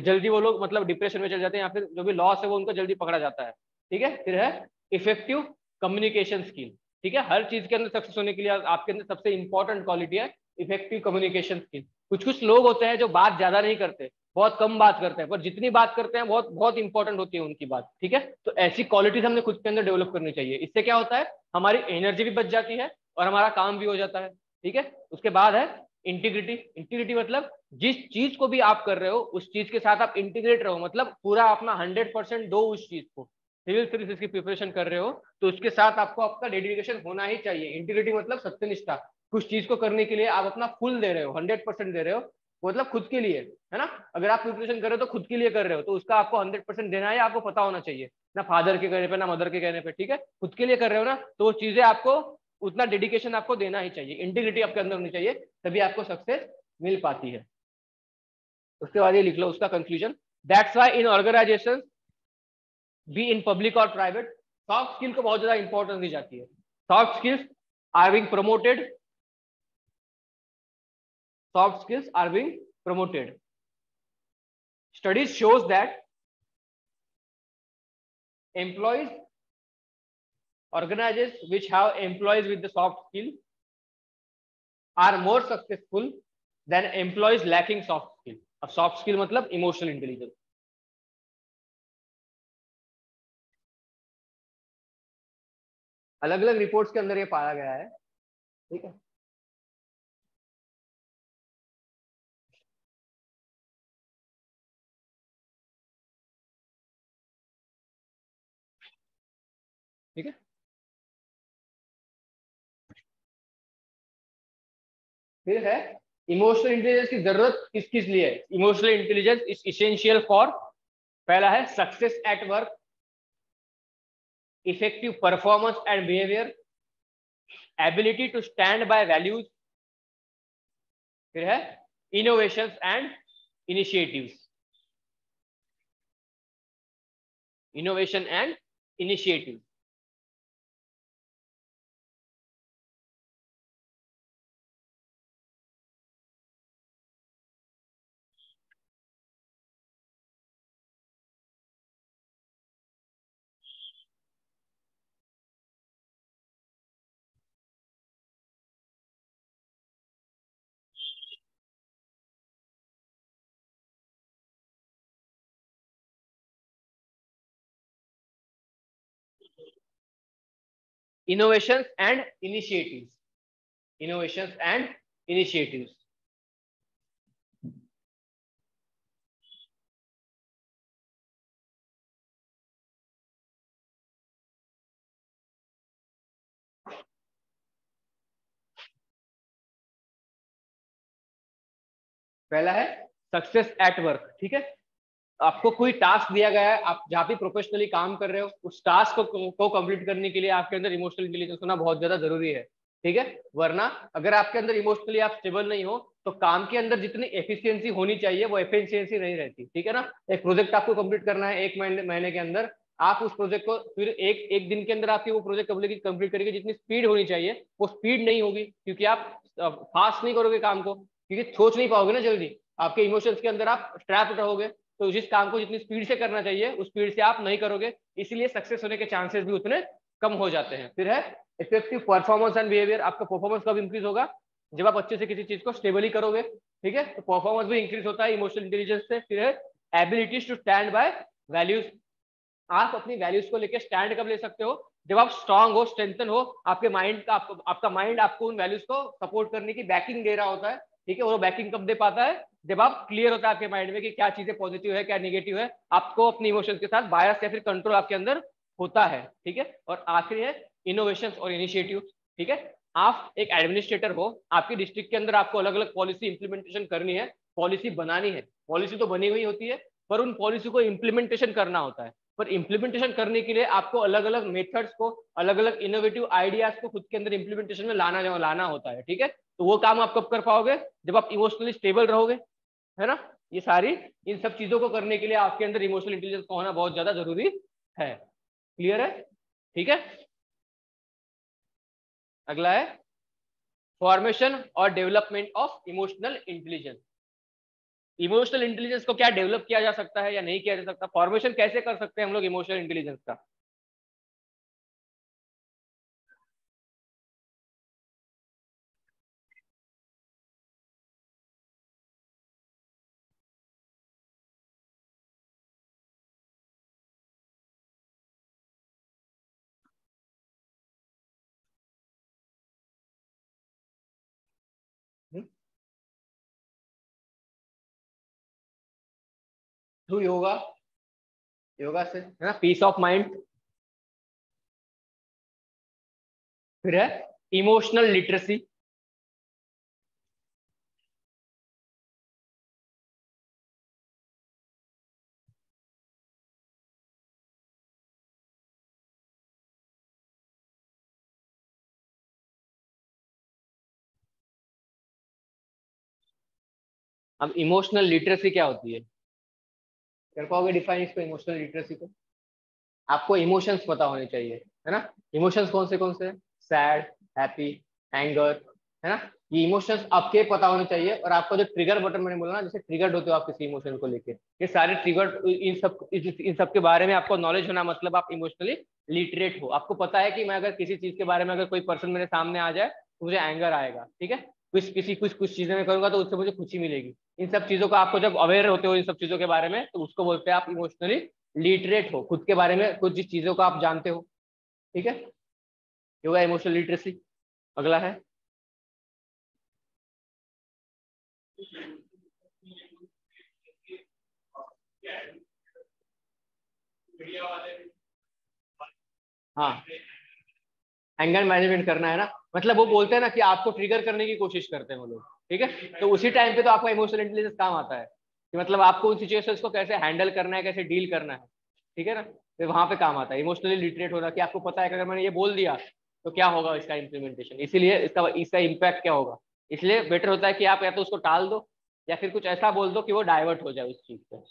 जल्दी वो लोग मतलब डिप्रेशन में चले जाते हैं या फिर जो भी लॉस है वो उनको जल्दी पकड़ा जाता है, ठीक है। फिर है इफेक्टिव कम्युनिकेशन स्किल, ठीक है। हर चीज के अंदर सक्सेस होने के लिए आपके अंदर सबसे इंपॉर्टेंट क्वालिटी है इफेक्टिव कम्युनिकेशन स्किल। कुछ कुछ लोग होते हैं जो बात ज्यादा नहीं करते, बहुत कम बात करते हैं, पर जितनी बात करते हैं बहुत बहुत इंपॉर्टेंट होती है उनकी बात, ठीक है। तो ऐसी क्वालिटीज हमने खुद के अंदर डेवलप करनी चाहिए। इससे क्या होता है, हमारी एनर्जी भी बच जाती है और हमारा काम भी हो जाता है, ठीक है। उसके बाद है इंटीग्रिटी। इंटीग्रिटी मतलब जिस चीज को भी आप कर रहे हो उस चीज के साथ आप इंटीग्रेट रहो, मतलब पूरा अपना 100% दो उस चीज को। सिविल सर्विसेज की प्रिपरेशन कर रहे हो तो उसके साथ आपको आपका डेडिकेशन होना ही चाहिए। इंटीग्रिटी मतलब सत्यनिष्ठा, कुछ चीज को करने के लिए आप अपना फुल दे रहे हो, 100% दे रहे हो, मतलब खुद के लिए, है ना। अगर आप प्रिपरेशन कर रहे हो तो खुद के लिए कर रहे हो तो उसका आपको 100% देना है, आपको पता होना चाहिए, ना फादर के कहने पे ना मदर के कहने पे, ठीक है। खुद के लिए कर रहे हो ना तो वो चीजें आपको उतना डेडिकेशन आपको देना ही चाहिए, इंटीग्रिटी आपके अंदर होनी चाहिए, तभी आपको सक्सेस मिल पाती है। उसके बाद ये लिख लो उसका conclusion. That's why in organisation be in public और प्राइवेट, सॉफ्ट स्किल को बहुत ज्यादा इंपॉर्टेंस दी जाती है। Soft skills are being promoted, soft skills are being promoted. Studies shows that employees, organizations which have employees with the soft skill are more successful than employees lacking soft skill. अब soft skill मतलब emotional intelligence. अलग अलग reports के अंदर ये पाया गया है, ठीक है। ठीक है, फिर है इमोशनल इंटेलिजेंस की जरूरत किस किस लिए है। Emotional intelligence is essential for, पहला है success at work, effective performance and behaviour, ability to stand by values, फिर है innovations and initiatives, innovation and initiative. Innovations and initiatives, innovations and initiatives. पहला है सक्सेस एट वर्क, ठीक है। आपको कोई टास्क दिया गया है, आप जहाँ भी प्रोफेशनली काम कर रहे हो, उस टास्क को कंप्लीट करने के लिए आपके अंदर इमोशनल इंटेलिजेंस होना बहुत ज्यादा जरूरी है, ठीक है। वरना अगर आपके अंदर इमोशनली आप स्टेबल नहीं हो तो काम के अंदर जितनी एफिशिएंसी होनी चाहिए वो एफिशिएंसी नहीं रहती, ठीक है ना। एक प्रोजेक्ट आपको कंप्लीट करना है 1 महीने के अंदर, आप उस प्रोजेक्ट को फिर एक एक दिन के अंदर आपकी वो प्रोजेक्ट कंप्लीट करेंगे, जितनी स्पीड होनी चाहिए वो स्पीड नहीं होगी, क्योंकि आप फास्ट नहीं करोगे काम को, क्योंकि सोच नहीं पाओगे ना जल्दी, आपके इमोशंस के अंदर आप ट्रैप रहोगे। तो जिस काम को जितनी स्पीड से करना चाहिए उस स्पीड से आप नहीं करोगे, इसलिए सक्सेस होने के चांसेस भी उतने कम हो जाते हैं। फिर है इफेक्टिव परफॉर्मेंस एंड बिहेवियर, आपका परफॉर्मेंस कब इंक्रीज होगा, जब आप अच्छे से किसी चीज को स्टेबली करोगे, ठीक है। तो परफॉर्मेंस भी इंक्रीज होता है इमोशनल इंटेलिजेंस से। फिर है abilities to stand by values, आप अपनी वैल्यूज को लेकर स्टैंड कब ले सकते हो, जब आप स्ट्रांग हो, स्ट्रेंथन हो, आपके माइंड का आपका माइंड आपको उन वैल्यूज को सपोर्ट करने की बैकिंग दे रहा होता है, ठीक है। वो बैकिंग कब दे पाता है, जब आप क्लियर होता है आपके माइंड में कि क्या चीजें पॉजिटिव है क्या नेगेटिव है, आपको अपने इमोशंस के साथ बायस या फिर कंट्रोल आपके अंदर होता है, ठीक है। और आखिरी है इनोवेशन और इनिशिएटिव, ठीक है। आप एक एडमिनिस्ट्रेटर हो, आपके डिस्ट्रिक्ट के अंदर आपको अलग अलग पॉलिसी इंप्लीमेंटेशन करनी है, पॉलिसी बनानी है, पॉलिसी तो बनी हुई होती है पर उन पॉलिसी को इंप्लीमेंटेशन करना होता है। पर इंप्लीमेंटेशन करने के लिए आपको अलग अलग मेथड्स को, अलग अलग इनोवेटिव आइडियाज को खुद के अंदर इंप्लीमेंटेशन में लाना होता है, ठीक है। तो वो काम आप कब कर पाओगे, जब आप इमोशनली स्टेबल रहोगे, है ना। ये सारी इन सब चीजों को करने के लिए आपके अंदर इमोशनल इंटेलिजेंस का होना बहुत ज्यादा जरूरी है। क्लियर है, ठीक है। अगला है फॉर्मेशन और development of emotional intelligence. Emotional intelligence को क्या डेवलप किया जा सकता है या नहीं किया जा सकता, फॉर्मेशन कैसे कर सकते हैं हम लोग इमोशनल इंटेलिजेंस का। थ्रू योगा, योगा से है ना, पीस ऑफ माइंड। फिर है इमोशनल लिटरेसी, अब इमोशनल लिटरेसी क्या होती है, कर पाओगे डिफाइन इसको, इमोशनल लिटरेसी को? आपको इमोशंस पता होने चाहिए, है ना? इमोशंस कौन से हैं? सैड, हैप्पी, एंगर, है ना? ये इमोशंस आपके पता होने चाहिए। और आपका जो ट्रिगर बटन मैंने बोला ना, जैसे ट्रिगर्ड होते हो आप किसी इमोशन को लेके, ये सारे ट्रिगर, इन सब के बारे में आपको नॉलेज होना, मतलब आप इमोशनली लिटरेट हो। आपको पता है कि मैं अगर किसी चीज के बारे में, अगर कोई पर्सन मेरे सामने आ जाए तो मुझे एंगर आएगा, ठीक है? कुछ चीजें मैं करूंगा तो उससे मुझे खुशी मिलेगी। इन सब चीजों का आपको, जब अवेयर होते हो इन सब चीजों के बारे में, तो उसको बोलते हैं आप इमोशनली लिटरेट हो, खुद के बारे में कुछ जिस चीजों को आप जानते हो, ठीक है? ये होगा इमोशनल लिटरेसी। अगला है हाँ, एंगर मैनेजमेंट करना है ना। मतलब वो बोलते हैं ना कि आपको ट्रिगर करने की कोशिश करते हैं वो लोग, ठीक है? तो उसी टाइम पे तो आपका इमोशनल इंटेलिजेंस काम आता है, कि मतलब आपको उन सिचुएशंस को कैसे हैंडल करना है, कैसे डील करना है, ठीक है ना? तो वहां पे काम आता है इमोशनली लिटरेट होना, कि आपको पता है कि अगर मैंने ये बोल दिया तो क्या होगा इसका इम्प्लीमेंटेशन, इसीलिए इसका इम्पैक्ट क्या होगा। इसलिए बेटर होता है कि आप या तो उसको टाल दो, या फिर कुछ ऐसा बोल दो कि वो डाइवर्ट हो जाए उस चीज से,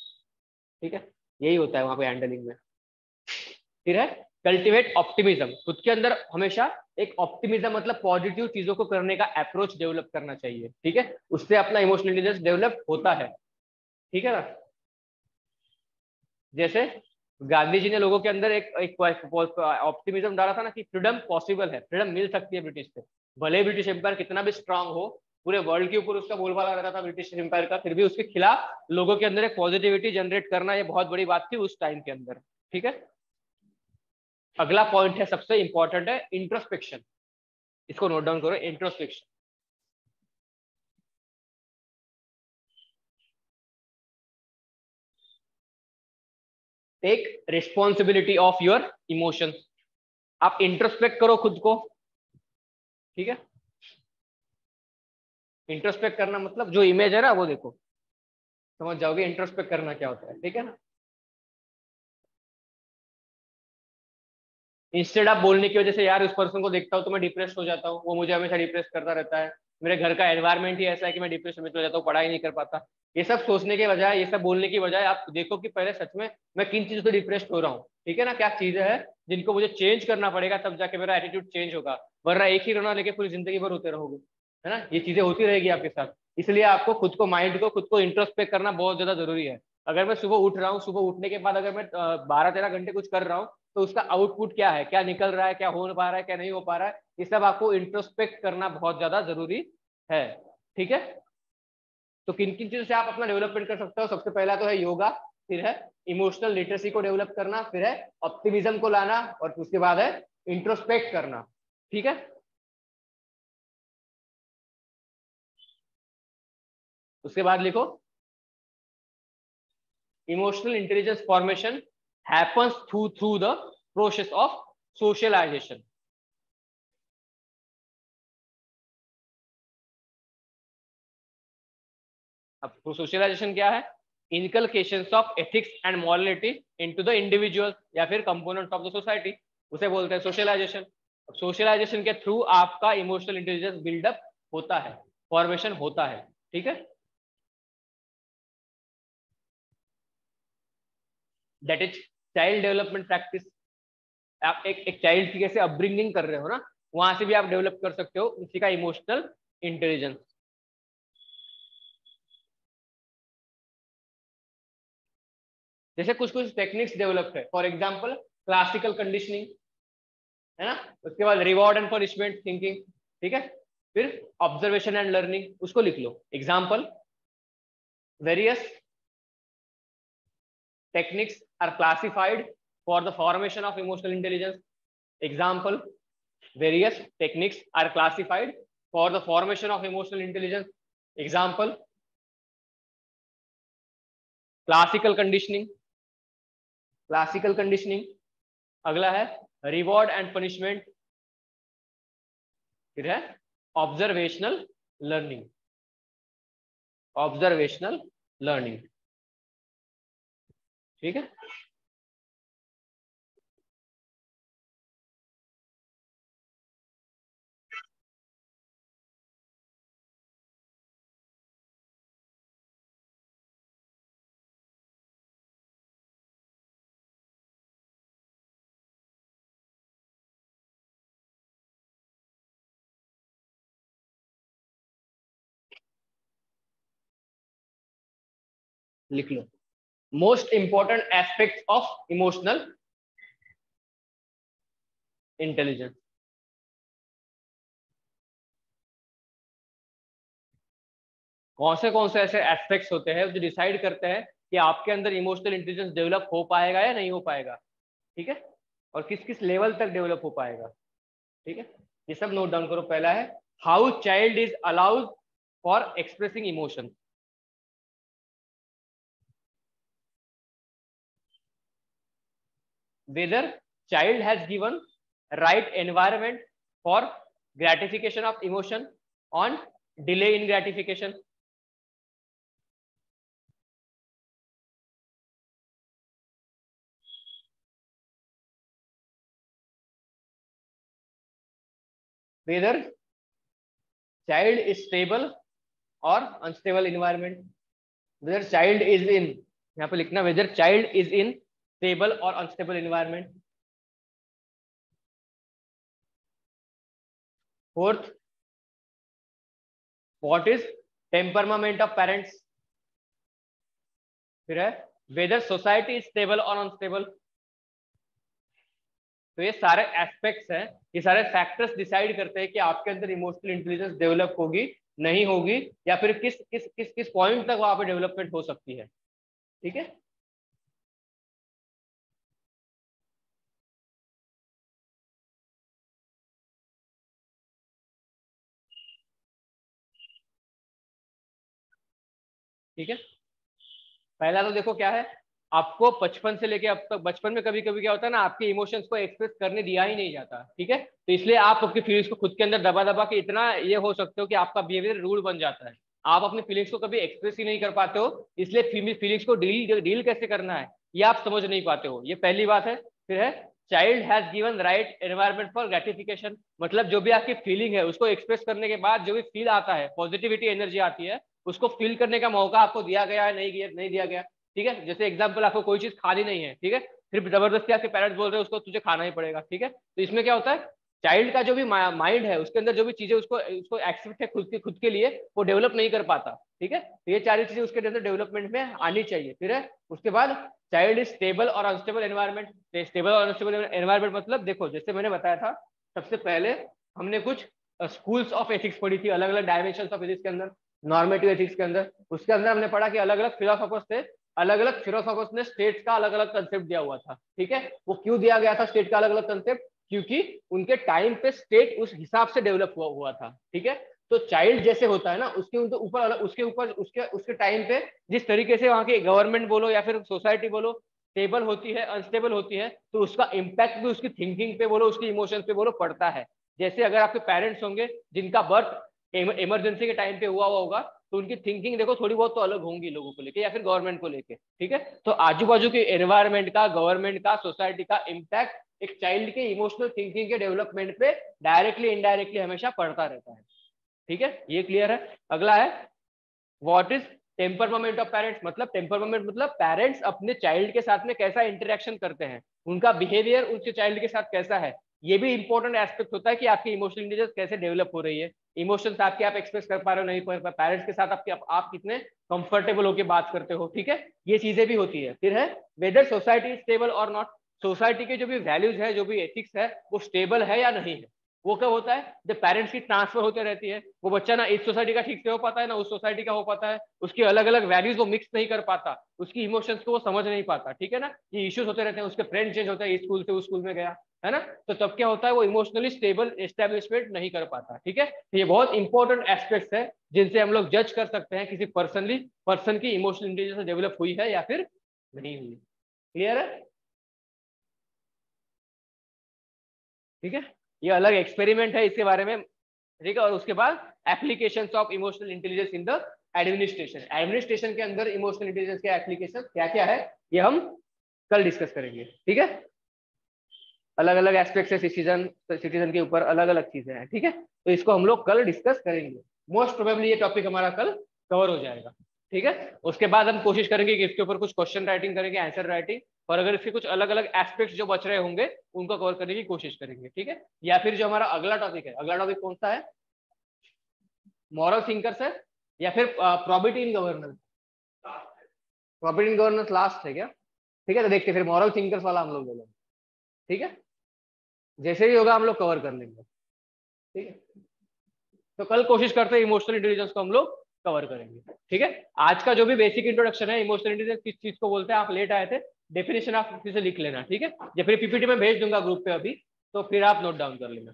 ठीक है? यही होता है वहां पे हैंडलिंग में। फिर है कल्टिवेट ऑप्टिमिज्म, खुद के अंदर हमेशा एक ऑप्टिमिज्म, मतलब पॉजिटिव चीजों को करने का अप्रोच डेवलप करना चाहिए, ठीक है? उससे अपना इमोशनल इंटेलिजेंस डेवलप होता है, ठीक है ना? जैसे गांधी जी ने लोगों के अंदर एक ऑप्टिमिज्म डाला था ना, कि फ्रीडम पॉसिबल है, फ्रीडम मिल सकती है ब्रिटिश से। भले ब्रिटिश एम्पायर कितना भी स्ट्रांग हो, पूरे वर्ल्ड के ऊपर उसका बोलबाला रहता था ब्रिटिश एम्पायर का, फिर भी उसके खिलाफ लोगों के अंदर एक पॉजिटिविटी जनरेट करना, ये बहुत बड़ी बात थी उस टाइम के अंदर, ठीक है? अगला पॉइंट है, सबसे इंपॉर्टेंट है इंट्रोस्पेक्शन। इसको नोट डाउन करो, introspection. Take responsibility of your emotions. आप इंट्रोस्पेक्ट करो खुद को, ठीक है? इंट्रोस्पेक्ट करना मतलब जो इमेज है ना वो देखो, समझ जाओगे इंट्रोस्पेक्ट करना क्या होता है, ठीक है ना? इंस्टेड आप बोलने की वजह से, यार उस पर्सन को देखता हूँ तो मैं डिप्रेस हो जाता हूँ, वो मुझे हमेशा डिप्रेस करता रहता है, मेरे घर का एनवायरमेंट ही ऐसा है कि मैं डिप्रेशन में चला जाता हूँ, पढ़ाई नहीं कर पाता, ये सब सोचने के बजाय, ये सब बोलने की बजाय, आप देखो कि पहले सच में मैं किन चीजों से डिप्रेस हो रहा हूँ, ठीक है ना? क्या चीजें हैं जिनको मुझे चेंज करना पड़ेगा, तब जाके मेरा एटीट्यूड चेंज होगा। वरना एक ही रोना लेके पूरी जिंदगी भर होते रहोगे, है ना? ये चीजें होती रहेगी आपके साथ। इसलिए आपको खुद को, माइंड को, खुद को इंट्रोस्पेक्ट करना बहुत ज्यादा जरूरी है। अगर मैं सुबह उठ रहा हूँ, सुबह उठने के बाद अगर मैं 12-13 घंटे कुछ कर रहा हूँ, तो उसका आउटपुट क्या है, क्या निकल रहा है, क्या हो पा रहा है, क्या नहीं हो पा रहा है, ये सब आपको इंट्रोस्पेक्ट करना बहुत ज्यादा जरूरी है, ठीक है? तो किन किन चीजों से आप अपना डेवलपमेंट कर सकते हो? सबसे पहला तो है योगा, फिर है इमोशनल लिटरेसी को डेवलप करना, फिर है ऑप्टिमिज्म को लाना, और उसके बाद है इंट्रोस्पेक्ट करना, ठीक है? उसके बाद लिखो, emotional intelligence formation happens through the process of socialisation. अब सोशलाइजेशन क्या है? Inculcations of ethics and morality into the individual या फिर कंपोनेंट्स ऑफ द सोसाइटी, उसे बोलते हैं सोशलाइजेशन। सोशलाइजेशन के थ्रू आपका इमोशनल इंटेलिजेंस बिल्डअप होता है, फॉर्मेशन होता है, ठीक है? That is child development practice. आप एक चाइल्ड की कैसे अपब्रिंगिंग कर रहे हो ना, वहां से भी आप डेवलप कर सकते हो उसी का इमोशनल इंटेलिजेंस। जैसे कुछ कुछ टेक्निक्स डेवलप है, फॉर एग्जाम्पल क्लासिकल कंडीशनिंग, है ना? उसके बाद रिवॉर्ड एंड पनिशमेंट थिंकिंग, ठीक है? फिर ऑब्जर्वेशन एंड लर्निंग, उसको लिख लो। Example, various techniques are classified for the formation of emotional intelligence. Example, various techniques are classified for the formation of emotional intelligence. Example, classical conditioning, classical conditioning। अगला है reward and punishment, फिर है observational learning, observational learning, ठीक है? लिख लो, most important aspects of emotional intelligence. कौन से ऐसे एस्पेक्ट्स होते हैं जो डिसाइड करते हैं कि आपके अंदर इमोशनल इंटेलिजेंस डेवलप हो पाएगा या नहीं हो पाएगा, ठीक है, और किस किस लेवल तक डेवलप हो पाएगा, ठीक है। ये सब नोट डाउन करो। पहला है how child is allowed for expressing emotion. whether child has given right environment for gratification of emotion on delay in gratification। whether child is stable or unstable environment। whether child is in, यहाँ पे लिखना whether child is in stable or unstable environment। fourth, what is temperament of parents। फिर है whether society is stable or unstable। तो ये सारे aspects हैं, ये सारे फैक्टर्स डिसाइड करते हैं कि आपके अंदर इमोशनल इंटेलिजेंस डेवलप होगी नहीं होगी, या फिर किस किस किस किस पॉइंट तक वहां पे डेवलपमेंट हो सकती है, ठीक है। ठीक है, पहला तो देखो क्या है, आपको बचपन से लेके अब तक, बचपन में कभी कभी क्या होता है ना, आपके इमोशंस को एक्सप्रेस करने दिया ही नहीं जाता, ठीक है, तो इसलिए आप अपनी फीलिंग्स को खुद के अंदर दबा दबा के इतना ये हो सकते हो कि आपका बिहेवियर रूल बन जाता है, आप अपनी फीलिंग्स को कभी एक्सप्रेस ही नहीं कर पाते हो, इसलिए फीलिंग्स को डील डील कैसे करना है ये आप समझ नहीं पाते हो, ये पहली बात है। फिर है child has given right environment for gratification, मतलब जो भी आपकी फीलिंग है उसको एक्सप्रेस करने के बाद जो भी फील आता है, पॉजिटिविटी एनर्जी आती है, उसको फील करने का मौका आपको दिया गया है नहीं दिया गया, ठीक है। जैसे एग्जाम्पल, आपको कोई चीज खानी नहीं है, ठीक है, फिर जबरदस्ती आपके पेरेंट्स बोल रहे हैं उसको तुझे खाना ही पड़ेगा, ठीक है, तो इसमें क्या होता है, चाइल्ड का जो भी माइंड है उसके अंदर जो भी चीजें उसको उसको एक्सेप्ट है खुद के लिए, वो डेवलप नहीं कर पाता, ठीक है, तो ये सारी चीजें उसके अंदर डेवलपमेंट में आनी चाहिए। फिर है उसके बाद चाइल्ड इज स्टेबल और अनस्टेबल एनवायरमेंट। स्टेबल और अनस्टेबल एनवायरमेंट मतलब देखो, जैसे मैंने बताया था, सबसे पहले हमने कुछ स्कूल्स ऑफ एथिक्स पढ़ी थी, अलग अलग डायमेंशन ऑफ एथिक्स के अंदर, नॉर्मेटिव एथिक्स के अंदर, उसके अंदर हमने पढ़ा कि अलग अलग फिलोसोफर्स थे, अलग अलग फिलोसोफर्स ने स्टेट्स का अलग अलग कंसेप्ट दिया हुआ था, ठीक है। वो क्यों दिया गया था स्टेट का अलग अलग कंसेप्ट, क्योंकि उनके टाइम पे स्टेट उस हिसाब से डेवलप हुआ था, ठीक है। तो चाइल्ड जैसे होता है ना, उसके ऊपर उसके ऊपर उसके उसके टाइम पे जिस तरीके से वहां की गवर्नमेंट बोलो या फिर सोसाइटी बोलो स्टेबल होती है अनस्टेबल होती है, तो उसका इम्पैक्ट भी उसकी थिंकिंग पे बोलो, उसकी इमोशंस पे बोलो पड़ता है। जैसे अगर आपके पेरेंट्स होंगे जिनका बर्थ इमरजेंसी के टाइम पे हुआ होगा, तो उनकी थिंकिंग देखो थोड़ी बहुत तो अलग होंगी लोगों को लेके या फिर गवर्नमेंट को लेके, ठीक है। तो आजू बाजू के एनवायरमेंट का, गवर्नमेंट का, सोसाइटी का इम्पैक्ट एक चाइल्ड के इमोशनल थिंकिंग के डेवलपमेंट पे डायरेक्टली इनडायरेक्टली हमेशा पड़ता रहता है, ठीक है, ये क्लियर है। अगला है what is temperament of parents, मतलब टेम्परमेंट मतलब पेरेंट्स अपने चाइल्ड के साथ में कैसा इंटरेक्शन करते हैं, उनका बिहेवियर उनके चाइल्ड के साथ कैसा है, ये भी इंपॉर्टेंट एस्पेक्ट होता है कि आपकी इमोशनल इंटेलिजेंस कैसे डेवलप हो रही है, इमोशंस आपके आप एक्सप्रेस कर पा रहे हो नहीं कर पा, पेरेंट्स के साथ आप कितने कंफर्टेबल होकर बात करते हो, ठीक है, ये चीजें भी होती है। फिर है वेदर सोसाइटी इज स्टेबल और नॉट, सोसाइटी के जो भी वैल्यूज है, जो भी एथिक्स है, वो स्टेबल है या नहीं है। वो कब होता है, जब पेरेंट्स की ट्रांसफर होते रहती है, वो बच्चा ना इस सोसाइटी का ठीक से हो पाता है ना उस सोसाइटी का हो पाता है, उसकी अलग अलग वैल्यूज वो मिक्स नहीं कर पाता, उसकी इमोशंस को वो समझ नहीं पाता, ठीक है ना, ये इश्यूज होते रहते हैं, उसके फ्रेंड चेंज होते हैं, इस स्कूल से उस स्कूल में गया है ना, तो तब क्या होता है, वो इमोशनली स्टेबल एस्टेब्लिशमेंट नहीं कर पाता, ठीक है। तो ये बहुत इंपॉर्टेंट एस्पेक्ट्स है जिनसे हम लोग जज कर सकते हैं किसी पर्सन की इमोशनल इंटेलिजेंस डेवलप हुई है या फिर नहीं हुई। क्लियर है, ठीक है, ये अलग एक्सपेरिमेंट है इसके बारे में, ठीक है। और उसके बाद applications of emotional intelligence in the administration, administration के अंदर इमोशनल इंटेलिजेंस के एप्लीकेशन क्या क्या है, ये हम कल डिस्कस करेंगे, ठीक है। अलग अलग एस्पेक्ट है, सिटीजन के ऊपर अलग अलग चीजें हैं, ठीक है, तो इसको हम लोग कल डिस्कस करेंगे, मोस्ट प्रोबेबली ये टॉपिक हमारा कल कवर हो जाएगा, ठीक है। उसके बाद हम कोशिश करेंगे कि इसके ऊपर कुछ क्वेश्चन राइटिंग करेंगे, आंसर राइटिंग, और अगर इसके कुछ अलग अलग एस्पेक्ट्स जो बच रहे होंगे उनको कवर करने की कोशिश करेंगे, ठीक है। या फिर जो हमारा अगला टॉपिक है, अगला टॉपिक कौन सा है, मॉरल थिंकर्स है या फिर probability in governance, competent governance last है क्या? ठीक है, तो देखते फिर मॉरल थिंकर्स वाला हम लोग ले लेंगे। ठीक है, जैसे भी होगा हम लोग कवर कर लेंगे। ठीक है, तो कल कोशिश करते हैं इमोशनल इंटेलिजेंस को हम लोग कवर करेंगे। ठीक है, आज का जो भी बेसिक इंट्रोडक्शन है इमोशनल इंटेलिजेंस किस चीज को बोलते हैं, आप लेट आए थे, डेफिनेशन आप फिर से लिख लेना। ठीक है, या फिर पीपीटी में भेज दूंगा ग्रुप पे अभी, तो फिर आप नोट डाउन कर लेना।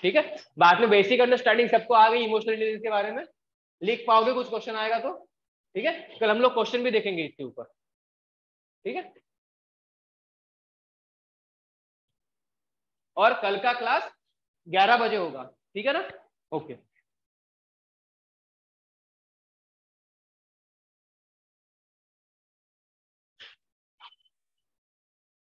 ठीक है, बाद में बेसिक अंडरस्टैंडिंग सबको आ गई इमोशनल इंटेलिजेंस के बारे में, लिख पाओगे कुछ क्वेश्चन आएगा तो। ठीक है, कल हम लोग क्वेश्चन भी देखेंगे इसके ऊपर। ठीक है, और कल का क्लास 11 बजे होगा। ठीक है ना? ओके।